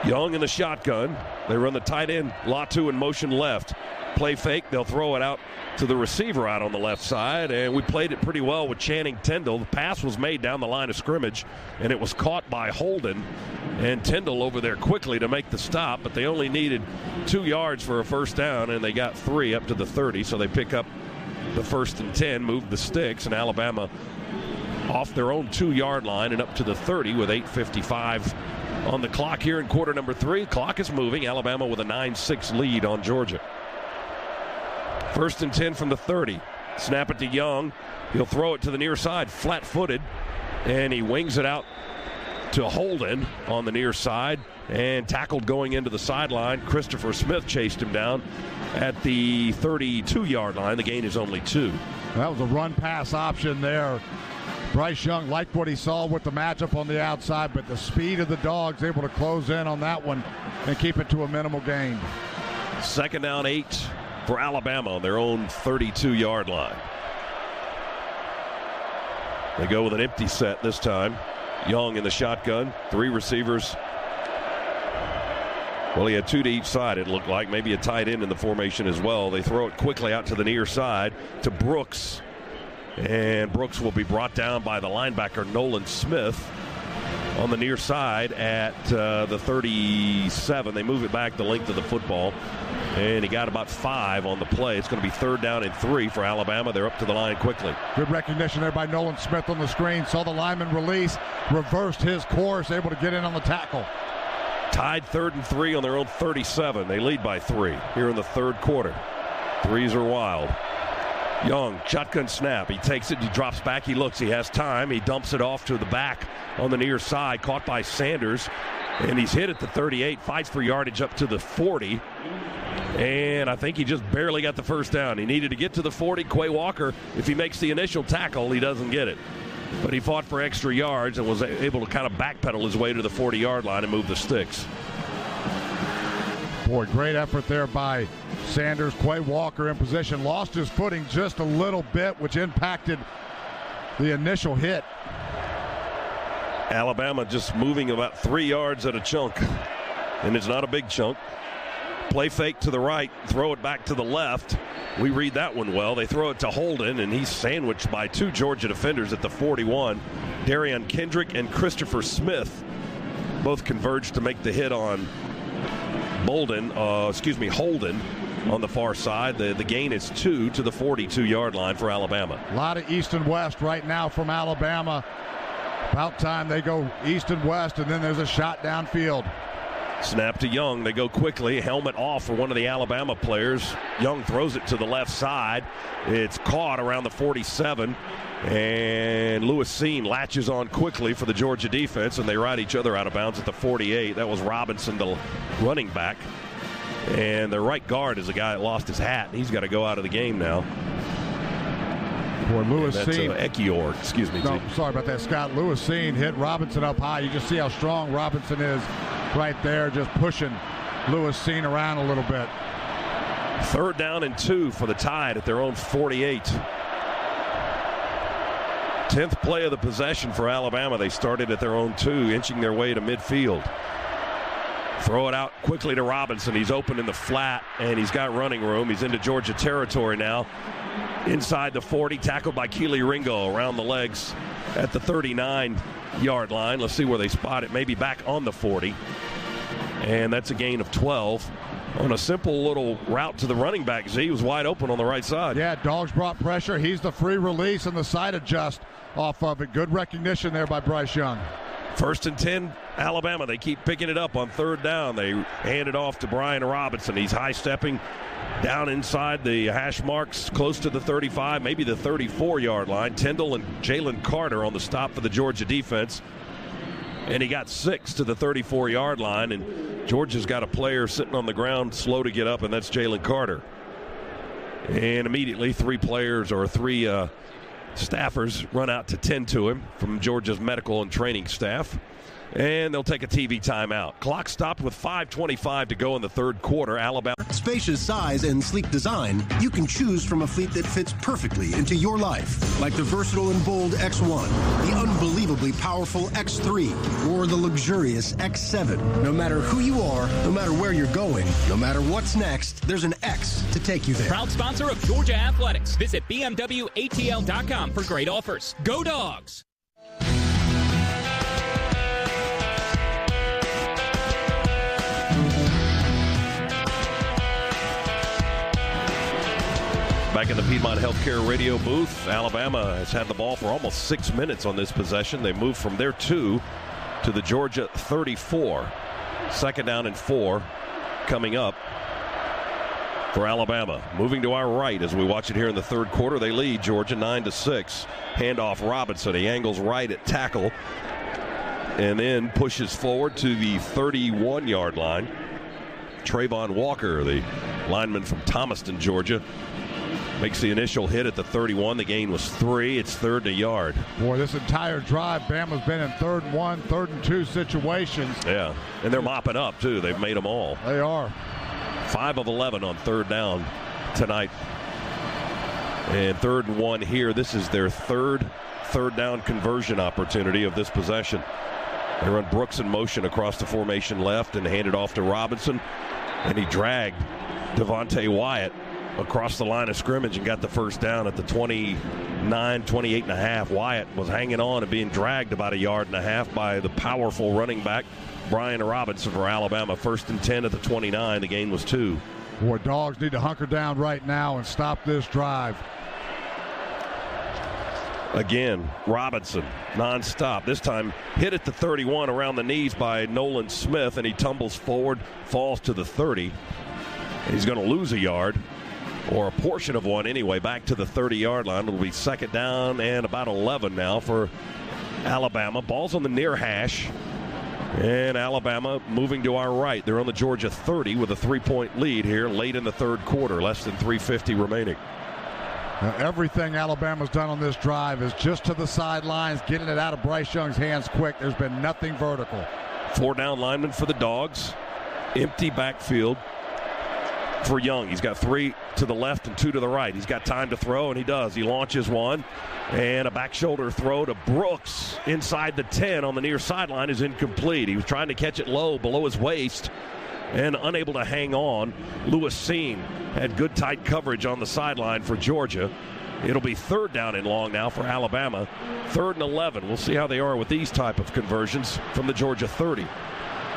Young in the shotgun. They run the tight end, Latu in motion left. Play fake, they'll throw it out to the receiver out on the left side, and we played it pretty well with Channing Tindall. The pass was made down the line of scrimmage, and it was caught by Holden, and Tindall over there quickly to make the stop, but they only needed 2 yards for a first down, and they got 3 up to the 30, so they pick up the 1st and 10, move the sticks, and Alabama off their own 2-yard line and up to the 30 with 8:55 on the clock here in quarter number 3. Clock is moving. Alabama with a 9-6 lead on Georgia. 1st and 10 from the 30. Snap it to Young. He'll throw it to the near side, flat-footed, and he wings it out to Holden on the near side and tackled going into the sideline. Christopher Smith chased him down at the 32-yard line. The gain is only 2. That was a run-pass option there. Bryce Young liked what he saw with the matchup on the outside, but the speed of the Dogs able to close in on that one and keep it to a minimal gain. 2nd down 8 for Alabama on their own 32-yard line. They go with an empty set this time. Young in the shotgun, 3 receivers. Well, he had 2 to each side, it looked like. Maybe a tight end in the formation as well. They throw it quickly out to the near side to Brooks. And Brooks will be brought down by the linebacker Nolan Smith on the near side at the 37. They move it back the length of the football. And he got about 5 on the play. It's going to be 3rd down and 3 for Alabama. They're up to the line quickly. Good recognition there by Nolan Smith on the screen. Saw the lineman release, reversed his course, able to get in on the tackle. Tied 3rd and 3 on their own 37. They lead by 3 here in the third quarter. 3s are wild. Young, shotgun snap. He takes it, he drops back, he looks, he has time. He dumps it off to the back on the near side, caught by Sanders. And he's hit at the 38, fights for yardage up to the 40. And I think he just barely got the first down. He needed to get to the 40. Quay Walker, if he makes the initial tackle, he doesn't get it. But he fought for extra yards and was able to kind of backpedal his way to the 40-yard line and move the sticks. Boy, great effort there by Sanders. Quay Walker in position. Lost his footing just a little bit, which impacted the initial hit. Alabama just moving about 3 yards at a chunk. And it's not a big chunk. Play fake to the right, throw it back to the left. We read that one well. They throw it to Holden, and he's sandwiched by two Georgia defenders at the 41. Darian Kendrick and Christopher Smith both converged to make the hit on Holden on the far side. The gain is 2 to the 42-yard line for Alabama. A lot of east and west right now from Alabama. About time they go east and west, and then there's a shot downfield. Snap to Young. They go quickly. Helmet off for one of the Alabama players. Young throws it to the left side. It's caught around the 47. And Lewis Seen latches on quickly for the Georgia defense, and they ride each other out of bounds at the 48. That was Robinson, the running back. And their right guard is a guy that lost his hat, and he's got to go out of the game now. Boy, Lewis Seen. Ekior, excuse me. No, sorry about that, Scott. Lewis Seen hit Robinson up high. You just see how strong Robinson is right there, just pushing Lewis Seen around a little bit. 3rd down and 2 for the Tide at their own 48. 10th play of the possession for Alabama. They started at their own 2, inching their way to midfield. Throw it out quickly to Robinson. He's open in the flat, and he's got running room. He's into Georgia territory now. Inside the 40, tackled by Keely Ringo around the legs at the 39-yard line. Let's see where they spot it. Maybe back on the 40. And that's a gain of 12. On a simple little route to the running back, Z was wide open on the right side. Yeah, Dogs brought pressure. He's the free release and the side adjust off of it. Good recognition there by Bryce Young. 1st and 10, Alabama. They keep picking it up on 3rd down. They hand it off to Brian Robinson. He's high-stepping down inside the hash marks, close to the 35, maybe the 34-yard line. Tyndall and Jalen Carter on the stop for the Georgia defense. And he got 6 to the 34-yard line, and Georgia's got a player sitting on the ground slow to get up, and that's Jalen Carter. And immediately three staffers run out to tend to him from Georgia's medical and training staff. And they'll take a TV timeout. Clock stopped with 5:25 to go in the 3rd quarter. Alabama. Spacious size and sleek design, you can choose from a fleet that fits perfectly into your life. Like the versatile and bold X1, the unbelievably powerful X3, or the luxurious X7. No matter who you are, no matter where you're going, no matter what's next, there's an X to take you there. Proud sponsor of Georgia Athletics. Visit BMWATL.com for great offers. Go Dogs! Back in the Piedmont Healthcare radio booth, Alabama has had the ball for almost 6 minutes on this possession. They moved from their 2 to the Georgia 34. 2nd down and 4 coming up for Alabama. Moving to our right as we watch it here in the 3rd quarter. They lead Georgia 9-6. Handoff Robinson. He angles right at tackle and then pushes forward to the 31-yard line. Trayvon Walker, the lineman from Thomaston, Georgia, makes the initial hit at the 31. The gain was 3. It's 3rd and a yard. Boy, this entire drive, Bama's been in 3rd and 1, 3rd and 2 situations. Yeah, and they're mopping up, too. They've made them all. They are. 5 of 11 on 3rd down tonight. And 3rd and 1 here. This is their 3rd down conversion opportunity of this possession. They run Brooks in motion across the formation left and hand it off to Robinson. And he dragged Devontae Wyatt across the line of scrimmage and got the 1st down at the 28 and a half. Wyatt was hanging on and being dragged about 1.5 yards by the powerful running back Brian Robinson for Alabama. 1st and 10 at the 29. The gain was 2. Boy, Dogs need to hunker down right now and stop this drive. Again, Robinson, nonstop. This time hit at the 31 around the knees by Nolan Smith, and he tumbles forward, falls to the 30. He's going to lose 1 yard, or a portion of one anyway, back to the 30-yard line. It'll be 2nd down and about 11 now for Alabama. Ball's on the near hash, and Alabama moving to our right. They're on the Georgia 30 with a 3-point lead here late in the 3rd quarter, less than 3:50 remaining. Now, everything Alabama's done on this drive is just to the sidelines, getting it out of Bryce Young's hands quick. There's been nothing vertical. 4 down linemen for the Dogs. Empty backfield for Young. He's got 3 to the left and 2 to the right. He's got time to throw, and he does. He launches one, and a back shoulder throw to Brooks inside the 10 on the near sideline is incomplete. He was trying to catch it low below his waist, and unable to hang on. Lewis Seen had good tight coverage on the sideline for Georgia. It'll be 3rd down and long now for Alabama. 3rd and 11. We'll see how they are with these type of conversions from the Georgia 30.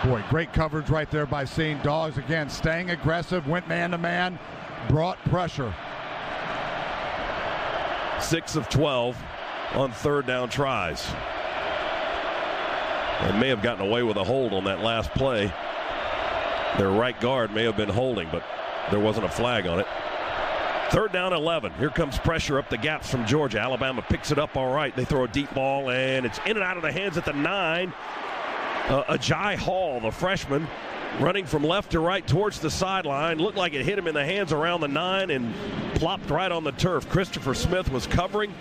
Boy, great coverage right there by Seen. Dogs, again, staying aggressive, went man-to-man, brought pressure. 6 of 12 on 3rd down tries. And may have gotten away with a hold on that last play. Their right guard may have been holding, but there wasn't a flag on it. 3rd down 11. Here comes pressure up the gaps from Georgia. Alabama picks it up all right. They throw a deep ball, and it's in and out of the hands at the 9. Ajay Hall, the freshman, running from left to right towards the sideline. Looked like it hit him in the hands around the 9 and plopped right on the turf. Christopher Smith was covering.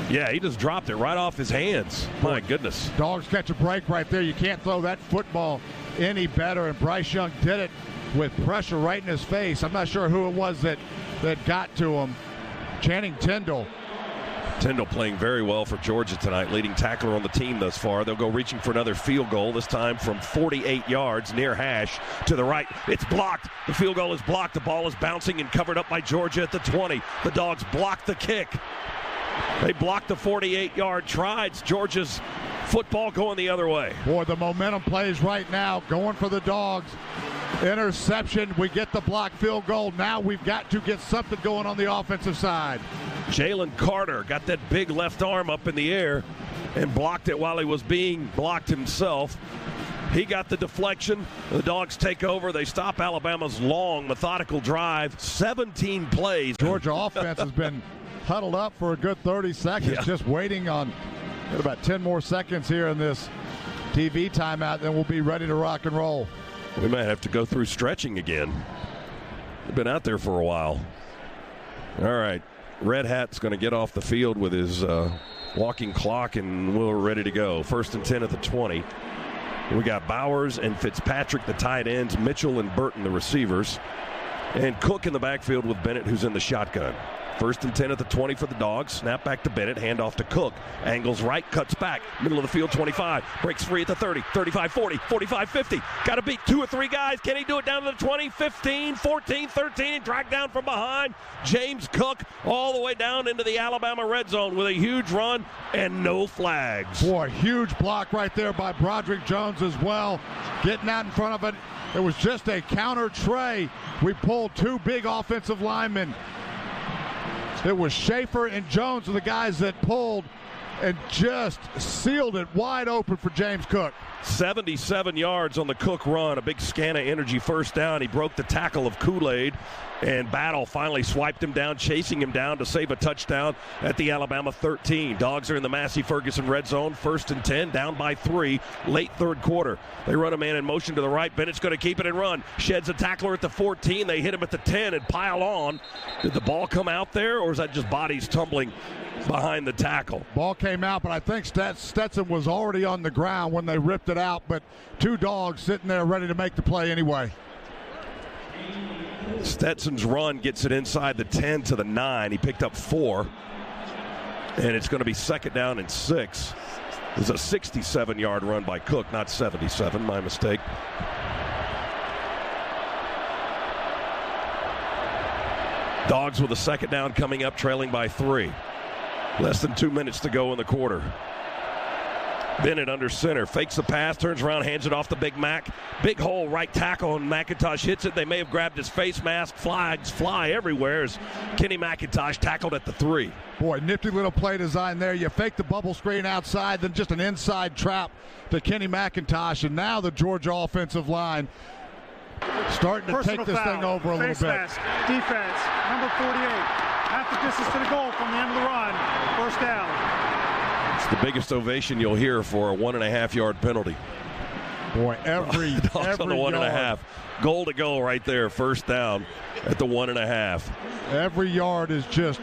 Yeah, he just dropped it right off his hands. My goodness. Dogs catch a break right there. You can't throw that football any better, and Bryce Young did it with pressure right in his face. I'm not sure who it was that got to him. Channing Tindall. Tindall playing very well for Georgia tonight, leading tackler on the team thus far. They'll go reaching for another field goal, this time from 48 yards near hash to the right. It's blocked. The field goal is blocked. The ball is bouncing and covered up by Georgia at the 20. The Dogs block the kick. They blocked the 48-yard try. It's Georgia's football going the other way. Boy, the momentum plays right now, going for the Dogs. Interception. We get the block field goal. Now we've got to get something going on the offensive side. Jalen Carter got that big left arm up in the air and blocked it while he was being blocked himself. He got the deflection. The Dogs take over. They stop Alabama's long, methodical drive. 17 plays. Georgia offense has been huddled up for a good 30 seconds, just waiting on about 10 more seconds here in this TV timeout, then we'll be ready to rock and roll. We might have to go through stretching again. They've been out there for a while. All right. Red Hat's going to get off the field with his walking clock, and we're ready to go. 1st and 10 at the 20. We got Bowers and Fitzpatrick, the tight ends, Mitchell and Burton, the receivers, and Cook in the backfield with Bennett, who's in the shotgun. 1st and 10 at the 20 for the Dogs. Snap back to Bennett. Hand off to Cook. Angles right, cuts back. Middle of the field, 25. Breaks free at the 30, 35, 40, 45, 50. Got to beat 2 or 3 guys. Can he do it down to the 20, 15, 14, 13, and drag down from behind? James Cook all the way down into the Alabama red zone with a huge run and no flags. Boy, huge block right there by Broderick Jones as well. Getting out in front of it. It was just a counter tray. We pulled 2 big offensive linemen. It was Schaefer and Jones were the guys that pulled and just sealed it wide open for James Cook. 77 yards on the Cook run, a big scan of energy 1st down. He broke the tackle of Kool-Aid, and Battle finally swiped him down, chasing him down to save a touchdown at the Alabama 13. Dogs are in the Massey Ferguson red zone, 1st and 10, down by 3, late 3rd quarter. They run a man in motion to the right. Bennett's going to keep it and run. Sheds a tackler at the 14. They hit him at the 10 and pile on. Did the ball come out there, or is that just bodies tumbling behind the tackle? Ball came out, but I think Stetson was already on the ground when they ripped it out, but 2 Dogs sitting there ready to make the play anyway. Stetson's run gets it inside the 10 to the 9. He picked up 4, and it's going to be 2nd down and 6. It's a 67-yard run by Cook, not 77. My mistake. Dogs with a 2nd down coming up, trailing by 3. Less than 2 minutes to go in the quarter. Bennett under center, fakes the pass, turns around, hands it off to Big Mac. Big hole, right tackle, and McIntosh hits it. They may have grabbed his face mask. Flags fly everywhere as Kenny McIntosh tackled at the 3. Boy, nifty little play design there. You fake the bubble screen outside, then just an inside trap to Kenny McIntosh, and now the Georgia offensive line starting to take this thing over a little bit. Mask, defense, number 48. Half the distance to the goal from the end of the run. 1st down. It's the biggest ovation you'll hear for a 1.5-yard penalty. Boy, every on the 1.5. Goal to go right there, 1st down at the 1.5. Every yard is just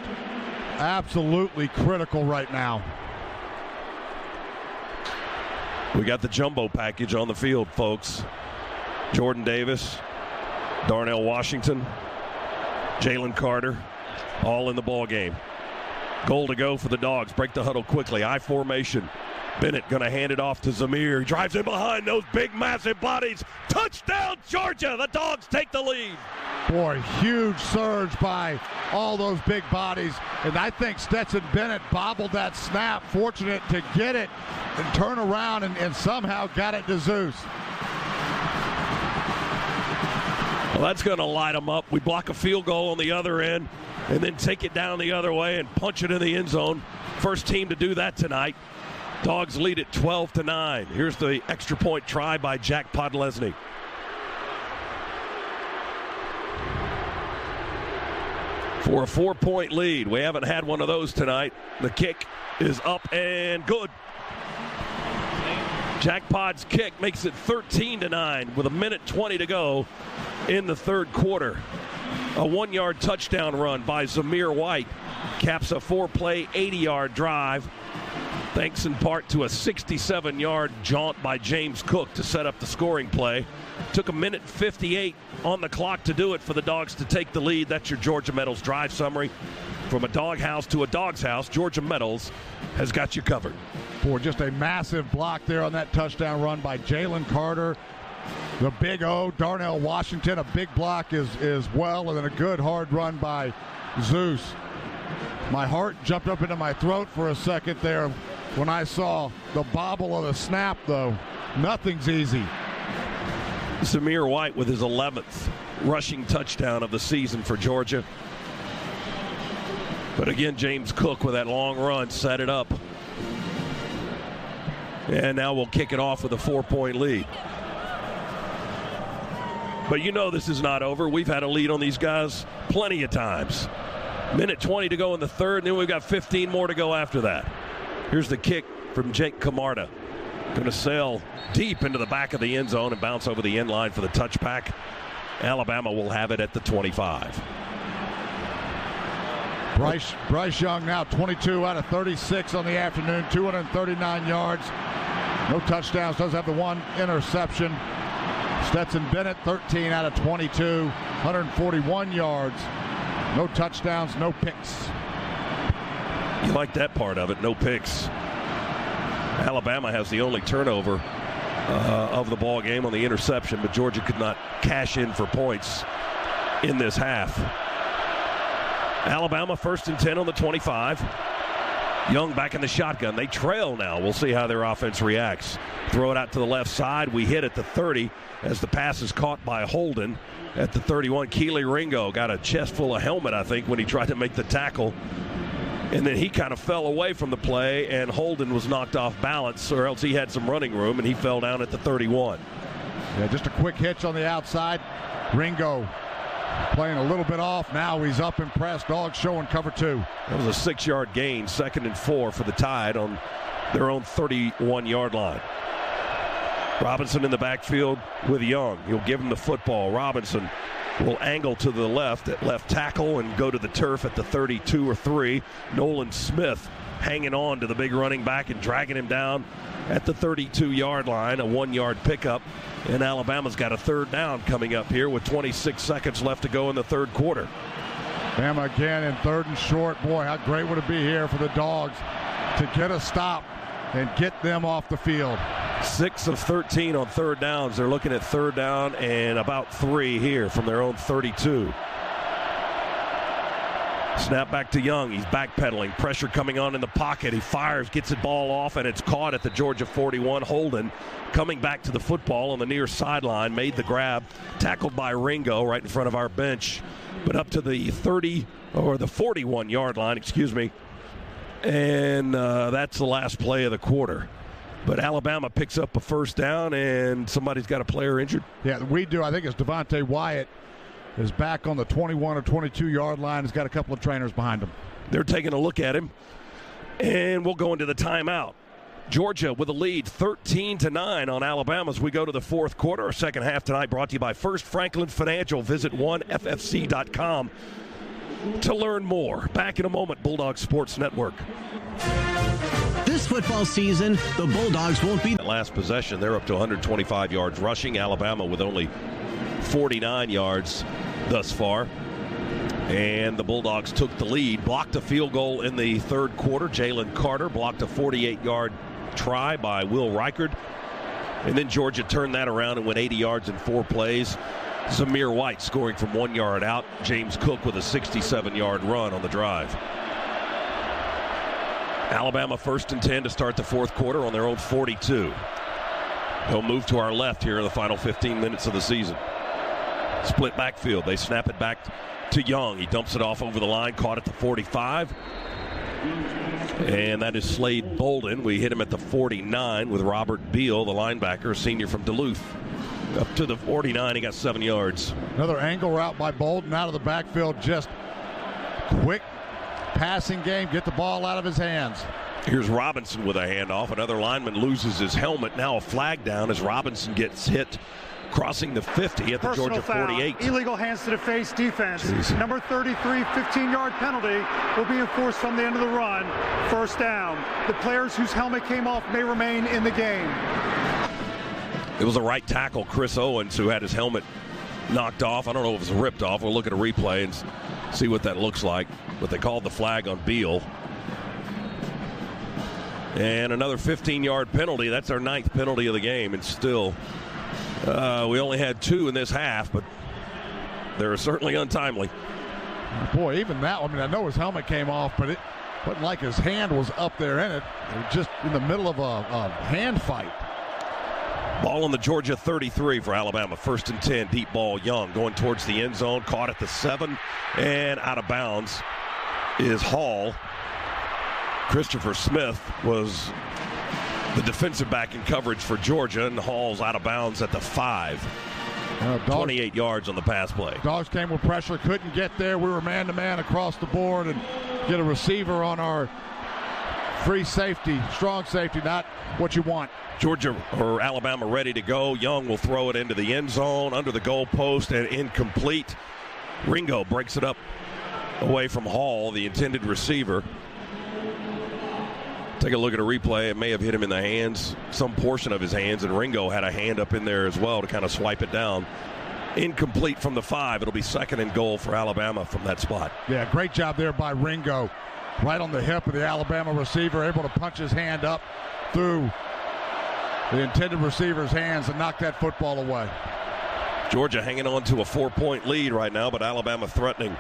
absolutely critical right now. We got the jumbo package on the field, folks. Jordan Davis, Darnell Washington, Jalen Carter, all in the ball game. Goal to go for the Dogs. Break the huddle quickly. I formation. Bennett going to hand it off to Zamir. He drives in behind those big, massive bodies. Touchdown, Georgia. The Dogs take the lead. Boy, huge surge by all those big bodies. And I think Stetson Bennett bobbled that snap, fortunate to get it and turn around and somehow got it to Zeus. Well, that's going to light them up. We block a field goal on the other end and then take it down the other way and punch it in the end zone. First team to do that tonight. Dogs lead it 12-9. Here's the extra point try by Jack Podlesny. For a 4-point lead. We haven't had one of those tonight. The kick is up and good. Jack Pod's kick makes it 13-9 with 1:20 to go in the third quarter. A 1-yard touchdown run by Zamir White caps a 4-play, 80-yard drive, thanks in part to a 67-yard jaunt by James Cook to set up the scoring play. Took 1:58 on the clock to do it for the Dogs to take the lead. That's your Georgia Metals drive summary. From a doghouse to a dog's house, Georgia Metals has got you covered. Boy, just a massive block there on that touchdown run by Jalen Carter. The big O, Darnell Washington, a big block as well, and then a good hard run by Zeus. My heart jumped up into my throat for a second there when I saw the bobble of the snap, though. Nothing's easy. Zamir White with his 11th rushing touchdown of the season for Georgia. But again, James Cook with that long run set it up. And now we'll kick it off with a 4-point lead. But you know this is not over. We've had a lead on these guys plenty of times. 1:20 to go in the third, and then we've got 15 more to go after that. Here's the kick from Jake Camarda. Going to sail deep into the back of the end zone and bounce over the end line for the touchback. Alabama will have it at the 25. Bryce Young now 22 out of 36 on the afternoon, 239 yards. No touchdowns, does have the one interception. Stetson Bennett 13 out of 22, 141 yards. No touchdowns, no picks. You like that part of it, no picks. Alabama has the only turnover of the ball game on the interception, but Georgia could not cash in for points in this half. Alabama 1st and 10 on the 25. Young back in the shotgun. They trail now. We'll see how their offense reacts. Throw it out to the left side. We hit at the 30 as the pass is caught by Holden at the 31. Keely Ringo got a chest full of helmet, I think, when he tried to make the tackle. And then he kind of fell away from the play, and Holden was knocked off balance, or else he had some running room, and he fell down at the 31. Yeah, just a quick hitch on the outside. Ringo playing a little bit off. Now he's up and pressed. Dogs showing cover 2. That was a 6-yard gain, 2nd and 4 for the Tide on their own 31-yard line. Robinson in the backfield with Young. He'll give him the football. Robinson will angle to the left at left tackle and go to the turf at the 32 or 3. Nolan Smith hanging on to the big running back and dragging him down at the 32-yard line, a 1-yard pickup. And Alabama's got a third down coming up here with 26 seconds left to go in the third quarter. Bama again in 3rd and short. Boy, how great would it be here for the Dogs to get a stop and get them off the field. 6 of 13 on third downs. They're looking at third down and about 3 here from their own 32. Snap back to Young. He's backpedaling. Pressure coming on in the pocket. He fires, gets the ball off, and it's caught at the Georgia 41. Holden coming back to the football on the near sideline. Made the grab. Tackled by Ringo right in front of our bench. But up to the 41-yard line, And that's the last play of the quarter. But Alabama picks up a first down, and somebody's got a player injured. Yeah, we do. I think it's Devontae Wyatt is back on the 21 or 22-yard line. He's got a couple of trainers behind him. They're taking a look at him, and we'll go into the timeout. Georgia with a lead 13-9 on Alabama as we go to the fourth quarter. Our second half tonight brought to you by First Franklin Financial. Visit oneffc.com to learn more. Back in a moment, Bulldog Sports Network. This football season, the Bulldogs won't be... Last possession, they're up to 125 yards rushing. Alabama with only 49 yards thus far. And the Bulldogs took the lead, blocked a field goal in the third quarter. Jalen Carter blocked a 48-yard try by Will Reichard. And then Georgia turned that around and went 80 yards in 4 plays. Zamir White scoring from 1 yard out. James Cook with a 67-yard run on the drive. Alabama 1st and 10 to start the fourth quarter on their own 42. They'll move to our left here in the final 15 minutes of the season. Split backfield. They snap it back to Young. He dumps it off over the line, caught at the 45. And that is Slade Bolden. We hit him at the 49 with Robert Beal, the linebacker, a senior from Duluth. Up to the 49, he got 7 yards. Another angle route by Bolden out of the backfield. Just quick passing game. Get the ball out of his hands. Here's Robinson with a handoff. Another lineman loses his helmet. Now a flag down as Robinson gets hit crossing the 50 at the Georgia 48. Foul. Illegal hands to the face defense. Jeez. Number 33, 15-yard penalty will be enforced from the end of the run. First down. The players whose helmet came off may remain in the game. It was a right tackle, Chris Owens, who had his helmet knocked off. I don't know if it was ripped off. We'll look at a replay and see what that looks like. But they called the flag on Beal. And another 15-yard penalty. That's our 9th penalty of the game. And still, we only had 2 in this half, but they're certainly untimely. Boy, even that one, I mean, I know his helmet came off, but it wasn't like his hand was up there in it. It was just in the middle of a hand fight. Ball on the Georgia 33 for Alabama. 1st and 10. Deep ball, Young going towards the end zone. Caught at the 7. And out of bounds is Hall. Christopher Smith was the defensive back in coverage for Georgia, and Hall's out of bounds at the 5. 28 yards on the pass play. Dogs came with pressure, couldn't get there. We were man-to-man across the board and get a receiver on our free safety, strong safety, not what you want. Georgia or Alabama ready to go. Young will throw it into the end zone, under the goal post, and incomplete. Ringo breaks it up away from Hall, the intended receiver. Take a look at a replay. It may have hit him in the hands, some portion of his hands, and Ringo had a hand up in there as well to kind of swipe it down. Incomplete from the 5. It'll be 2nd and goal for Alabama from that spot. Yeah, great job there by Ringo. Right on the hip of the Alabama receiver, able to punch his hand up through the intended receiver's hands and knock that football away. Georgia hanging on to a 4-point lead right now, but Alabama threatening.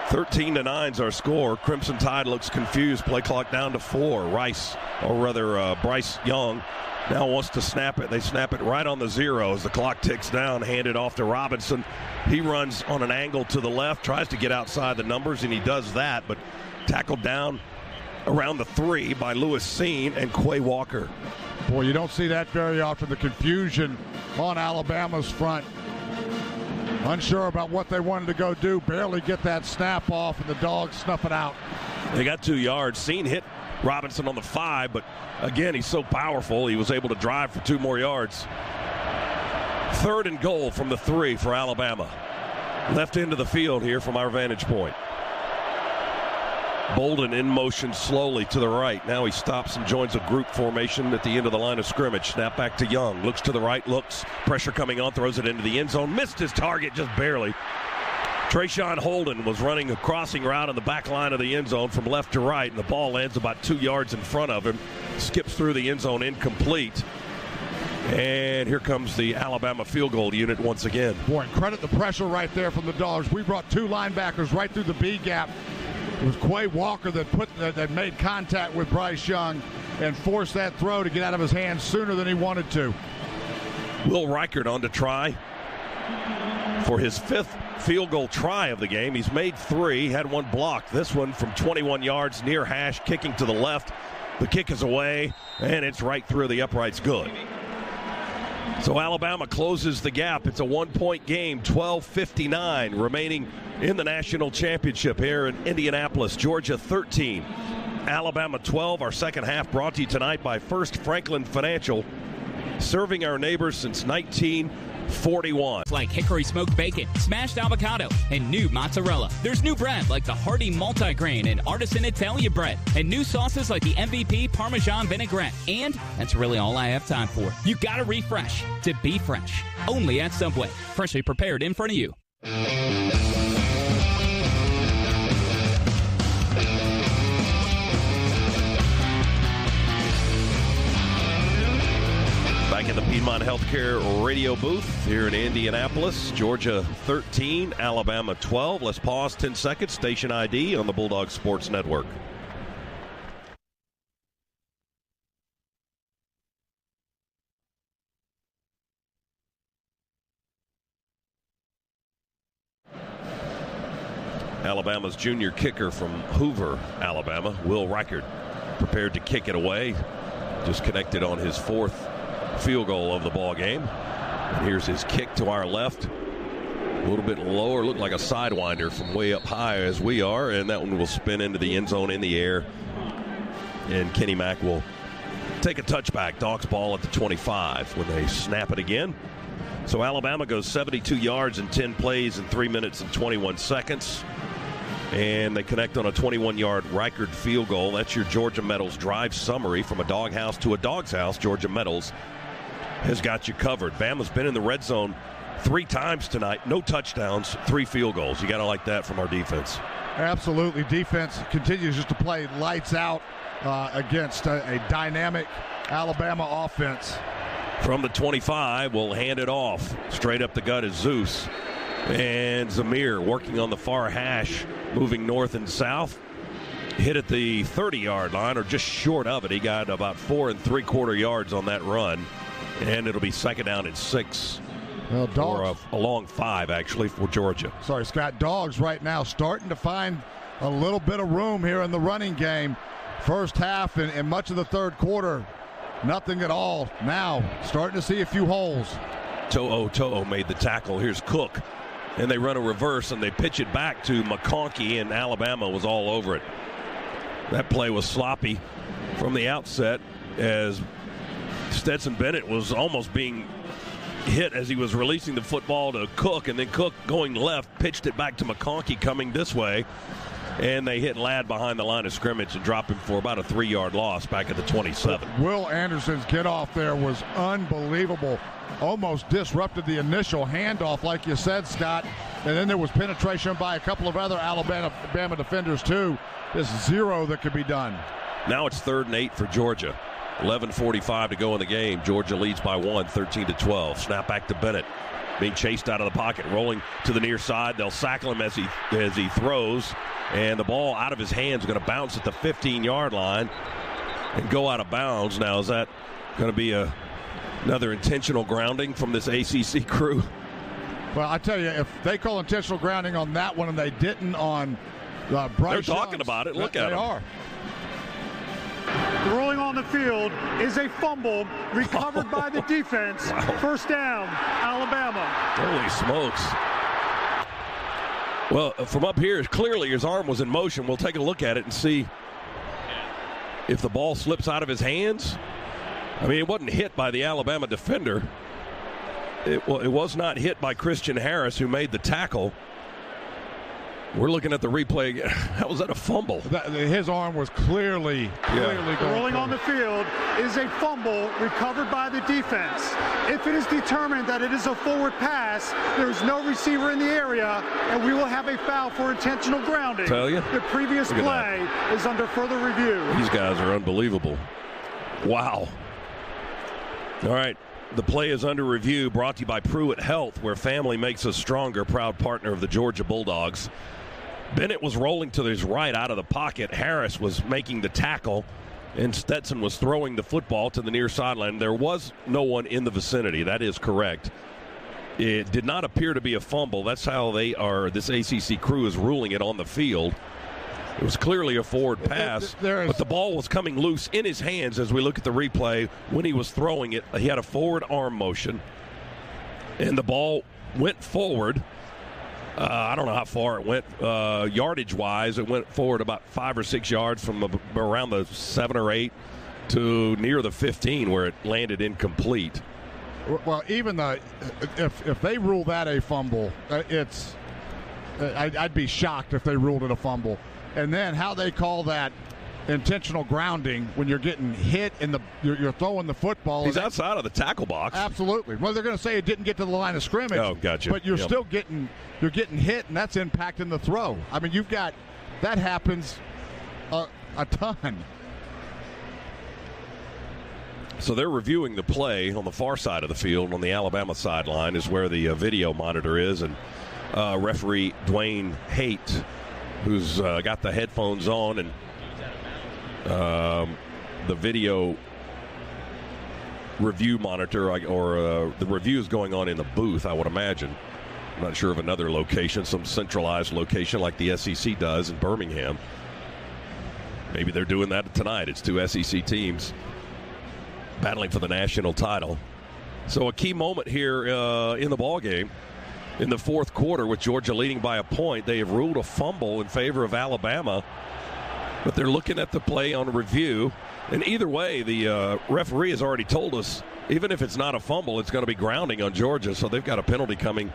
13-9 is our score. Crimson Tide looks confused. Play clock down to 4. Bryce Young now wants to snap it. They snap it right on the 0 as the clock ticks down. Handed off to Robinson. He runs on an angle to the left, tries to get outside the numbers, and he does that, but tackled down around the 3 by Lewis Seen and Quay Walker. Boy, you don't see that very often, the confusion on Alabama's front. Unsure about what they wanted to go do, barely get that snap off, and the Dogs snuff it out. They got 2 yards. Seen hit Robinson on the 5, but again, he's so powerful, he was able to drive for 2 more yards. 3rd and goal from the 3 for Alabama. Left end of the field here from our vantage point. Bolden in motion slowly to the right. Now he stops and joins a group formation at the end of the line of scrimmage. Snap back to Young. Looks to the right, looks. Pressure coming on, throws it into the end zone. Missed his target just barely. Trayshawn Holden was running a crossing route on the back line of the end zone from left to right, and the ball lands about 2 yards in front of him. Skips through the end zone, incomplete. And here comes the Alabama field goal unit once again. Boy, and credit the pressure right there from the Dogs. We brought 2 linebackers right through the B gap. It was Quay Walker that made contact with Bryce Young and forced that throw to get out of his hands sooner than he wanted to. Will Reichard on to try for his 5th field goal try of the game. He's made 3, had 1 blocked. This one from 21 yards near hash, kicking to the left. The kick is away, and it's right through the uprights. Good. So Alabama closes the gap. It's a 1-point game, 12:59 remaining in the national championship here in Indianapolis. Georgia 13, Alabama 12. Our second half brought to you tonight by First Franklin Financial, serving our neighbors since 1941. Like hickory smoked bacon, smashed avocado, and new mozzarella. There's new bread like the hearty multigrain and artisan Italian bread, and new sauces like the MVP Parmesan vinaigrette. And that's really all I have time for. You gotta refresh to be fresh. Only at Subway. Freshly prepared in front of you. Back at the Piedmont Healthcare radio booth here in Indianapolis. Georgia 13, Alabama 12. Let's pause 10 seconds. Station ID on the Bulldog Sports Network. Alabama's junior kicker from Hoover, Alabama, Will Reichard, prepared to kick it away. Just connected on his 4th field goal of the ball game. And here's his kick to our left. A little bit lower, looked like a sidewinder from way up high as we are, and that one will spin into the end zone in the air. And Kenny Mack will take a touchback. Dogs ball at the 25 when they snap it again. So Alabama goes 72 yards in 10 plays in 3 minutes and 21 seconds. And they connect on a 21-yard Reichard field goal. That's your Georgia Metals drive summary. From a doghouse to a dog's house, Georgia Metals has got you covered. Bama's been in the red zone 3 times tonight. No touchdowns, 3 field goals. You got to like that from our defense. Absolutely. Defense continues just to play lights out against a dynamic Alabama offense. From the 25, we'll hand it off. Straight up the gut is Zeus. And Zamir working on the far hash, moving north and south. Hit at the 30-yard line, or just short of it. He got about 4 3/4 yards on that run. And it'll be 2nd down and 6. Well, Dogs, or a long 5, actually, for Georgia. Sorry, Scott. Dogs right now starting to find a little bit of room here in the running game. First half and much of the third quarter, nothing at all. Now, starting to see a few holes. To'o made the tackle. Here's Cook. And they run a reverse, and they pitch it back to McConkey, and Alabama was all over it. That play was sloppy from the outset as Stetson Bennett was almost being hit as he was releasing the football to Cook, and then Cook going left, pitched it back to McConkey coming this way, and they hit Ladd behind the line of scrimmage and dropped him for about a 3-yard loss back at the 27. Will Anderson's get off there was unbelievable. Almost disrupted the initial handoff, like you said, Scott. And then there was penetration by a couple of other Alabama defenders, too. There's 0 that could be done. Now it's 3rd and 8 for Georgia. 11:45 to go in the game. Georgia leads by 1, 13-12. Snap back to Bennett. Being chased out of the pocket, rolling to the near side. They'll sackle him as he throws. And the ball out of his hands is going to bounce at the 15-yard line and go out of bounds. Now, is that going to be another intentional grounding from this ACC crew? Well, I tell you, if they call intentional grounding on that one and they didn't on Bryce They're talking Young's, about it. Look at them. They are. The ruling on the field is a fumble recovered by the defense. Wow. First down, Alabama. Holy smokes. Well, from up here, clearly his arm was in motion. We'll take a look at it and see if the ball slips out of his hands. I mean, it wasn't hit by the Alabama defender. It was not hit by Christian Harris, who made the tackle. We're looking at the replay. How was that a fumble? His arm was clearly going. The ruling on the field is a fumble recovered by the defense. If it is determined that it is a forward pass, there's no receiver in the area, and we will have a foul for intentional grounding. Tell you. The previous play is under further review. These guys are unbelievable. Wow. All right. The play is under review, brought to you by Pruitt Health, where family makes us stronger, proud partner of the Georgia Bulldogs. Bennett was rolling to his right out of the pocket. Harris was making the tackle, and Stetson was throwing the football to the near sideline. There was no one in the vicinity. That is correct. It did not appear to be a fumble. That's how this ACC crew is ruling it on the field. It was clearly a forward pass, but the ball was coming loose in his hands as we look at the replay. When he was throwing it, he had a forward arm motion, and the ball went forward. I don't know how far it went yardage-wise. It went forward about 5 or 6 yards from around the 7 or 8 to near the 15, where it landed incomplete. Well, even if they rule that a fumble, I'd be shocked if they ruled it a fumble. And then how they call that intentional grounding when you're getting hit and you're throwing the football. He's outside of the tackle box. Absolutely. Well, they're going to say it didn't get to the line of scrimmage. Oh, gotcha. But you're still getting hit, and that's impacting the throw. I mean, that happens a ton. So they're reviewing the play on the far side of the field. On the Alabama sideline is where the video monitor is, and referee Dwayne Haight, who's got the headphones on, and the video review monitor, or the review is going on in the booth, I would imagine. I'm not sure of another location, some centralized location like the SEC does in Birmingham. Maybe they're doing that tonight. It's two SEC teams battling for the national title. So a key moment here in the ball game in the fourth quarter with Georgia leading by a point. They have ruled a fumble in favor of Alabama, but they're looking at the play on review. And either way, the referee has already told us, even if it's not a fumble, it's going to be grounding on Georgia. So they've got a penalty coming.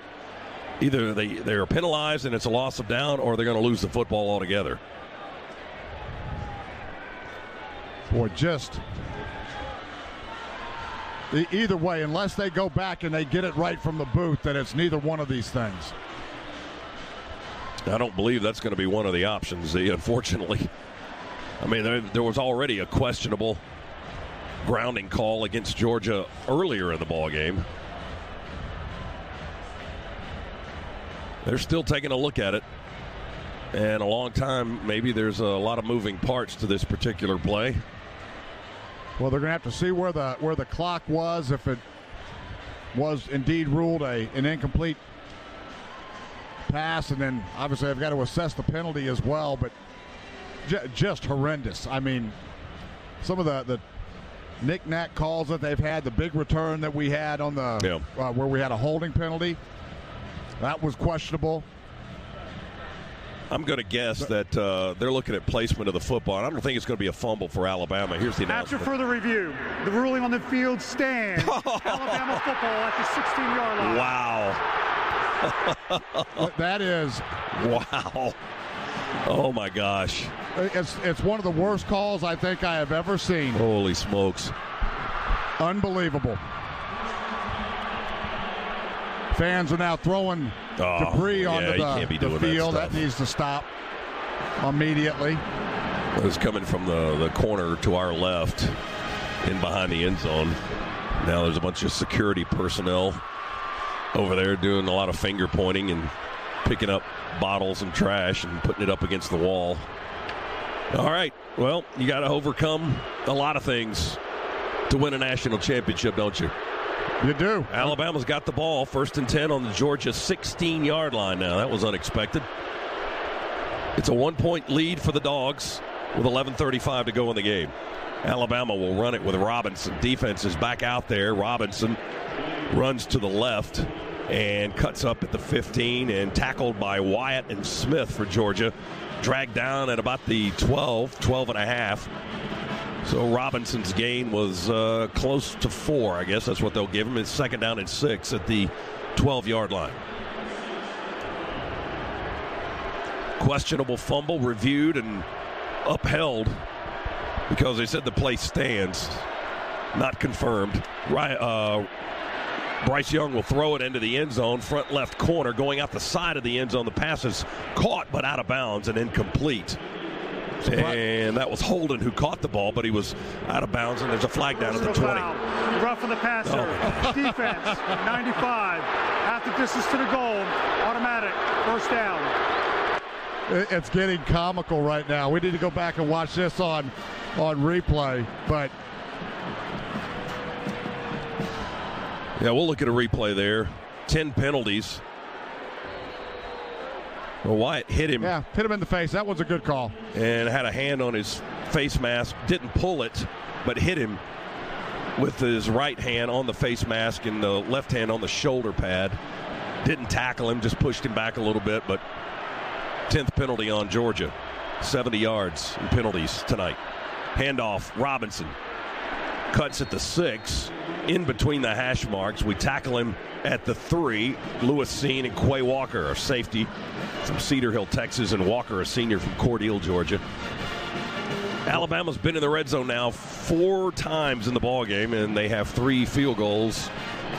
Either they're penalized and it's a loss of down, or they're going to lose the football altogether. Boy, just either way, unless they go back and they get it right from the booth, that it's neither one of these things. I don't believe that's going to be one of the options, unfortunately. I mean, there was already a questionable grounding call against Georgia earlier in the ball game. They're still taking a look at it. And a long time, maybe there's a lot of moving parts to this particular play. Well, they're going to have to see where the clock was, if it was indeed ruled an incomplete pass, and then obviously I've got to assess the penalty as well, but just horrendous. I mean, some of the knick-knack calls that they've had, the big return that we had on the where we had a holding penalty, that was questionable. I'm going to guess that they're looking at placement of the football. I don't think it's going to be a fumble for Alabama. Here's the announcement. After further review, the ruling on the field stands. Alabama football at the 16-yard line. Wow. That is. Wow. Oh, my gosh. It's one of the worst calls I think I have ever seen. Holy smokes. Unbelievable. Fans are now throwing debris onto the field. That needs to stop immediately. It was coming from the corner to our left in behind the end zone. Now there's a bunch of security personnel over there doing a lot of finger pointing and picking up bottles and trash and putting it up against the wall. All right. Well, you got to overcome a lot of things to win a national championship, don't you? You do. Alabama's got the ball, 1st and 10 on the Georgia 16-yard line now. That was unexpected. It's a 1-point lead for the Dogs with 11:35 to go in the game. Alabama will run it with Robinson. Defense is back out there. Robinson runs to the left and cuts up at the 15 and tackled by Wyatt and Smith for Georgia. Dragged down at about the 12 and a half. So Robinson's gain was close to 4, I guess. That's what they'll give him. It's 2nd down and 6 at the 12-yard line. Questionable fumble reviewed and upheld because they said the play stands. Not confirmed. Bryce Young will throw it into the end zone, front left corner, going out the side of the end zone. The pass is caught but out of bounds and incomplete. And that was Holden who caught the ball, but he was out of bounds, and there's a flag down at the 20. Rough on the passer. Defense, 95. Half the distance to the goal. Automatic. 1st down. It's getting comical right now. We need to go back and watch this on replay, but yeah, we'll look at a replay there. 10 penalties. Well, Wyatt hit him. Yeah, hit him in the face. That was a good call. And had a hand on his face mask. Didn't pull it, but hit him with his right hand on the face mask and the left hand on the shoulder pad. Didn't tackle him, just pushed him back a little bit, but 10th penalty on Georgia. 70 yards in penalties tonight. Handoff, Robinson. Cuts at the 6, in between the hash marks. We tackle him at the 3. Lewis Seen and Quay Walker, our safety from Cedar Hill, Texas, and Walker, a senior from Cordele, Georgia. Alabama's been in the red zone now 4 times in the ballgame, and they have 3 field goals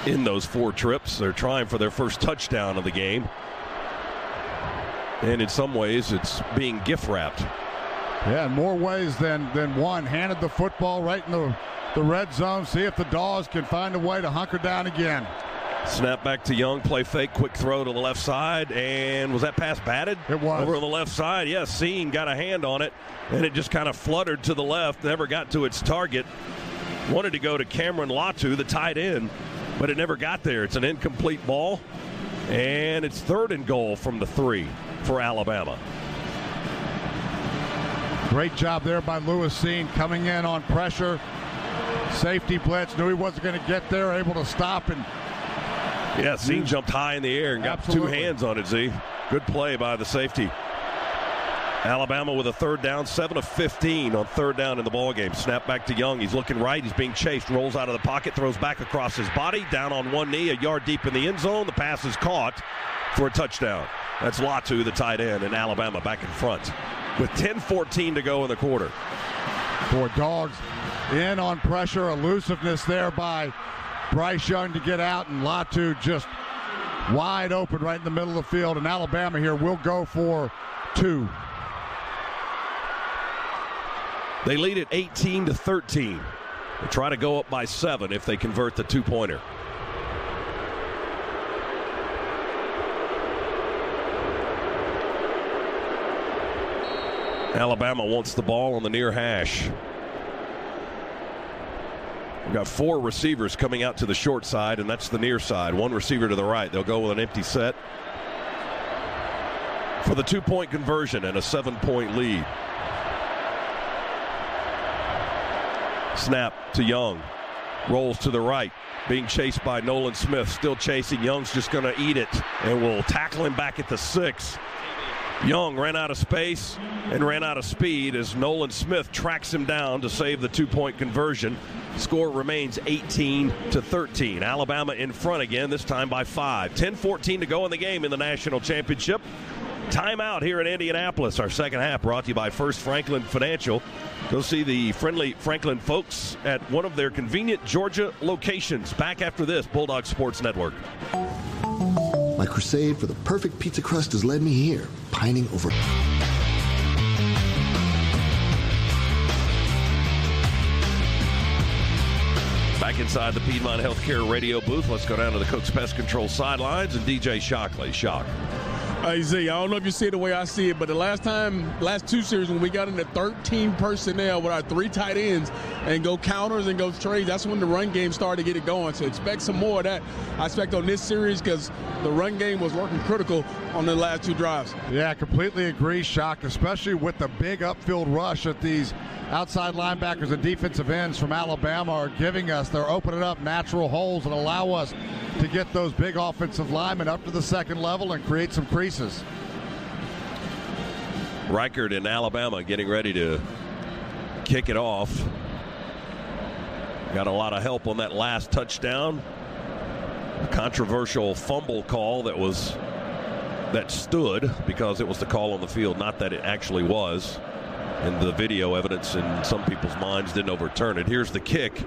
in those 4 trips. They're trying for their first touchdown of the game. And in some ways, it's being gift-wrapped. Yeah, in more ways than one. Handed the football right in the red zone. See if the Dogs can find a way to hunker down again. Snap back to Young, play fake, quick throw to the left side, and was that pass batted? It was. Over on the left side, yes, Seen got a hand on it, and it just kind of fluttered to the left, never got to its target. Wanted to go to Cameron Latu, the tight end, but it never got there. It's an incomplete ball, and it's 3rd and goal from the 3 for Alabama. Great job there by Lewis Seen coming in on pressure. Safety blitz, knew he wasn't going to get there, able to stop and yeah, Seen jumped high in the air and got Absolutely. 2 hands on it, Z. Good play by the safety. Alabama with a 3rd down, 7 of 15 on 3rd down in the ballgame. Snap back to Young. He's looking right. He's being chased. Rolls out of the pocket, throws back across his body, down on one knee, a yard deep in the end zone. The pass is caught for a touchdown. That's Latu, the tight end, and Alabama back in front with 10:14 to go in the quarter. For Dogs in on pressure, elusiveness there by Bryce Young to get out, and Latu just wide open right in the middle of the field. And Alabama here will go for 2. They lead at 18-13. They'll try to go up by 7 if they convert the 2-pointer. Alabama wants the ball on the near hash. We've got 4 receivers coming out to the short side, and that's the near side. 1 receiver to the right. They'll go with an empty set for the 2-point conversion and a 7-point lead. Snap to Young. Rolls to the right. Being chased by Nolan Smith. Still chasing. Young's just going to eat it, and will tackle him back at the 6. Young ran out of space and ran out of speed as Nolan Smith tracks him down to save the 2-point conversion. Score remains 18-13. Alabama in front again, this time by 5. 10:14 to go in the game in the national championship. Timeout here in Indianapolis. Our second half brought to you by First Franklin Financial. Go see the friendly Franklin folks at one of their convenient Georgia locations. Back after this, Bulldog Sports Network. My crusade for the perfect pizza crust has led me here, pining over. Back inside the Piedmont Healthcare radio booth. Let's go down to the Cook's Pest Control sidelines and DJ Shockley. Shock. Hey, Z, I don't know if you see it the way I see it, but the last 2 series when we got into 13 personnel with our 3 tight ends and go counters and go trades, that's when the run game started to get it going. So expect some more of that. I expect on this series because the run game was working critical on the last 2 drives. Yeah, completely agree, Shock, especially with the big upfield rush that these outside linebackers and defensive ends from Alabama are giving us. They're opening up natural holes and allow us to get those big offensive linemen up to the second level and create some creases. Reichert in Alabama getting ready to kick it off. Got a lot of help on that last touchdown. A controversial fumble call that stood because it was the call on the field, not that it actually was. And the video evidence in some people's minds didn't overturn it. Here's the kick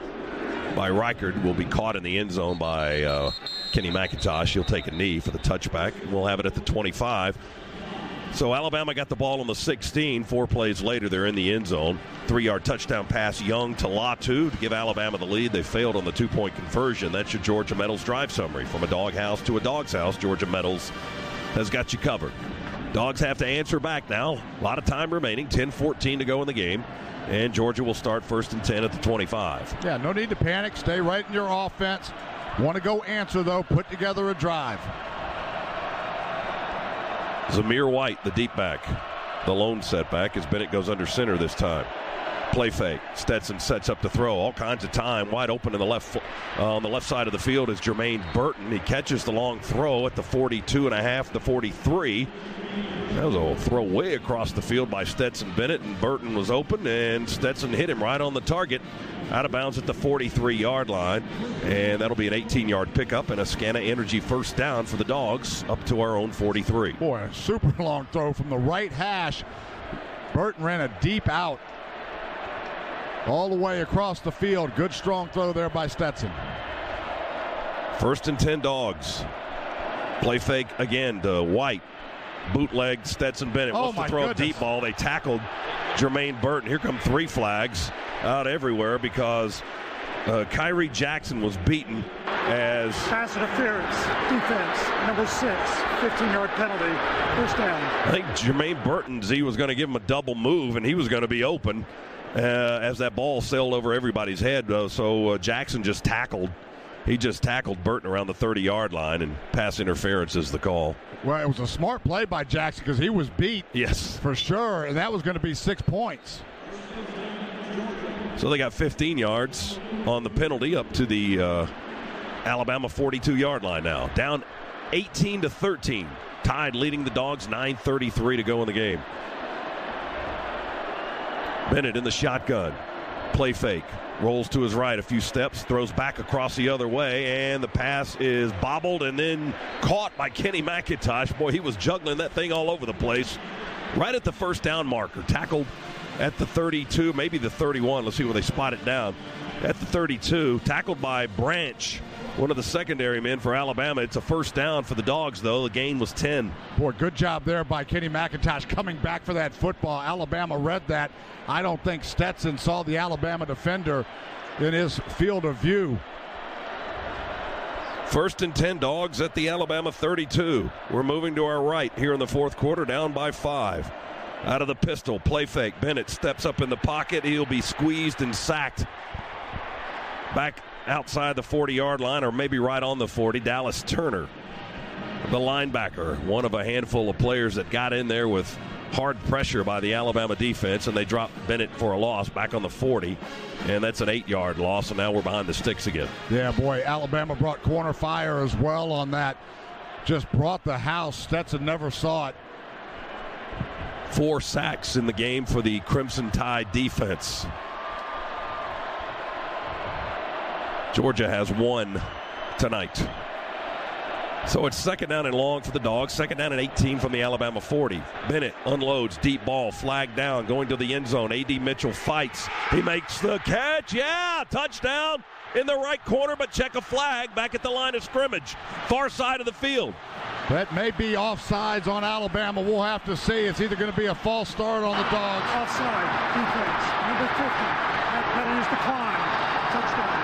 by Reichert. Will be caught in the end zone by Kenny McIntosh. He'll take a knee for the touchback. We'll have it at the 25. So Alabama got the ball on the 16. 4 plays later, they're in the end zone. 3-yard touchdown pass, Young to Latu to give Alabama the lead. They failed on the 2-point conversion. That's your Georgia Metals drive summary. From a doghouse to a dog's house, Georgia Metals has got you covered. Dogs have to answer back now. A lot of time remaining. 10:14 to go in the game. And Georgia will start 1st and 10 at the 25. Yeah, no need to panic. Stay right in your offense. Want to go answer, though. Put together a drive. Zamir White, the deep back. The lone setback as Bennett goes under center this time. Play fake. Stetson sets up to throw. All kinds of time. Wide open in the on the left side of the field is Jermaine Burton. He catches the long throw at the 42.5, the 43. That was a throw way across the field by Stetson Bennett, and Burton was open, and Stetson hit him right on the target. Out of bounds at the 43-yard line, and that'll be an 18-yard pickup and a Scana Energy first down for the Dogs up to our own 43. Boy, a super long throw from the right hash. Burton ran a deep out all the way across the field. Good strong throw there by Stetson. 1st and 10 Dogs. Play fake again to White. Bootleg Stetson Bennett wants to throw a deep ball. They tackled Jermaine Burton. Here come 3 flags out everywhere because Kyrie Jackson was beaten as pass interference, defense, number 6, 15-yard penalty, first down. I think Jermaine Burton, Z was going to give him a double move, and he was going to be open as that ball sailed over everybody's head. So Jackson just tackled. He just tackled Burton around the 30-yard line, and pass interference is the call. Well, it was a smart play by Jackson because he was beat. Yes. For sure, and that was going to be 6 points. So they got 15 yards on the penalty up to the Alabama 42-yard line now. Down 18-13. Tide leading the Dogs, 9:33 to go in the game. Bennett in the shotgun. Play fake. Rolls to his right a few steps, throws back across the other way, and the pass is bobbled and then caught by Kenny McIntosh. Boy, he was juggling that thing all over the place. Right at the first down marker. Tackled at the 32, maybe the 31. Let's see where they spot it down. At the 32, tackled by Branch, one of the secondary men for Alabama. It's a first down for the Dogs, though. The gain was 10. Boy, good job there by Kenny McIntosh coming back for that football. Alabama read that. I don't think Stetson saw the Alabama defender in his field of view. First and 10, Dogs at the Alabama 32. We're moving to our right here in the fourth quarter, down by 5. Out of the pistol, play fake. Bennett steps up in the pocket. He'll be squeezed and sacked back outside the 40-yard line, or maybe right on the 40. Dallas Turner, the linebacker, one of a handful of players that got in there with hard pressure by the Alabama defense, and they dropped Bennett for a loss back on the 40, and that's an 8-yard loss, and now we're behind the sticks again. Yeah, boy, Alabama brought corner fire as well on that. Just brought the house. Stetson never saw it. 4 sacks in the game for the Crimson Tide defense. Georgia has 1 tonight. So it's second down and long for the Dogs. Second down and 18 from the Alabama 40. Bennett unloads, deep ball, flag down, going to the end zone. A.D. Mitchell fights. He makes the catch. Yeah, touchdown in the right corner, but check a flag back at the line of scrimmage. Far side of the field. That may be offsides on Alabama. We'll have to see. It's either going to be a false start on the Dogs. Offside, defense, number 50. That penalty is declined. Touchdown.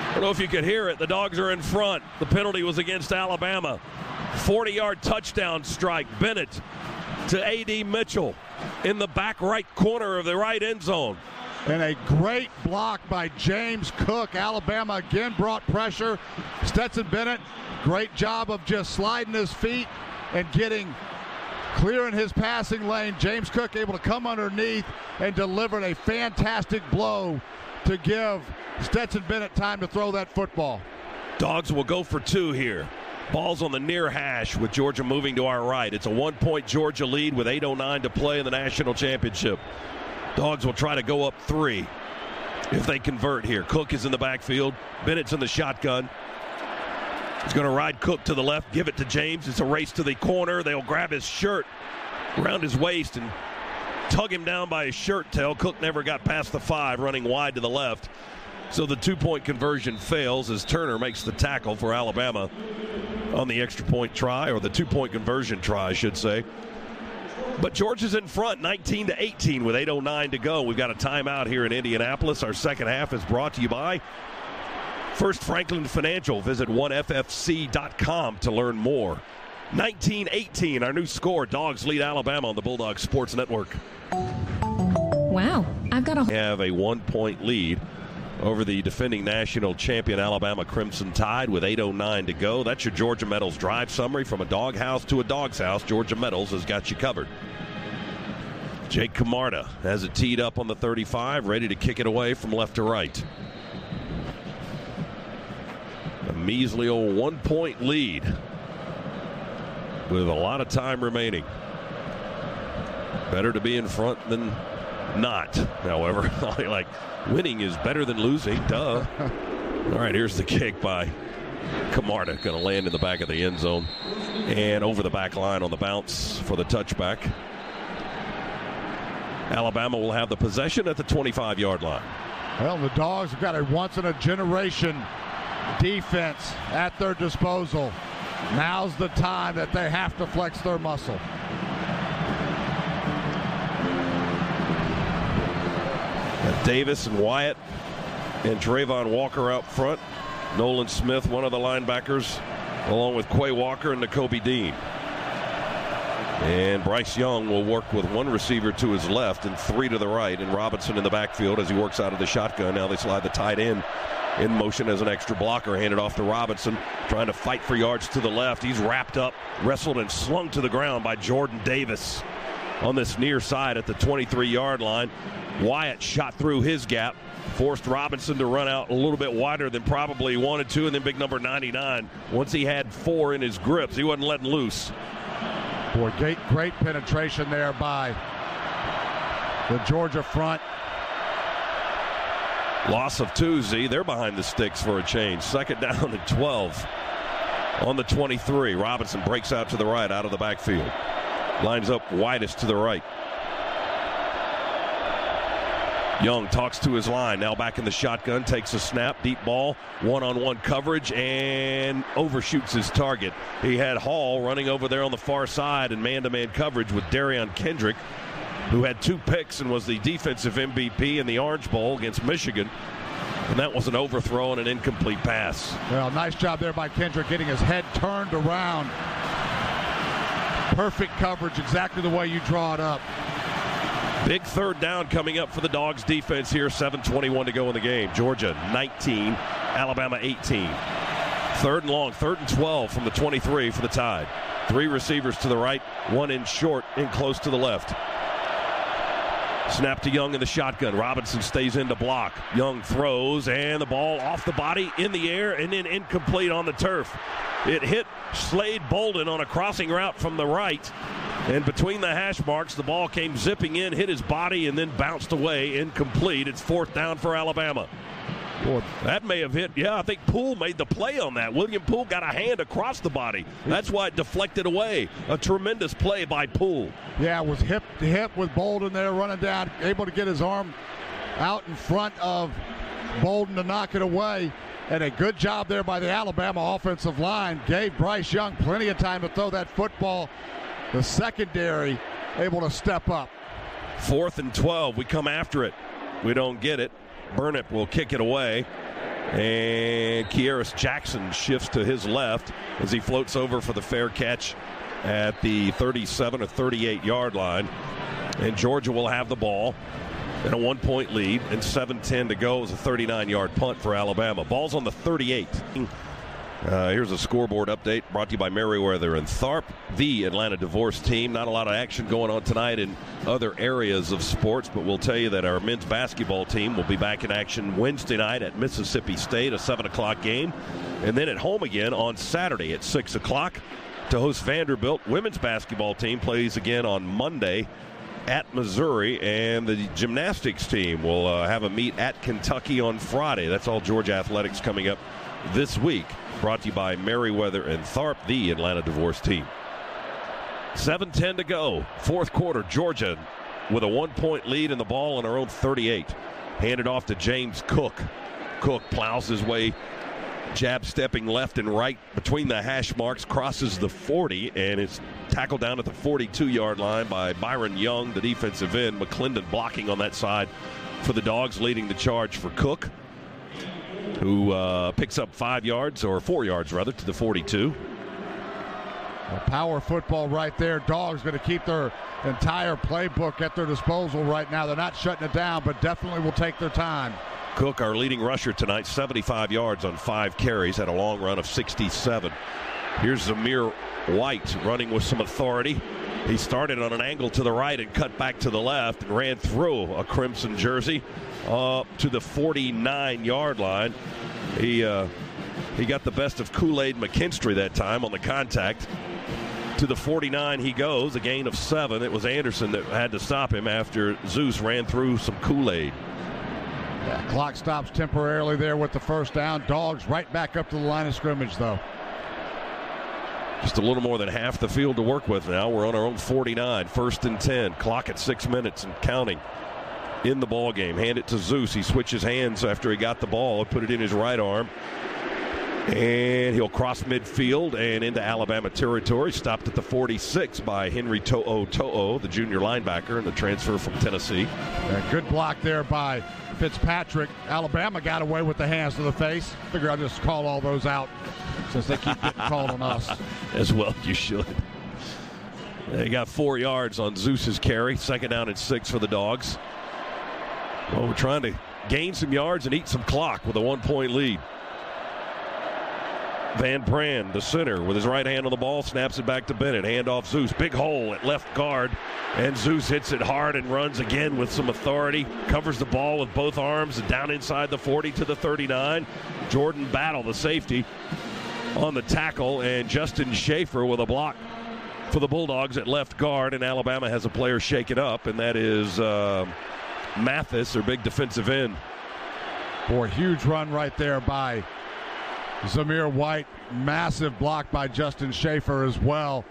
I don't know if you could hear it. The Dogs are in front. The penalty was against Alabama. 40-yard touchdown strike. Bennett to A.D. Mitchell in the back right corner of the right end zone. And a great block by James Cook. Alabama again brought pressure. Stetson Bennett, great job of just sliding his feet and clearing his passing lane. James Cook able to come underneath and delivered a fantastic blow to give Stetson Bennett time to throw that football. Dogs will go for 2 here. Ball's on the near hash with Georgia moving to our right. It's a 1-point Georgia lead with 8:09 to play in the national championship. Dogs will try to go up 3 if they convert here. Cook is in the backfield. Bennett's in the shotgun. He's going to ride Cook to the left, give it to James. It's a race to the corner. They'll grab his shirt around his waist and tug him down by his shirt tail. Cook never got past the 5, running wide to the left. So the 2-point conversion fails as Turner makes the tackle for Alabama on the extra point try, or the 2-point conversion try, I should say. But Georgia's in front, 19-18 with 8:09 to go. We've got a timeout here in Indianapolis. Our second half is brought to you by First Franklin Financial. Visit 1ffc.com to learn more. 19-18, our new score. Dogs lead Alabama on the Bulldog Sports Network. Wow, I've got have a 1-point lead over the defending national champion Alabama Crimson Tide with 8:09 to go. That's your Georgia Metals drive summary. From a doghouse to a dog's house, Georgia Metals has got you covered. Jake Camarda has it teed up on the 35, ready to kick it away from left to right. A measly old 1-point lead with a lot of time remaining. Better to be in front than not, however. Like, winning is better than losing, duh. All right, here's the kick by Camarda. Going to land in the back of the end zone and over the back line on the bounce for the touchback. Alabama will have the possession at the 25-yard line. Well, the Dogs have got a once-in-a-generation defense at their disposal. Now's the time that they have to flex their muscle. Davis and Wyatt and Trayvon Walker out front. Nolan Smith, one of the linebackers, along with Quay Walker and Nakobe Dean. And Bryce Young will work with one receiver to his left and three to the right, and Robinson in the backfield as he works out of the shotgun. Now they slide the tight end in motion as an extra blocker, handed off to Robinson, trying to fight for yards to the left. He's wrapped up, wrestled, and slung to the ground by Jordan Davis on this near side at the 23-yard line. Wyatt shot through his gap, forced Robinson to run out a little bit wider than probably he wanted to, and then big number 99, once he had four in his grips, he wasn't letting loose. Boy, great penetration there by the Georgia front. Loss of two, Z. They're behind the sticks for a change. Second down and 12 on the 23. Robinson breaks out to the right, out of the backfield. Lines up widest to the right. Young talks to his line. Now back in the shotgun. Takes a snap. Deep ball. One-on-one coverage and overshoots his target. He had Hall running over there on the far side in man-to-man coverage with Darion Kendrick, who had 2 picks and was the defensive MVP in the Orange Bowl against Michigan. And that was an overthrow and an incomplete pass. Well, nice job there by Kendrick getting his head turned around. Perfect coverage, exactly the way you draw it up. Big third down coming up for the Dogs defense here. 7:21 to go in the game. Georgia 19, Alabama 18. Third and long, 3rd and 12 from the 23 for the Tide. 3 receivers to the right, 1 in short, in close to the left. Snap to Young in the shotgun. Robinson stays in to block. Young throws, and the ball off the body, in the air, and then incomplete on the turf. It hit Slade Bolden on a crossing route from the right, and between the hash marks, the ball came zipping in, hit his body, and then bounced away, incomplete. It's 4th down for Alabama. Boy, that may have hit. Yeah, I think Poole made the play on that. William Poole got a hand across the body. That's why it deflected away. A tremendous play by Poole. Yeah, it was hip to hip with Bolden there running down, able to get his arm out in front of Bolden to knock it away. And a good job there by the Alabama offensive line. Gave Bryce Young plenty of time to throw that football. The secondary able to step up. 4th and 12. We come after it. We don't get it. Burnett will kick it away, and Kearis Jackson shifts to his left as he floats over for the fair catch at the 37 or 38-yard line. And Georgia will have the ball and a 1-point lead, and 7:10 to go is a 39-yard punt for Alabama. Ball's on the 38. Here's a scoreboard update brought to you by Merriweather and Tharp, the Atlanta divorce team. Not a lot of action going on tonight in other areas of sports, but we'll tell you that our men's basketball team will be back in action Wednesday night at Mississippi State, a 7 o'clock game, and then at home again on Saturday at 6 o'clock to host Vanderbilt. Women's basketball team plays again on Monday at Missouri, and the gymnastics team will have a meet at Kentucky on Friday. That's all Georgia athletics coming up this week. Brought to you by Merriweather and Tharp, the Atlanta divorce team. 7:10 to go. 4th quarter. Georgia with a 1-point lead and the ball on our own 38. Handed off to James Cook. Cook plows his way, jab stepping left and right between the hash marks, crosses the 40, and is tackled down at the 42-yard line by Byron Young, the defensive end. McClendon blocking on that side for the Dogs, leading the charge for Cook, who picks up 4 yards to the 42. Power football right there. Dogs going to keep their entire playbook at their disposal right now. They're not shutting it down, but definitely will take their time. Cook, our leading rusher tonight, 75 yards on 5 carries, had a long run of 67. Here's Zamir White running with some authority. He started on an angle to the right and cut back to the left and ran through a crimson jersey up to the 49-yard line. He got the best of Kool-Aid McKinstry that time on the contact. To the 49 he goes, a gain of 7. It was Anderson that had to stop him after Zeus ran through some Kool-Aid. Yeah, clock stops temporarily there with the first down. Dogs right back up to the line of scrimmage, though. Just a little more than half the field to work with now. We're on our own 49. 1st and 10. Clock at 6 minutes and counting in the ball game. Hand it to Zeus. He switches hands after he got the ball and put it in his right arm. And he'll cross midfield and into Alabama territory. Stopped at the 46 by Henry To'o, the junior linebacker, and the transfer from Tennessee. Good block there by Fitzpatrick. Alabama got away with the hands to the face. Figure I'll just call all those out since they keep getting called on us. As well, you should. They got 4 yards on Zeus's carry. 2nd down and 6 for the Dogs. Well, we're trying to gain some yards and eat some clock with a 1-point lead. Van Pran, the center, with his right hand on the ball, snaps it back to Bennett. Hand off Zeus. Big hole at left guard. And Zeus hits it hard and runs again with some authority. Covers the ball with both arms down inside the 40 to the 39. Jordan Battle, the safety, on the tackle. And Justin Schaefer with a block for the Bulldogs at left guard. And Alabama has a player shaken up, and that is Mathis, their big defensive end. Boy, huge run right there by Zamir White. Massive block by Justin Schaefer as well.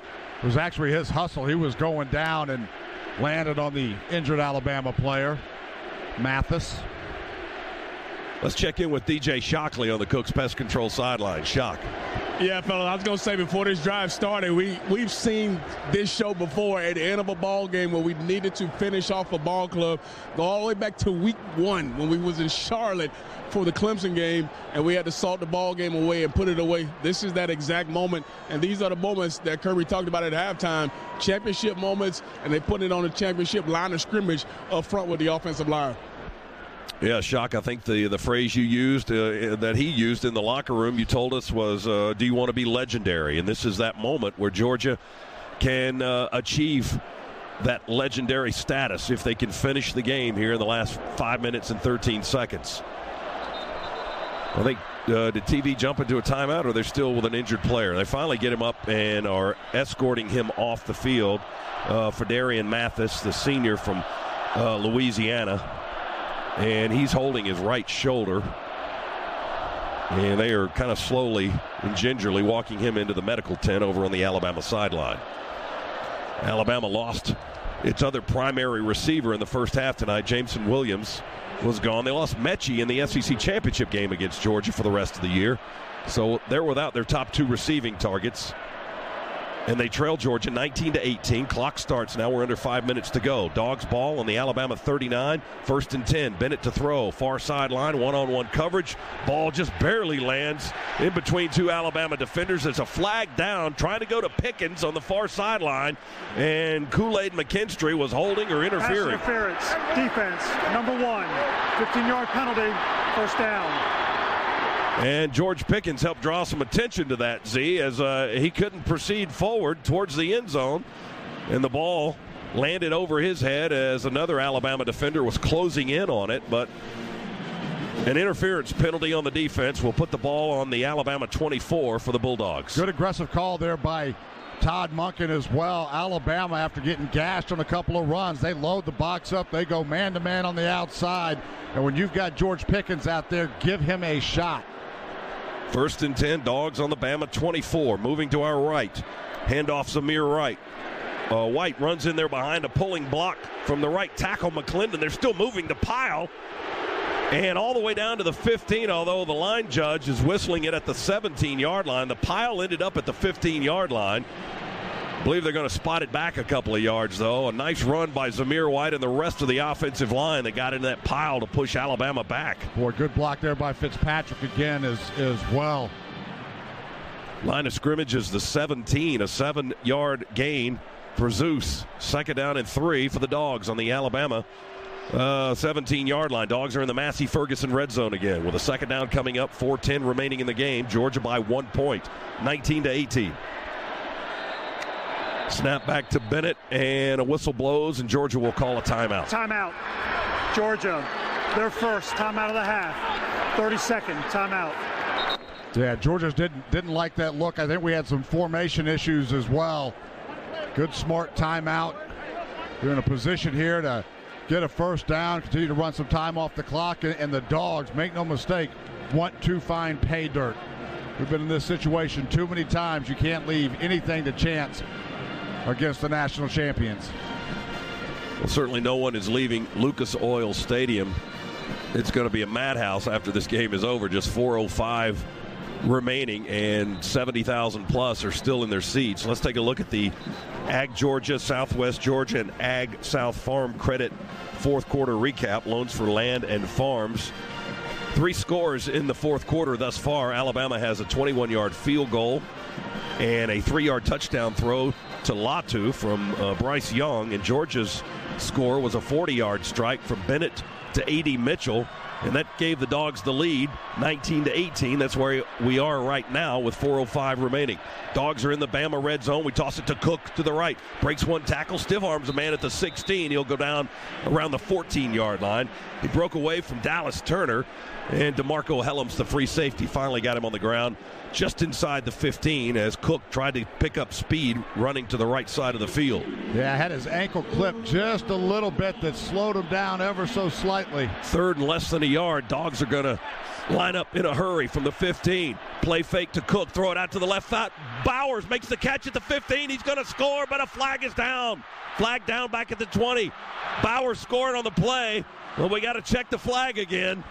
It was actually his hustle. He was going down and landed on the injured Alabama player, Mathis. Let's check in with DJ Shockley on the Cooks Pest Control sideline. Shock. Yeah, fella, I was going to say before this drive started, we've seen this show before at the end of a ball game where we needed to finish off a ball club. Go all the way back to week 1 when we was in Charlotte for the Clemson game, and we had to salt the ball game away and put it away. This is that exact moment, and these are the moments that Kirby talked about at halftime, championship moments, and they put it on the championship line of scrimmage up front with the offensive line. Yeah, Shock, I think the phrase you used, that he used in the locker room, you told us was, do you want to be legendary? And this is that moment where Georgia can achieve that legendary status if they can finish the game here in the last 5 minutes and 13 seconds. I think, did TV jump into a timeout, or they're still with an injured player? They finally get him up and are escorting him off the field. Ferdarian Mathis, the senior from Louisiana. And he's holding his right shoulder. And they are kind of slowly and gingerly walking him into the medical tent over on the Alabama sideline. Alabama lost its other primary receiver in the first half tonight. Jameson Williams was gone. They lost Mechie in the SEC championship game against Georgia for the rest of the year. So they're without their top 2 receiving targets. And they trail Georgia 19-18. Clock starts now. We're under 5 minutes to go. Dogs ball on the Alabama 39. 1st and 10. Bennett to throw. Far sideline. One-on-one coverage. Ball just barely lands in between 2 Alabama defenders. There's a flag down trying to go to Pickens on the far sideline. And Kool-Aid McKinstry was holding or interfering. Pass interference. Defense. Number 1. 15-yard penalty. 1st down. And George Pickens helped draw some attention to that, Z, as he couldn't proceed forward towards the end zone. And the ball landed over his head as another Alabama defender was closing in on it. But an interference penalty on the defense will put the ball on the Alabama 24 for the Bulldogs. Good aggressive call there by Todd Monken as well. Alabama, after getting gashed on a couple of runs, they load the box up. They go man-to-man on the outside. And when you've got George Pickens out there, give him a shot. 1st and 10, Dogs on the Bama 24. Moving to our right. Handoff Zamir White. White runs in there behind a pulling block from the right tackle, McClendon. They're still moving to Pyle. And all the way down to the 15, although the line judge is whistling it at the 17-yard line. The Pyle ended up at the 15-yard line. I believe they're going to spot it back a couple of yards, though. A nice run by Zamir White and the rest of the offensive line that got into that pile to push Alabama back. Boy, good block there by Fitzpatrick again as well. Line of scrimmage is the 17, a 7-yard gain for Zeus. 2nd down and 3 for the Dogs on the Alabama 17-yard line. Dogs are in the Massey Ferguson red zone again with a 2nd down coming up. 4:10 remaining in the game. Georgia by 1 point, 19-18. Snap back to Bennett, and a whistle blows, and Georgia will call a timeout. Timeout. Georgia, their first timeout of the half. 30-second timeout. Yeah, Georgia didn't like that look. I think we had some formation issues as well. Good, smart timeout. You're in a position here to get a 1st down, continue to run some time off the clock, and the Dogs, make no mistake, want to find pay dirt. We've been in this situation too many times. You can't leave anything to chance against the national champions. Well, certainly no one is leaving Lucas Oil Stadium. It's going to be a madhouse after this game is over. Just 4:05 remaining, and 70,000 plus are still in their seats. Let's take a look at the Ag Georgia, Southwest Georgia, and Ag South Farm Credit fourth quarter recap. Loans for land and farms. 3 scores in the fourth quarter thus far. Alabama has a 21-yard field goal and a 3-yard touchdown throw to Latu from Bryce Young. And Georgia's score was a 40-yard strike from Bennett to A.D. Mitchell. And that gave the Dogs the lead, 19-18. That's where we are right now with 4:05 remaining. Dogs are in the Bama red zone. We toss it to Cook to the right. Breaks one tackle, stiff arms a man at the 16. He'll go down around the 14-yard line. He broke away from Dallas Turner. And DeMarco Helms, the free safety, finally got him on the ground just inside the 15 as Cook tried to pick up speed running to the right side of the field. Yeah, had his ankle clipped just a little bit that slowed him down ever so slightly. Third and less than a yard. Dogs are going to line up in a hurry from the 15. Play fake to Cook. Throw it out to the left side. Bowers makes the catch at the 15. He's going to score, but a flag is down. Flag down back at the 20. Bowers scored on the play. Well, we got to check the flag again.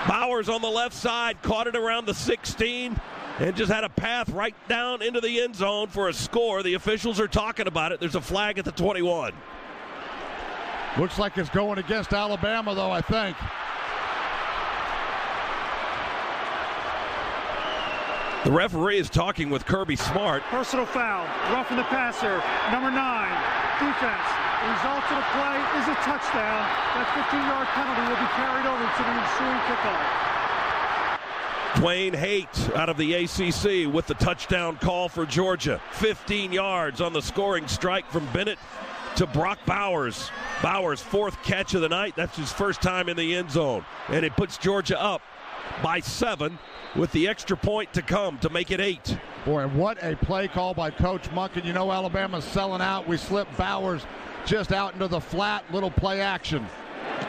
Bowers on the left side caught it around the 16 and just had a path right down into the end zone for a score. The officials are talking about it. There's a flag at the 21. Looks like it's going against Alabama, though, I think. The referee is talking with Kirby Smart. Personal foul, roughing the passer, number 9, defense. The result of the play is a touchdown. That 15-yard penalty will be carried over to the ensuing kickoff. Dwayne Haight out of the ACC with the touchdown call for Georgia. 15 yards on the scoring strike from Bennett to Brock Bowers. Bowers' 4th catch of the night. That's his first time in the end zone. And it puts Georgia up by 7 with the extra point to come to make it 8. Boy, what a play call by Coach Monken. You know Alabama's selling out. We slip Bowers just out into the flat, little play action.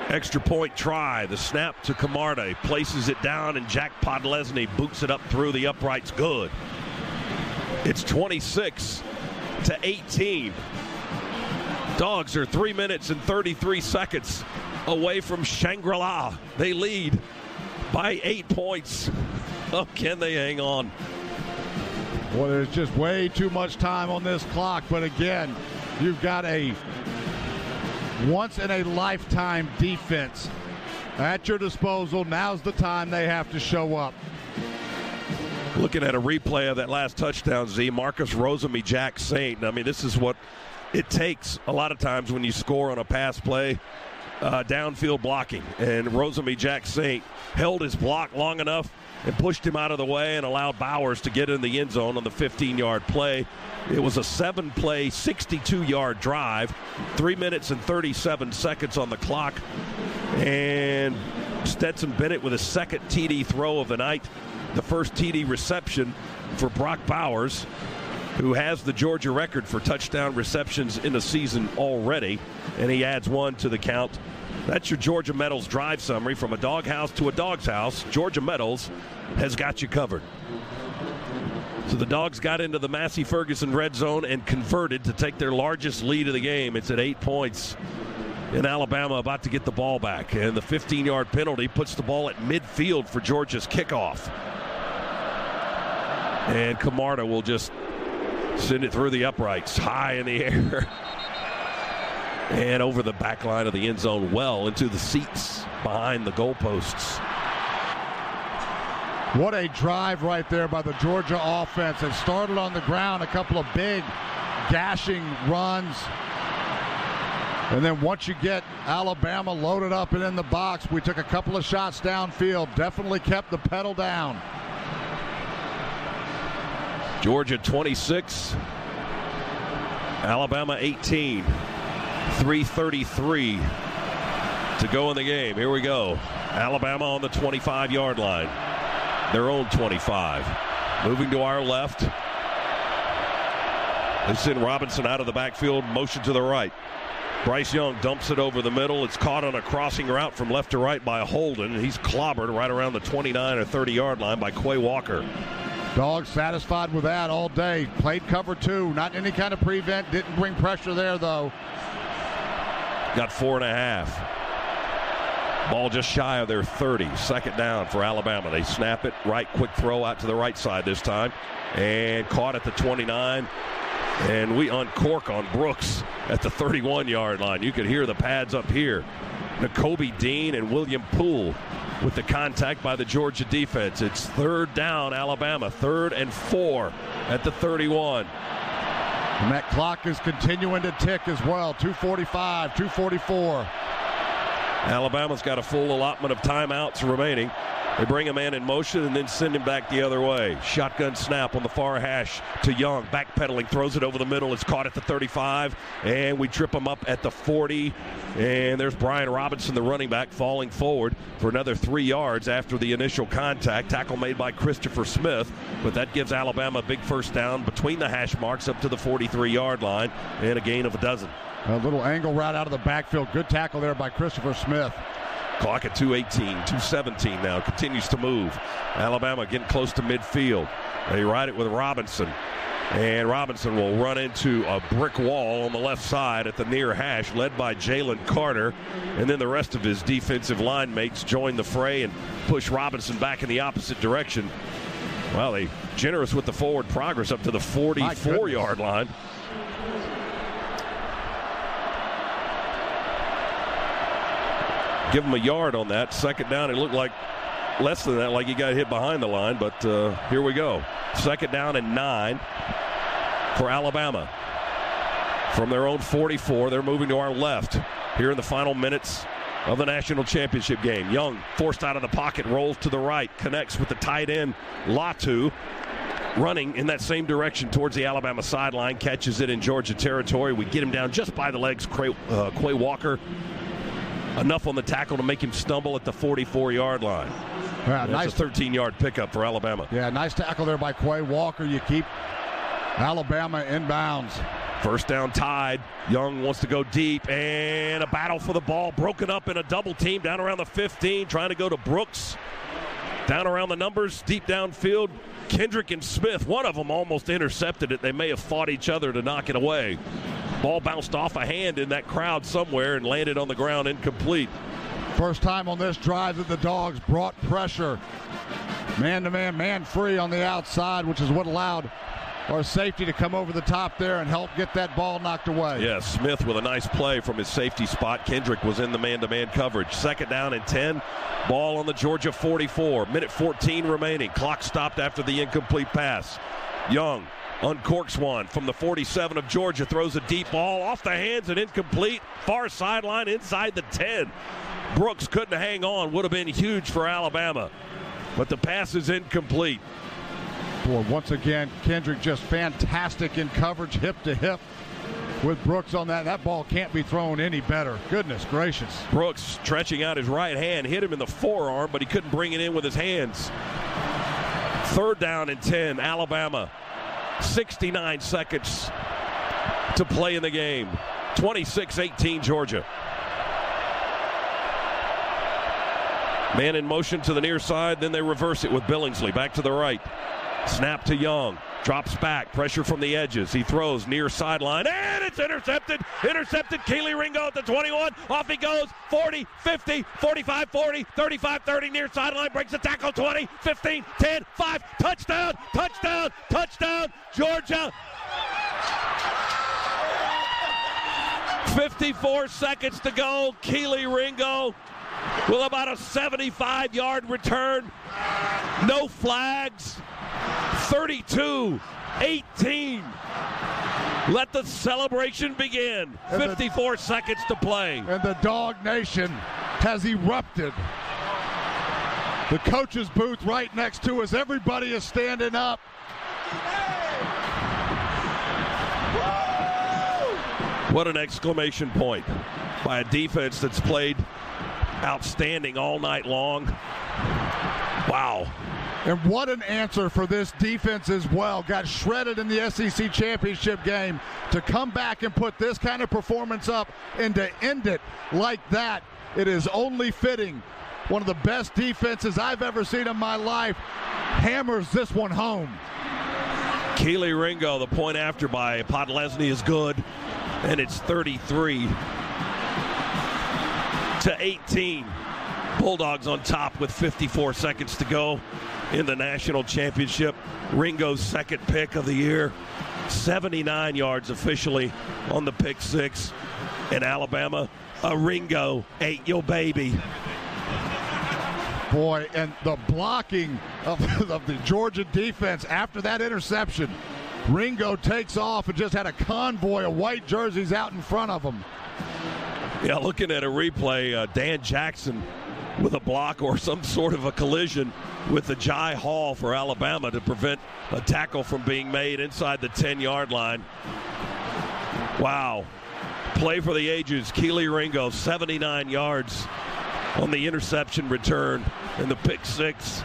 Extra point try. The snap to Camarda. He places it down, and Jack Podlesny boots it up through the uprights. Good. It's 26-18. Dogs are 3 minutes and 33 seconds away from Shangri-La. They lead by 8 points. Oh, can they hang on? Well, there's just way too much time on this clock. But again, you've got a once-in-a-lifetime defense at your disposal. Now's the time they have to show up. Looking at a replay of that last touchdown, Z, Marcus Rosemy-Jack Saint. I mean, this is what it takes a lot of times when you score on a pass play, downfield blocking. And Rosemy-Jack Saint held his block long enough and pushed him out of the way and allowed Bowers to get in the end zone on the 15-yard play. It was a 7-play, 62-yard drive, 3 minutes and 37 seconds on the clock. And Stetson Bennett with his second TD throw of the night, the first TD reception for Brock Bowers, who has the Georgia record for touchdown receptions in the season already, and he adds one to the count. That's your Georgia Metals drive summary. From a doghouse to a dog's house, Georgia Metals has got you covered. So the Dogs got into the Massey Ferguson red zone and converted to take their largest lead of the game. It's at 8 points. And Alabama about to get the ball back. And the 15-yard penalty puts the ball at midfield for Georgia's kickoff. And Camarda will just send it through the uprights, high in the air. And over the back line of the end zone, well into the seats behind the goalposts. What a drive right there by the Georgia offense. It started on the ground, a couple of big gashing runs. And then once you get Alabama loaded up and in the box, we took a couple of shots downfield. Definitely kept the pedal down. Georgia 26, Alabama 18. 3:33 to go in the game. Here we go. Alabama on the 25-yard line. Their own 25. Moving to our left. They send Robinson out of the backfield, motion to the right. Bryce Young dumps it over the middle. It's caught on a crossing route from left to right by Holden. He's clobbered right around the 29 or 30-yard line by Quay Walker. Dogs satisfied with that all day. Played cover 2. Not any kind of prevent. Didn't bring pressure there, though. Got 4.5. Ball just shy of their 30. Second down for Alabama. They snap it right, quick throw out to the right side this time. And caught at the 29. And we uncork on Brooks at the 31-yard line. You could hear the pads up here. Nakobe Dean and William Poole with the contact by the Georgia defense. It's third down, Alabama. 3rd and 4 at the 31. And that clock is continuing to tick as well. 2:45, 2:44. Alabama's got a full allotment of timeouts remaining. They bring a man in motion and then send him back the other way. Shotgun snap on the far hash to Young. Backpedaling, throws it over the middle. It's caught at the 35, and we trip him up at the 40. And there's Brian Robinson, the running back, falling forward for another 3 yards after the initial contact. Tackle made by Christopher Smith, but that gives Alabama a big first down between the hash marks up to the 43-yard line and a gain of a dozen. A little angle route out of the backfield. Good tackle there by Christopher Smith. Clock at 2:18, 2:17 now. Continues to move. Alabama getting close to midfield. They ride it with Robinson. And Robinson will run into a brick wall on the left side at the near hash, led by Jalen Carter. And then the rest of his defensive line mates join the fray and push Robinson back in the opposite direction. Well, they generous with the forward progress up to the 44-yard line. Give him a yard on that. Second down, it looked like less than that, like he got hit behind the line, but here we go. Second down and 9 for Alabama. From their own 44, they're moving to our left here in the final minutes of the national championship game. Young forced out of the pocket, rolls to the right, connects with the tight end, Latu, running in that same direction towards the Alabama sideline, catches it in Georgia territory. We get him down just by the legs, Quay Walker. Enough on the tackle to make him stumble at the 44-yard line. Yeah, that's a 13-yard pickup for Alabama. Yeah, nice tackle there by Quay Walker. You keep Alabama in bounds. First down tied. Young wants to go deep, and a battle for the ball. Broken up in a double team down around the 15, trying to go to Brooks. Down around the numbers, deep downfield. Kendrick and Smith, one of them almost intercepted it. They may have fought each other to knock it away. Ball bounced off a hand in that crowd somewhere and landed on the ground incomplete. First time on this drive that the Dogs brought pressure. Man-to-man, man-free on the outside, which is what allowed our safety to come over the top there and help get that ball knocked away. Yes, Smith with a nice play from his safety spot. Kendrick was in the man-to-man coverage. Second down and 10. Ball on the Georgia 44. Minute 14 remaining. Clock stopped after the incomplete pass. Young uncorks one from the 47 of Georgia, throws a deep ball off the hands and incomplete. Far sideline inside the 10. Brooks couldn't hang on. Would have been huge for Alabama. But the pass is incomplete. Boy, once again, Kendrick just fantastic in coverage, hip to hip with Brooks on that. That ball can't be thrown any better. Goodness gracious. Brooks stretching out his right hand, hit him in the forearm, but he couldn't bring it in with his hands. Third down and 10, Alabama. 69 seconds to play in the game. 26-18 Georgia. Man in motion to the near side, then they reverse it with Billingsley back to the right. Snap to Young. Drops back. Pressure from the edges. He throws near sideline. And it's intercepted. Intercepted. Keely Ringo at the 21. Off he goes. 40, 50, 45, 40, 35, 30. Near sideline. Breaks the tackle. 20, 15, 10, 5. Touchdown. Touchdown. Touchdown. Georgia. 54 seconds to go. Keely Ringo with about a 75-yard return. No flags. 32-18. Let the celebration begin. 54 seconds to play. And the Dog Nation has erupted. The coach's booth right next to us. Everybody is standing up. What an exclamation point by a defense that's played outstanding all night long. Wow. And what an answer for this defense as well. Got shredded in the SEC championship game. To come back and put this kind of performance up and to end it like that, it is only fitting. One of the best defenses I've ever seen in my life hammers this one home. Keely Ringo, the point after by Podlesny is good, and it's 33-18. Bulldogs on top with 54 seconds to go in the national championship. Ringo's second pick of the year. 79 yards officially on the pick six. In Alabama, a Ringo ate your baby. Boy, and the blocking of the Georgia defense after that interception. Ringo takes off and just had a convoy of white jerseys out in front of him. Yeah, looking at a replay, Dan Jackson with a block or some sort of a collision with the Jai Hall for Alabama to prevent a tackle from being made inside the 10-yard line. Wow. Play for the ages. Keely Ringo, 79 yards on the interception return and the pick six.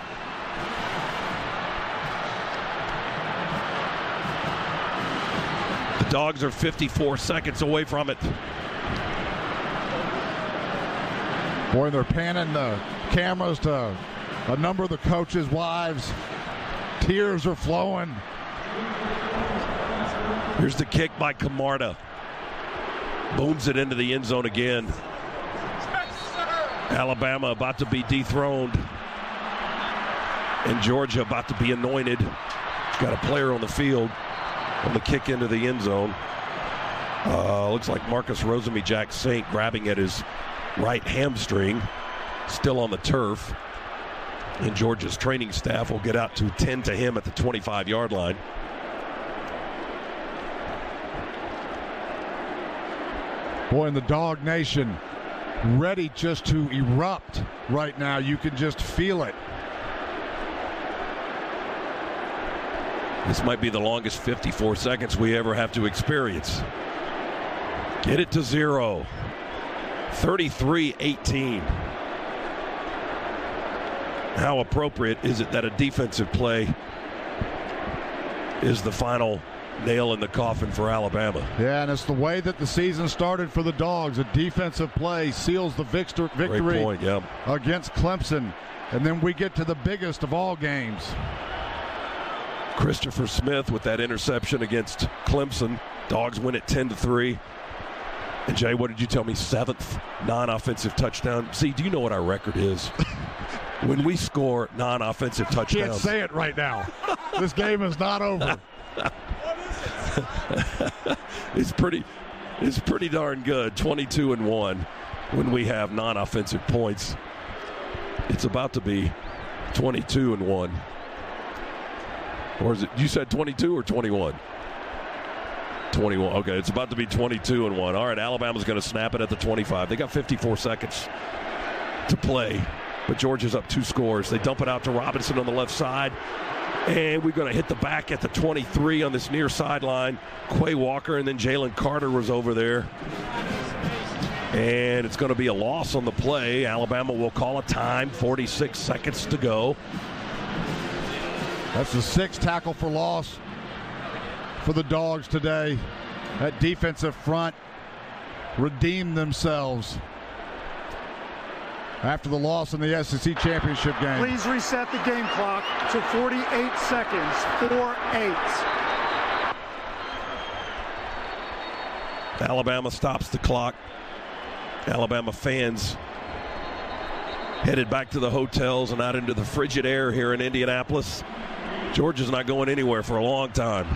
The Dogs are 54 seconds away from it. Boy, they're panning the cameras to a number of the coaches' wives. Tears are flowing. Here's the kick by Camarda. Booms it into the end zone again. Alabama about to be dethroned. And Georgia about to be anointed. Got a player on the field on the kick into the end zone. Looks like Marcus Rosemy-Jack Saint grabbing at his right hamstring. Still on the turf. And Georgia's training staff will get out to tend to him at the 25-yard line. Boy, in the Dog Nation, ready just to erupt right now. You can just feel it. This might be the longest 54 seconds we ever have to experience. Get it to 0. 33-18. How appropriate is it that a defensive play is the final nail in the coffin for Alabama? Yeah, and it's the way that the season started for the Dogs. A defensive play seals the victory point, yeah, against Clemson. And then we get to the biggest of all games. Christopher Smith with that interception against Clemson. Dogs win it 10-3. And Jay, what did you tell me? 7th non-offensive touchdown. See, do you know what our record is? When we score non-offensive touchdowns. Can't say it right now. This game is not over. It's pretty darn good. 22-1 when we have non-offensive points. It's about to be 22-1. Or is it, you said 22 or 21? 21. Okay, it's about to be 22-1. All right, Alabama's going to snap it at the 25. They got 54 seconds to play, but Georgia's up 2 scores. They dump it out to Robinson on the left side, and we're going to hit the back at the 23 on this near sideline. Quay Walker, and then Jalen Carter was over there. And it's going to be a loss on the play. Alabama will call a time, 46 seconds to go. That's the 6th tackle for loss for the Dogs today. That defensive front redeemed themselves after the loss in the SEC championship game. Please reset the game clock to 48 seconds. 4-8. Alabama stops the clock. Alabama fans headed back to the hotels and out into the frigid air here in Indianapolis. Georgia's not going anywhere for a long time.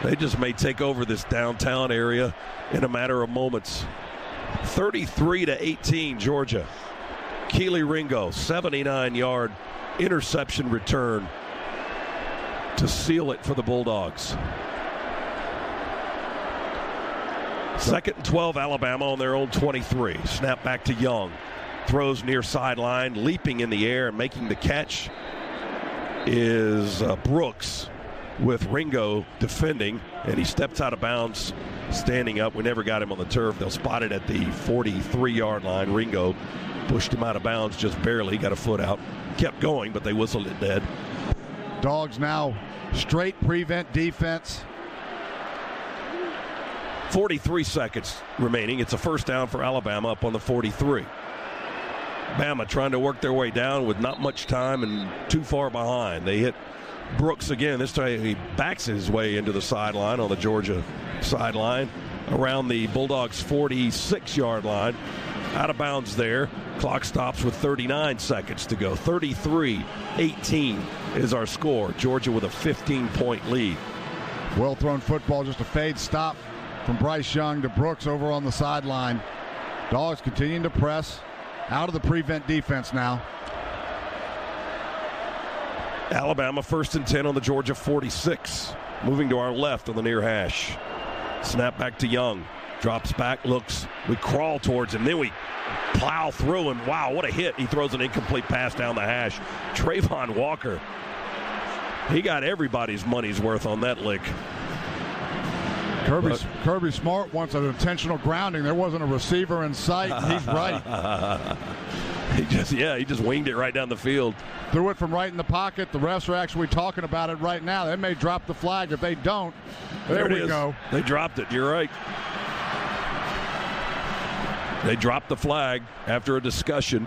They just may take over this downtown area in a matter of moments. 33-18, Georgia. Keely Ringo, 79-yard interception return to seal it for the Bulldogs. 2nd and 12, Alabama on their own 23. Snap back to Young. Throws near sideline, leaping in the air and making the catch is Brooks, with Ringo defending, and he steps out of bounds standing up. We never got him on the turf. They'll spot it at the 43-yard line. Ringo pushed him out of bounds just barely, got a foot out, kept going, but they whistled it dead. Dogs now straight prevent defense. 43 seconds remaining. It's a first down for Alabama up on the 43. Bama trying to work their way down with not much time and too far behind. They hit Brooks again. This time he backs his way into the sideline on the Georgia sideline around the Bulldogs' 46-yard line. Out of bounds there. Clock stops with 39 seconds to go. 33-18 is our score. Georgia with a 15-point lead. Well thrown football, just a fade stop from Bryce Young to Brooks over on the sideline. Dogs continuing to press out of the prevent defense now. Alabama 1st and 10 on the Georgia 46. Moving to our left on the near hash. Snap back to Young. Drops back, looks. We crawl towards him. Then we plow through him. Wow, what a hit. He throws an incomplete pass down the hash. Trayvon Walker. He got everybody's money's worth on that lick. Kirby Smart wants an intentional grounding. There wasn't a receiver in sight. He's right. He just winged it right down the field. Threw it from right in the pocket. The refs are actually talking about it right now. They may drop the flag. If they don't, there we go. They dropped it. You're right. They dropped the flag after a discussion.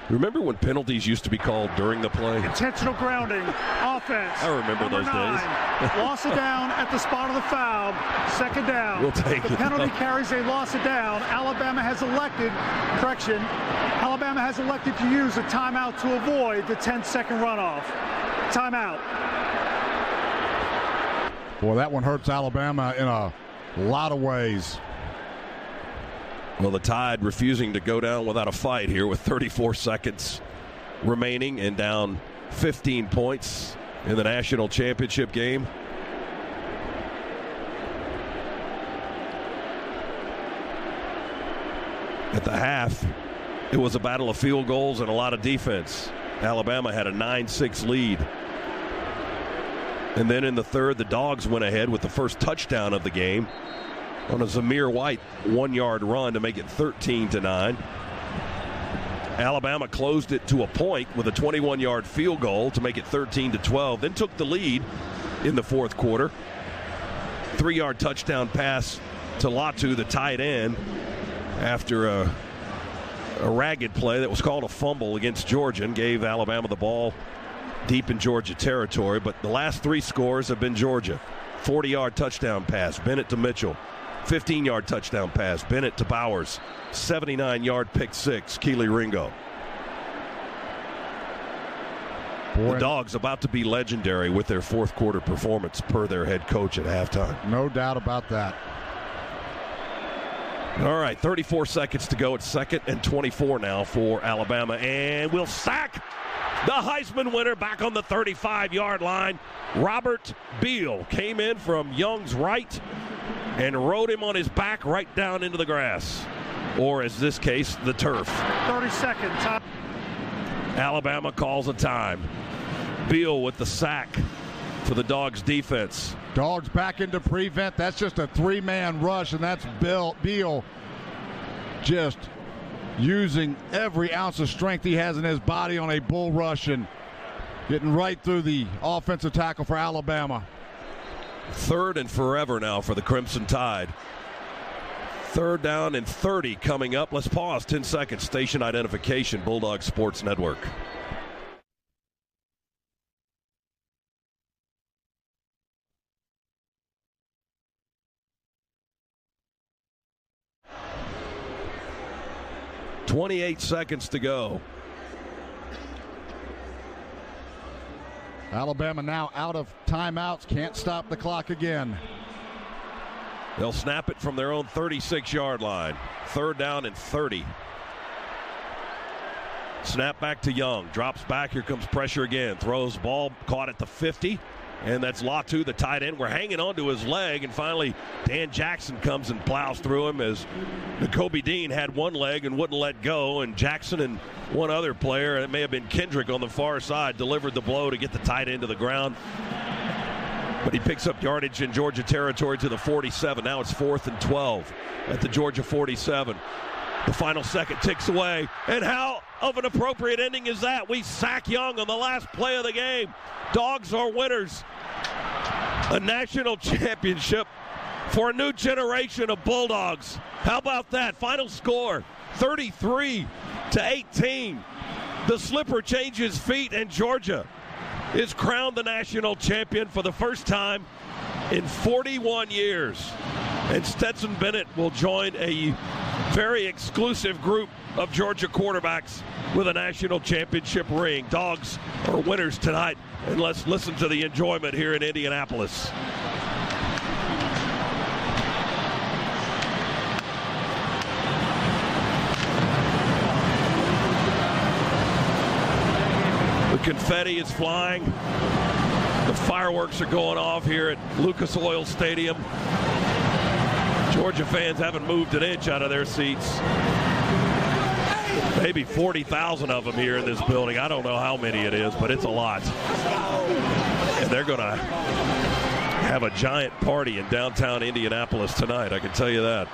Remember when penalties used to be called during the play? Intentional grounding, offense. I remember those days. Loss of down at the spot of the foul. Second down. We'll take the penalty carries a loss of down. Alabama has elected to use a timeout to avoid the 10-second runoff. Timeout. Boy, that one hurts Alabama in a lot of ways. Well, the Tide refusing to go down without a fight here with 34 seconds remaining and down 15 points in the national championship game. At the half, it was a battle of field goals and a lot of defense. Alabama had a 9-6 lead. And then in the third, the Dogs went ahead with the first touchdown of the game on a Zamir White 1-yard run to make it 13-9. Alabama closed it to a point with a 21-yard field goal to make it 13-12. Then took the lead in the fourth quarter. 3-yard touchdown pass to Latu, the tight end, after a ragged play that was called a fumble against Georgia and gave Alabama the ball deep in Georgia territory. But the last 3 scores have been Georgia. 40-yard touchdown pass, Bennett to Mitchell. 15-yard touchdown pass, Bennett to Bowers. 79-yard pick six, Keely Ringo. Boy, the Dogs about to be legendary with their fourth quarter performance per their head coach at halftime. No doubt about that. All right, 34 seconds to go. It's 2nd and 24 now for Alabama. And we'll sack the Heisman winner back on the 35-yard line. Robert Beal came in from Young's right and rode him on his back right down into the grass. Or, as this case, the turf. 30-second time. Alabama calls a time. Beal with the sack for the Dogs defense. Dogs back into prevent. That's just a 3-man rush, and that's Beal just using every ounce of strength he has in his body on a bull rush and getting right through the offensive tackle for Alabama. 3rd and forever now for the Crimson Tide. 3rd down and 30 coming up. Let's pause 10 seconds. Station identification, Bulldog Sports Network. .28 seconds to go. Alabama now out of timeouts. Can't stop the clock again. They'll snap it from their own 36-yard line. 3rd down and 30. Snap back to Young. Drops back. Here comes pressure again. Throws ball caught at the 50. And that's Latu, the tight end. We're hanging on to his leg. And finally, Dan Jackson comes and plows through him as Nakobe Dean had one leg and wouldn't let go. And Jackson and one other player, it may have been Kendrick on the far side, delivered the blow to get the tight end to the ground. But he picks up yardage in Georgia territory to the 47. Now it's 4th and 12 at the Georgia 47. The final second ticks away. And how of an appropriate ending is that? We sack Young on the last play of the game. Dogs are winners. A national championship for a new generation of Bulldogs. How about that? Final score, 33-18. The slipper changes feet, and Georgia is crowned the national champion for the first time in 41 years. And Stetson Bennett will join a very exclusive group of Georgia quarterbacks with a national championship ring. Dogs are winners tonight, and let's listen to the enjoyment here in Indianapolis. The confetti is flying. The fireworks are going off here at Lucas Oil Stadium. Georgia fans haven't moved an inch out of their seats. Maybe 40,000 of them here in this building. I don't know how many it is, but it's a lot. And they're going to have a giant party in downtown Indianapolis tonight, I can tell you that.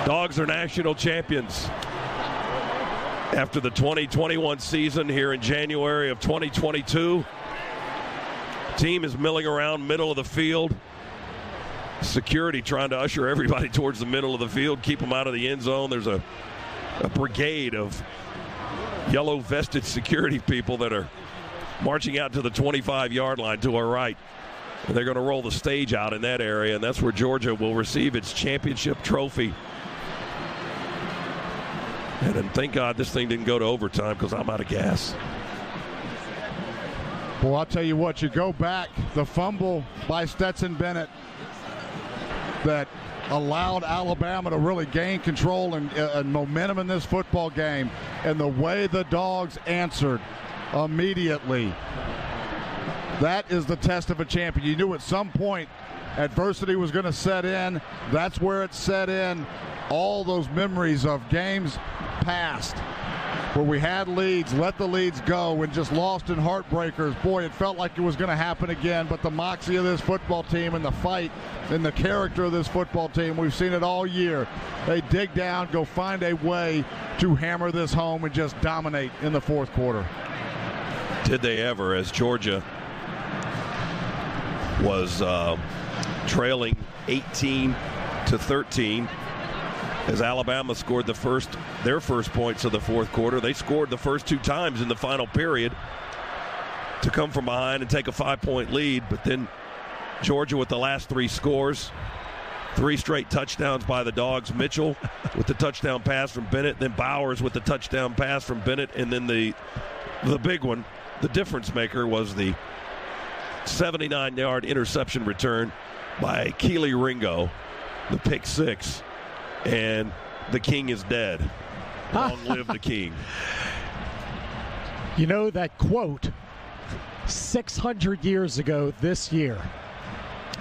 Dogs are national champions after the 2021 season here in January of 2022. Team is milling around middle of the field. Security trying to usher everybody towards the middle of the field, keep them out of the end zone. There's a brigade of yellow vested security people that are marching out to the 25-yard line to our right. And they're going to roll the stage out in that area, and that's where Georgia will receive its championship trophy. And then thank God this thing didn't go to overtime because I'm out of gas. Well, I'll tell you what, you go back, the fumble by Stetson Bennett that allowed Alabama to really gain control and momentum in this football game, and the way the Dogs answered immediately. That is the test of a champion. You knew at some point adversity was going to set in. That's where it set in. All those memories of games past where we had leads, let the leads go, and just lost in heartbreakers. Boy, it felt like it was going to happen again, but the moxie of this football team and the fight and the character of this football team, we've seen it all year. They dig down, go find a way to hammer this home and just dominate in the fourth quarter. Did they ever, as Georgia was trailing 18-13. As Alabama scored their first points of the fourth quarter. They scored the first two times in the final period to come from behind and take a 5-point lead. But then Georgia with the last three scores, 3 straight touchdowns by the Dogs. Mitchell with the touchdown pass from Bennett, then Bowers with the touchdown pass from Bennett, and then the big one, the difference maker, was the 79-yard interception return by Keely Ringo, the pick six. And the king is dead. Long live the king. You know that quote, 600 years ago this year.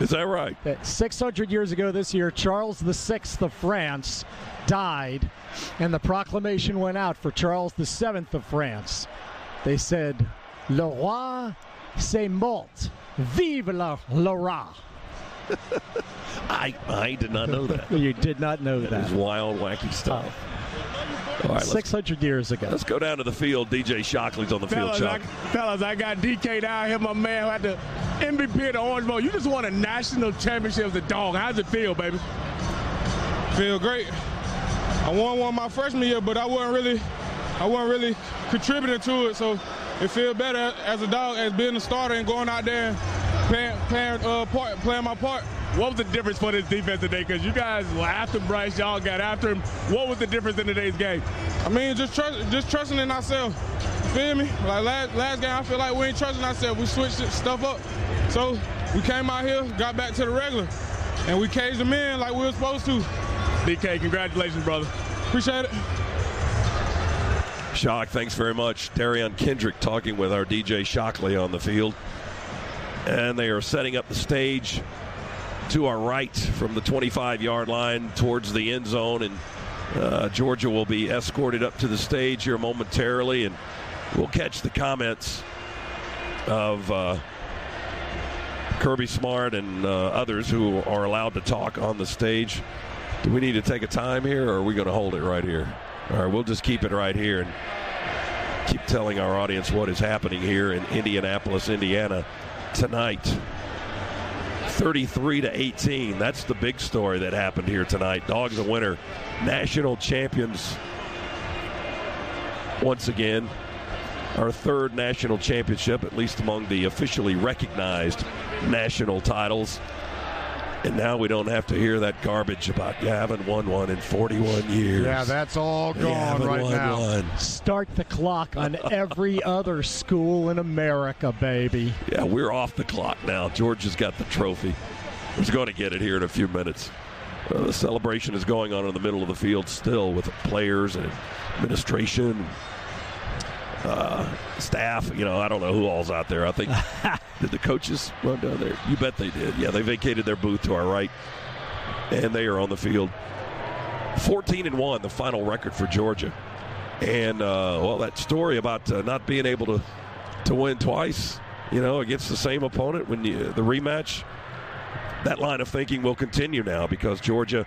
Is that right? 600 years ago this year, Charles VI of France died, and the proclamation went out for Charles VII of France. They said, Le roi c'est mort. Vive le roi. I did not know that. You did not know that. That is wild, wacky stuff. All right, 600 years ago. Let's go down to the field. DJ Shockley's on the field. Fellas, I got DK down here, my man, who had the MVP of the Orange Bowl. You just won a national championship as a Dog. How's it feel, baby? Feel great. I won one my freshman year, but I wasn't really contributing to it. So it feels better as a Dog, as being a starter and going out there and playing my part. What was the difference for this defense today? Because you guys were after Bryce, y'all got after him. What was the difference in today's game? I mean, just trusting in ourselves. You feel me? Like last game, I feel like we ain't trusting ourselves. We switched stuff up. So we came out here, got back to the regular, and we caged them in like we were supposed to. DK, congratulations, brother. Appreciate it. Shock, thanks very much. Darian Kendrick talking with our DJ Shockley on the field. And they are setting up the stage to our right from the 25-yard line towards the end zone, and Georgia will be escorted up to the stage here momentarily, and we'll catch the comments of Kirby Smart and others who are allowed to talk on the stage. Do we need to take a time here, or are we going to hold it right here? All right, we'll just keep it right here and keep telling our audience what is happening here in Indianapolis, Indiana tonight. 33-18. That's the big story that happened here tonight. Dogs a winner. National champions once again. Our third national championship, at least among the officially recognized national titles. And now we don't have to hear that garbage about you haven't won one in 41 years. Yeah, that's all gone right now. Start the clock on every other school in America, baby. Yeah, we're off the clock now. Georgia's got the trophy. He's going to get it here in a few minutes. The celebration is going on in the middle of the field still with players and administration, staff. I don't know who all's out there. I think did the coaches run down there? You bet they did. Yeah, they vacated their booth to our right, and they are on the field. 14-1, the final record for Georgia. And, that story about not being able to win twice, against the same opponent when the rematch, that line of thinking will continue now because Georgia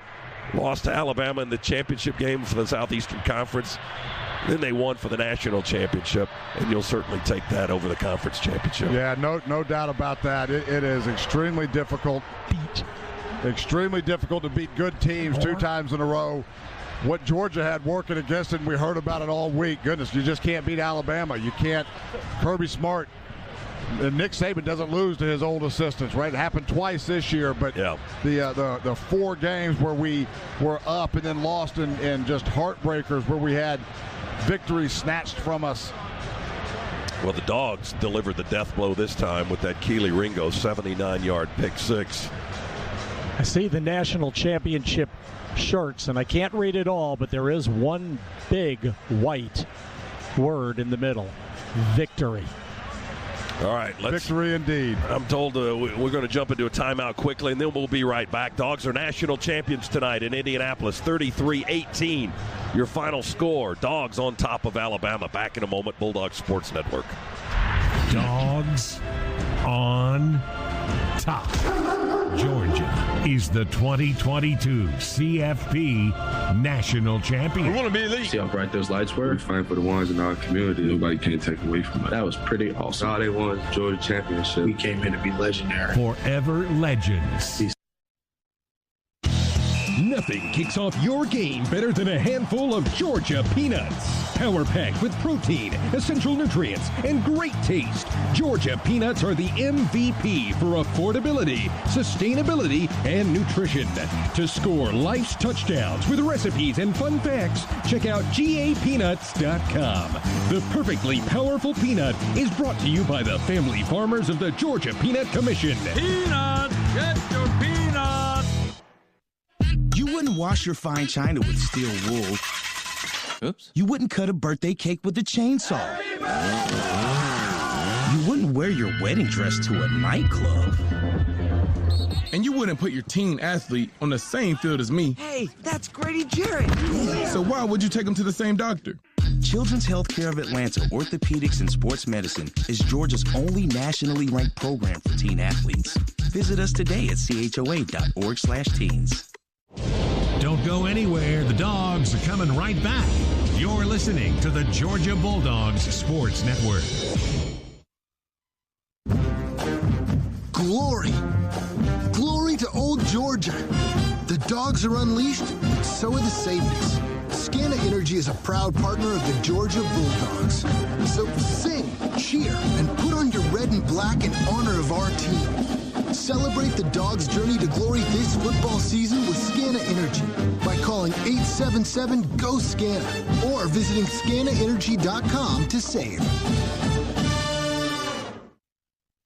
lost to Alabama in the championship game for the Southeastern Conference. Then they won for the national championship, and you'll certainly take that over the conference championship. Yeah, no doubt about that. It is extremely difficult. Extremely difficult to beat good teams 2 times in a row. What Georgia had working against it, and we heard about it all week. Goodness, you just can't beat Alabama. You can't. Kirby Smart and Nick Saban doesn't lose to his old assistants, right? It happened twice this year, but the 4 games where we were up and then lost and just heartbreakers where we had victories snatched from us. Well, the Dogs delivered the death blow this time with that Keely Ringo 79-yard pick six. I see the national championship shirts, and I can't read it all, but there is one big white word in the middle: victory. All right, victory indeed. I'm told we're going to jump into a timeout quickly, and then we'll be right back. Dogs are national champions tonight in Indianapolis, 33-18. Your final score, Dogs on top of Alabama. Back in a moment, Bulldog Sports Network. Dogs on top. Georgia is the 2022 CFP National Champion. We want to be elite. See how bright those lights were? We fight for the ones in our community. Nobody can take away from it. That was pretty awesome. All they won was Georgia championship. We came here to be legendary. Forever legends. Nothing kicks off your game better than a handful of Georgia peanuts. Power packed with protein, essential nutrients, and great taste. Georgia peanuts are the MVP for affordability, sustainability, and nutrition. To score life's touchdowns with recipes and fun facts, check out GAPeanuts.com. The perfectly powerful peanut is brought to you by the family farmers of the Georgia Peanut Commission. Peanuts! Get your peanuts! You wouldn't wash your fine china with steel wool. Oops. You wouldn't cut a birthday cake with a chainsaw. You wouldn't wear your wedding dress to a nightclub. And you wouldn't put your teen athlete on the same field as me. Hey, that's Grady Jarrett. So why would you take him to the same doctor? Children's Healthcare of Atlanta Orthopedics and Sports Medicine is Georgia's only nationally ranked program for teen athletes. Visit us today at choa.org/teens. Don't go anywhere. The Dogs are coming right back. You're listening to the Georgia Bulldogs Sports Network. Glory. Glory to old Georgia. The Dogs are unleashed, but so are the savings. Scana Energy is a proud partner of the Georgia Bulldogs. So sing, cheer, and put on your red and black in honor of our team. Celebrate the Dogs' journey to glory this football season with Scana Energy by calling 877-GO-SCANA or visiting scanaenergy.com to save.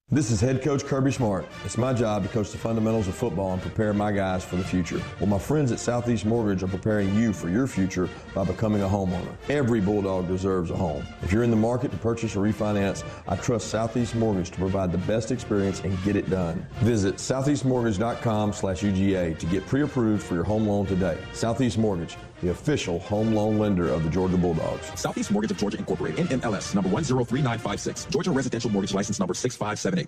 This is head coach Kirby Smart. It's my job to coach the fundamentals of football and prepare my guys for the future. Well, my friends at Southeast Mortgage are preparing you for your future by becoming a homeowner. Every Bulldog deserves a home. If you're in the market to purchase or refinance, I trust Southeast Mortgage to provide the best experience and get it done. Visit southeastmortgage.com/UGA to get pre-approved for your home loan today. Southeast Mortgage, the official home loan lender of the Georgia Bulldogs. Southeast Mortgage of Georgia Incorporated, NMLS, number 103956. Georgia Residential Mortgage License number 6578.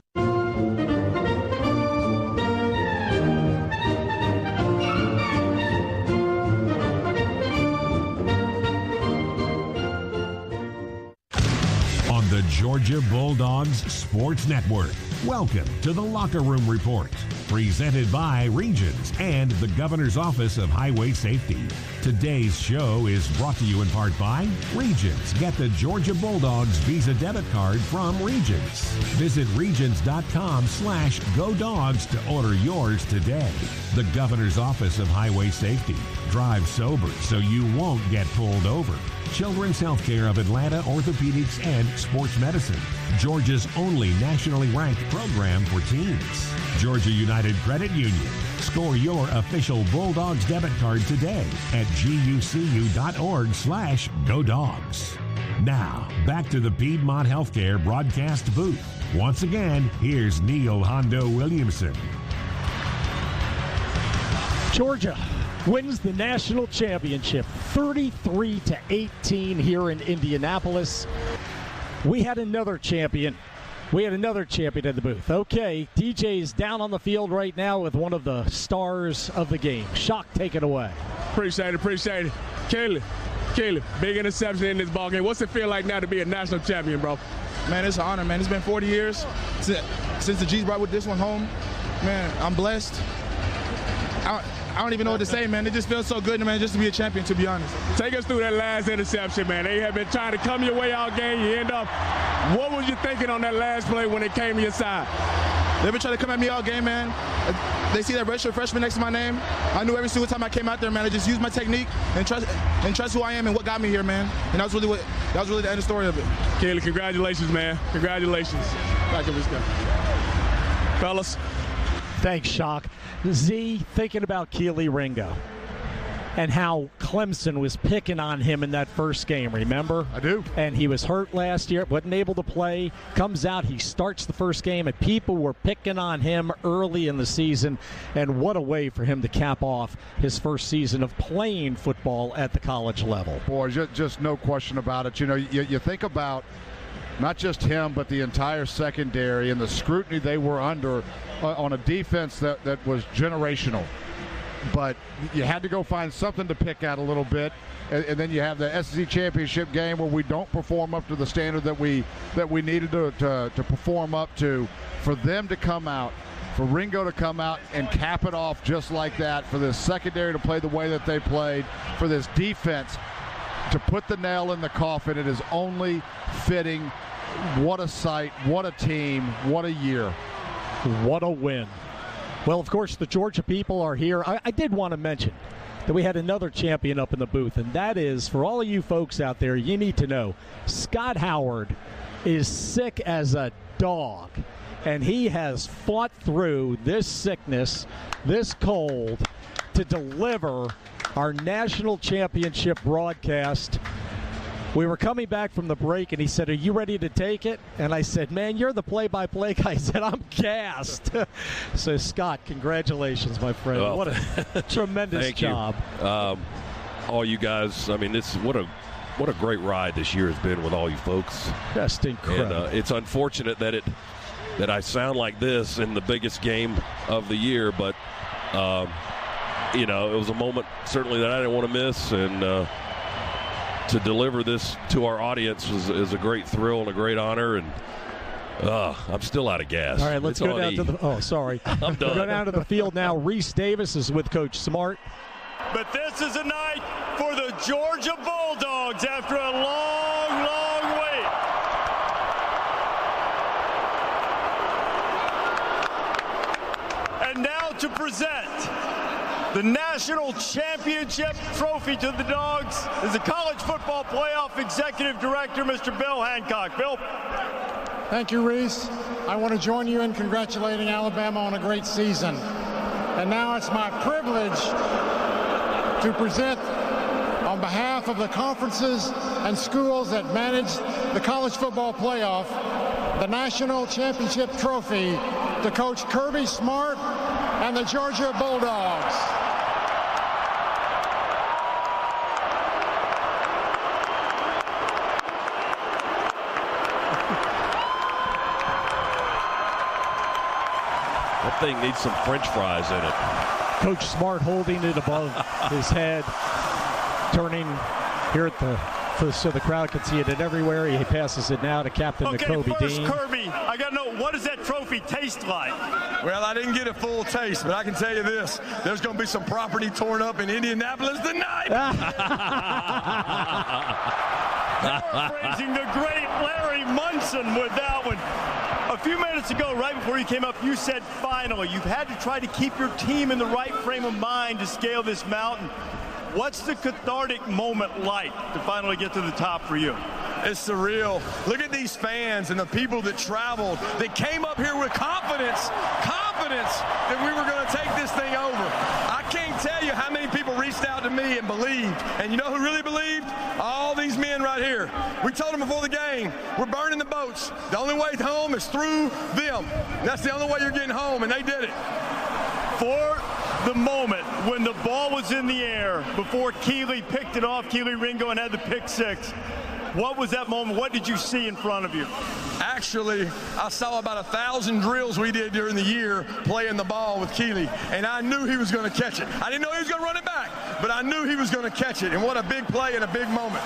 On the Georgia Bulldogs Sports Network. Welcome to the Locker Room Report, presented by Regions and the Governor's Office of Highway Safety. Today's show is brought to you in part by Regions. Get the Georgia Bulldogs Visa debit card from Regions. Visit regions.com/GoDogs to order yours today. The Governor's Office of Highway Safety. Drive sober so you won't get pulled over. Children's Healthcare of Atlanta Orthopedics and Sports Medicine. Georgia's only nationally ranked program for teens. Georgia United Credit Union. Score your official Bulldogs debit card today at gucu.org/GoDogs. Now, back to the Piedmont Healthcare broadcast booth. Once again, here's Neil Hondo Williamson. Georgia wins the national championship 33-18 here in Indianapolis. We had another champion. We had another champion in the booth. Okay, DJ's down on the field right now with one of the stars of the game. Shock, take it away. Appreciate it. Caleb, big interception in this ball game. What's it feel like now to be a national champion, bro? Man, it's an honor, man. It's been 40 years since the G's brought with this one home. Man, I'm blessed. I don't even know what to say, man. It just feels so good, man, just to be a champion, to be honest. Take us through that last interception, man. They have been trying to come your way all game. You end up, what was you thinking on that last play when it came to your side? They've been trying to come at me all game, man. They see that redshirt freshman next to my name. I knew every single time I came out there, man, I just used my technique and trust who I am and what got me here, man. And that was really the end of the story of it. Kelly, congratulations, man. Congratulations. Back up this guy. Fellas. Thanks, Shock. Z, thinking about Keely Ringo and how Clemson was picking on him in that first game, remember? I do. And he was hurt last year, wasn't able to play, comes out, he starts the first game, and people were picking on him early in the season, and what a way for him to cap off his first season of playing football at the college level. Boy, just no question about it. You know, you think about not just him, but the entire secondary and the scrutiny they were under on a defense that was generational. But you had to go find something to pick at a little bit, and then you have the SEC championship game where we don't perform up to the standard that we needed to perform up to. For them to come out, for Ringo to come out and cap it off just like that, for this secondary to play the way that they played, for this defense to put the nail in the coffin, it is only fitting. What a sight, what a team, what a year. What a win. Well, of course, the Georgia people are here. I did want to mention that we had another champion up in the booth, and that is, for all of you folks out there, you need to know, Scott Howard is sick as a dog, and he has fought through this sickness, this cold, to deliver our national championship broadcast. We were coming back from the break, and he said, "Are you ready to take it?" And I said, "Man, you're the play-by-play guy." He said, "I'm gassed." So, Scott, congratulations, my friend. Well, what a tremendous job. All you guys, I mean, what a great ride this year has been with all you folks. Just incredible. And it's unfortunate that I sound like this in the biggest game of the year, but it was a moment certainly that I didn't want to miss, and to deliver this to our audience is a great thrill and a great honor, and I'm still out of gas. All right, let's go down to the – oh, sorry. I'm done. We'll go down to the field now. Reese Davis is with Coach Smart. But this is a night for the Georgia Bulldogs after a long, long wait. And now to present the national championship trophy to the Dogs is the College Football Playoff Executive Director, Mr. Bill Hancock. Bill. Thank you, Reese. I want to join you in congratulating Alabama on a great season. And now it's my privilege to present, on behalf of the conferences and schools that manage the College Football Playoff, the national championship trophy to Coach Kirby Smart and the Georgia Bulldogs. That thing needs some French fries in it. Coach Smart holding it above his head, turning here at the so the crowd can see it everywhere. He passes it now to Captain Kobe Dean. Kirby, I got to know, what does that trophy taste like? Well, I didn't get a full taste, but I can tell you this. There's going to be some property torn up in Indianapolis tonight. Paraphrasing the great Larry Munson with that one. A few minutes ago, right before you came up, you said finally. You've had to try to keep your team in the right frame of mind to scale this mountain. What's the cathartic moment like to finally get to the top for you? It's surreal. Look at these fans and the people that traveled, that came up here with confidence that we were going to take this thing over. I can't tell you how many people reached out to me and believed. And you know who really believed? All these men right here. We told them before the game, we're burning the boats. The only way home is through them. That's the only way you're getting home, and they did it. For the moment when the ball was in the air, before Keely picked it off, Keely Ringo, and had the pick six, what was that moment? What did you see in front of you? Actually, I saw about 1,000 drills we did during the year playing the ball with Keely, and I knew he was going to catch it. I didn't know he was going to run it back, but I knew he was going to catch it, and what a big play and a big moment.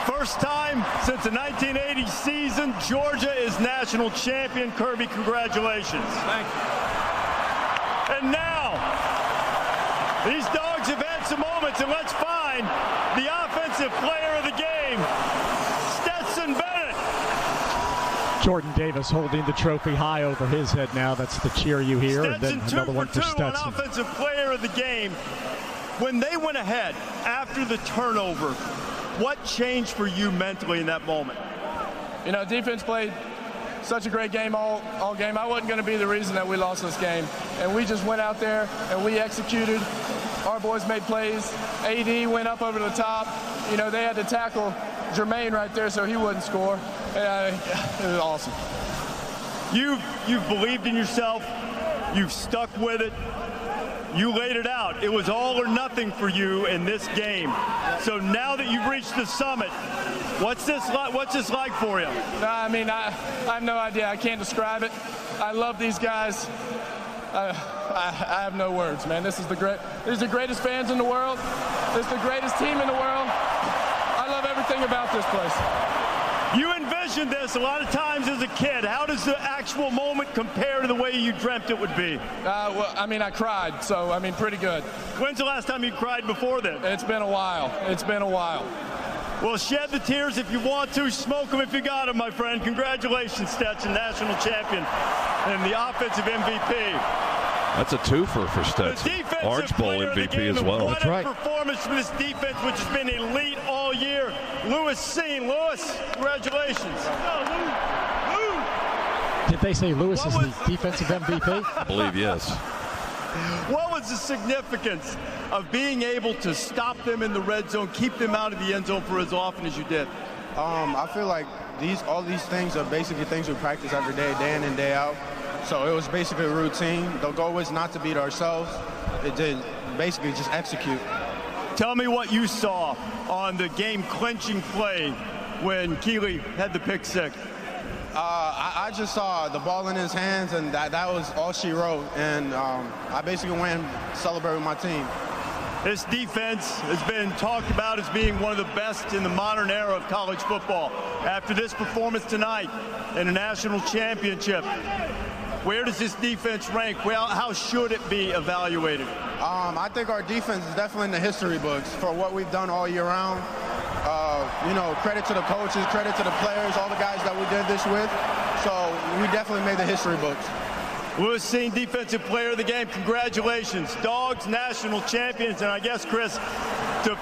First time since the 1980 season, Georgia is national champion. Kirby, congratulations. Thank you. And now, these dogs have had some moments, and let's find the offensive player of the game, Stetson Bennett. Jordan Davis holding the trophy high over his head now. That's the cheer you hear. Stetson, and then another one for Stetson. On offensive player of the game. When they went ahead after the turnover, what changed for you mentally in that moment? You know, defense played such a great game all game. I wasn't going to be the reason that we lost this game. And we just went out there and we executed. Our boys made plays. AD went up over the top. You know, they had to tackle Jermaine right there so he wouldn't score. It was awesome. You've believed in yourself. You've stuck with it. You laid it out. It was all or nothing for you in this game. So now that you've reached the summit, what's this like for you? I mean, I have no idea. I can't describe it. I love these guys. I have no words, man. These are the greatest fans in the world. This is the greatest team in the world. I love everything about this place. You envisioned this a lot of times as a kid. How does the actual moment compare to the way you dreamt it would be? Well, I mean, I cried, so, I mean, pretty good. When's the last time you cried before then? It's been a while. It's been a while. Well, shed the tears if you want to. Smoke them if you got them, my friend. Congratulations, Stetson, national champion and the offensive MVP. That's a twofer for Stetson. Orange Bowl MVP as well. That's right. Performance from this defense, which has been elite all year. Lewis Seen. Lewis, congratulations. Did they say Lewis is the defensive MVP? I believe yes. What was the significance of being able to stop them in the red zone, keep them out of the end zone for as often as you did? I feel like all these things are basically things we practice every day, day in and day out. So it was basically a routine. The goal was not to beat ourselves. It did basically just execute. Tell me what you saw on the game-clinching play when Keely had the pick six. I just saw the ball in his hands, and that was all she wrote. And I basically went and celebrated with my team. This defense has been talked about as being one of the best in the modern era of college football. After this performance tonight in a national championship, where does this defense rank? Well, how should it be evaluated? I think our defense is definitely in the history books for what we've done all year round. You know, credit to the coaches, credit to the players, all the guys that we did this with. So we definitely made the history books. Lewis Seen, defensive player of the game. Congratulations. Dogs, national champions. And I guess, Chris, to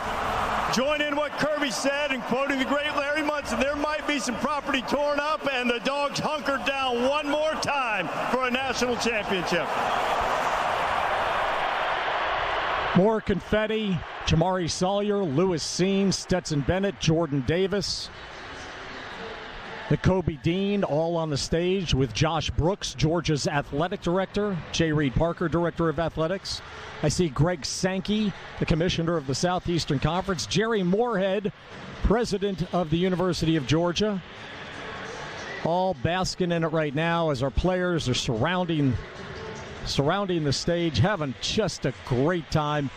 join in what Kirby said and quoting the great Larry Munson, there might be some property torn up and the Dogs hunkered down one more time for a national championship. More confetti. Jamari Sawyer, Lewis Seen, Stetson Bennett, Jordan Davis, the Kobe Dean, all on the stage with Josh Brooks, Georgia's athletic director, J. Reed Parker, director of athletics. I see Greg Sankey, the commissioner of the Southeastern Conference, Jerry Moorhead, president of the University of Georgia, all basking in it right now as our players are surrounding the stage, having just a great time.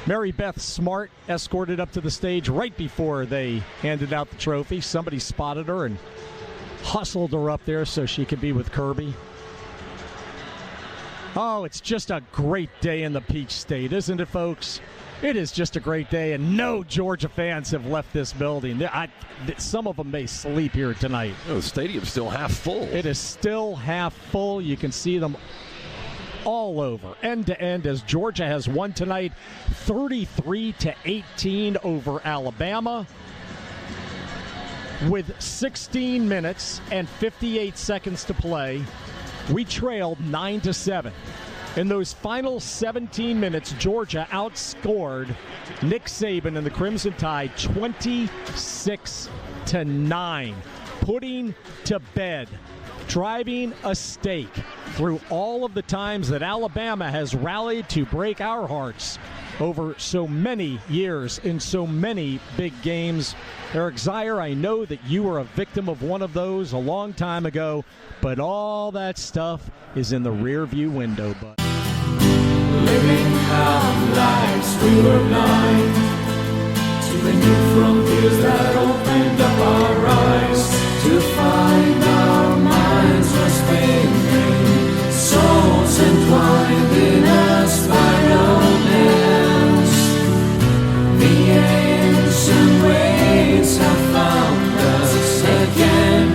Mary Beth Smart escorted up to the stage right before they handed out the trophy. Somebody spotted her and hustled her up there so she could be with Kirby. Oh, it's just a great day in the Peach State, isn't it, folks? It is just a great day, and no Georgia fans have left this building. Some of them may sleep here tonight. Oh, the stadium's still half full. It is still half full. You can see them all over, end to end, as Georgia has won tonight 33-18 over Alabama. With 16 minutes and 58 seconds to play, we trailed 9-7. In those final 17 minutes, Georgia outscored Nick Saban and the Crimson Tide 26-9, putting to bed, driving a stake through all of the times that Alabama has rallied to break our hearts over so many years in so many big games. Eric Zier, I know that you were a victim of one of those a long time ago, but all that stuff is in the rearview window, bud. Living our lives, we were blind to the new frontiers that opened up our eyes, to find our minds were spinning, souls entwined in a spiral dance. The ancient ways have found us again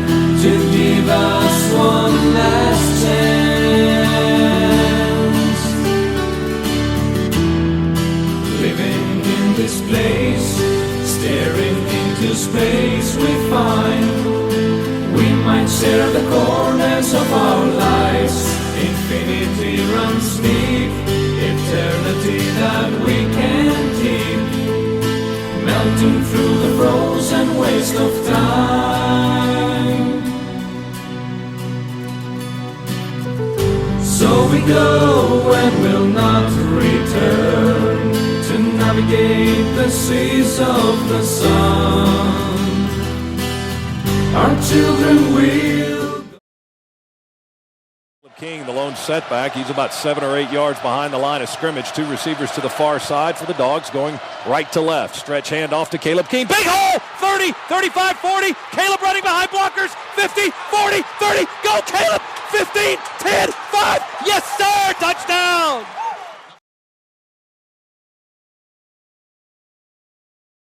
to give us one last chance. Living in this place, staring into space, we find we might share the corners of our lives. Infinity runs deep, eternity that we can't keep, melting through the frozen waste of time. So we go and will not return to navigate the seas of the sun. Our children will. King, the lone setback. He's about 7 or 8 yards behind the line of scrimmage. Two receivers to the far side for the Dogs, going right to left. Stretch handoff to Caleb King. Big hole! 30, 35, 40. Caleb running behind blockers.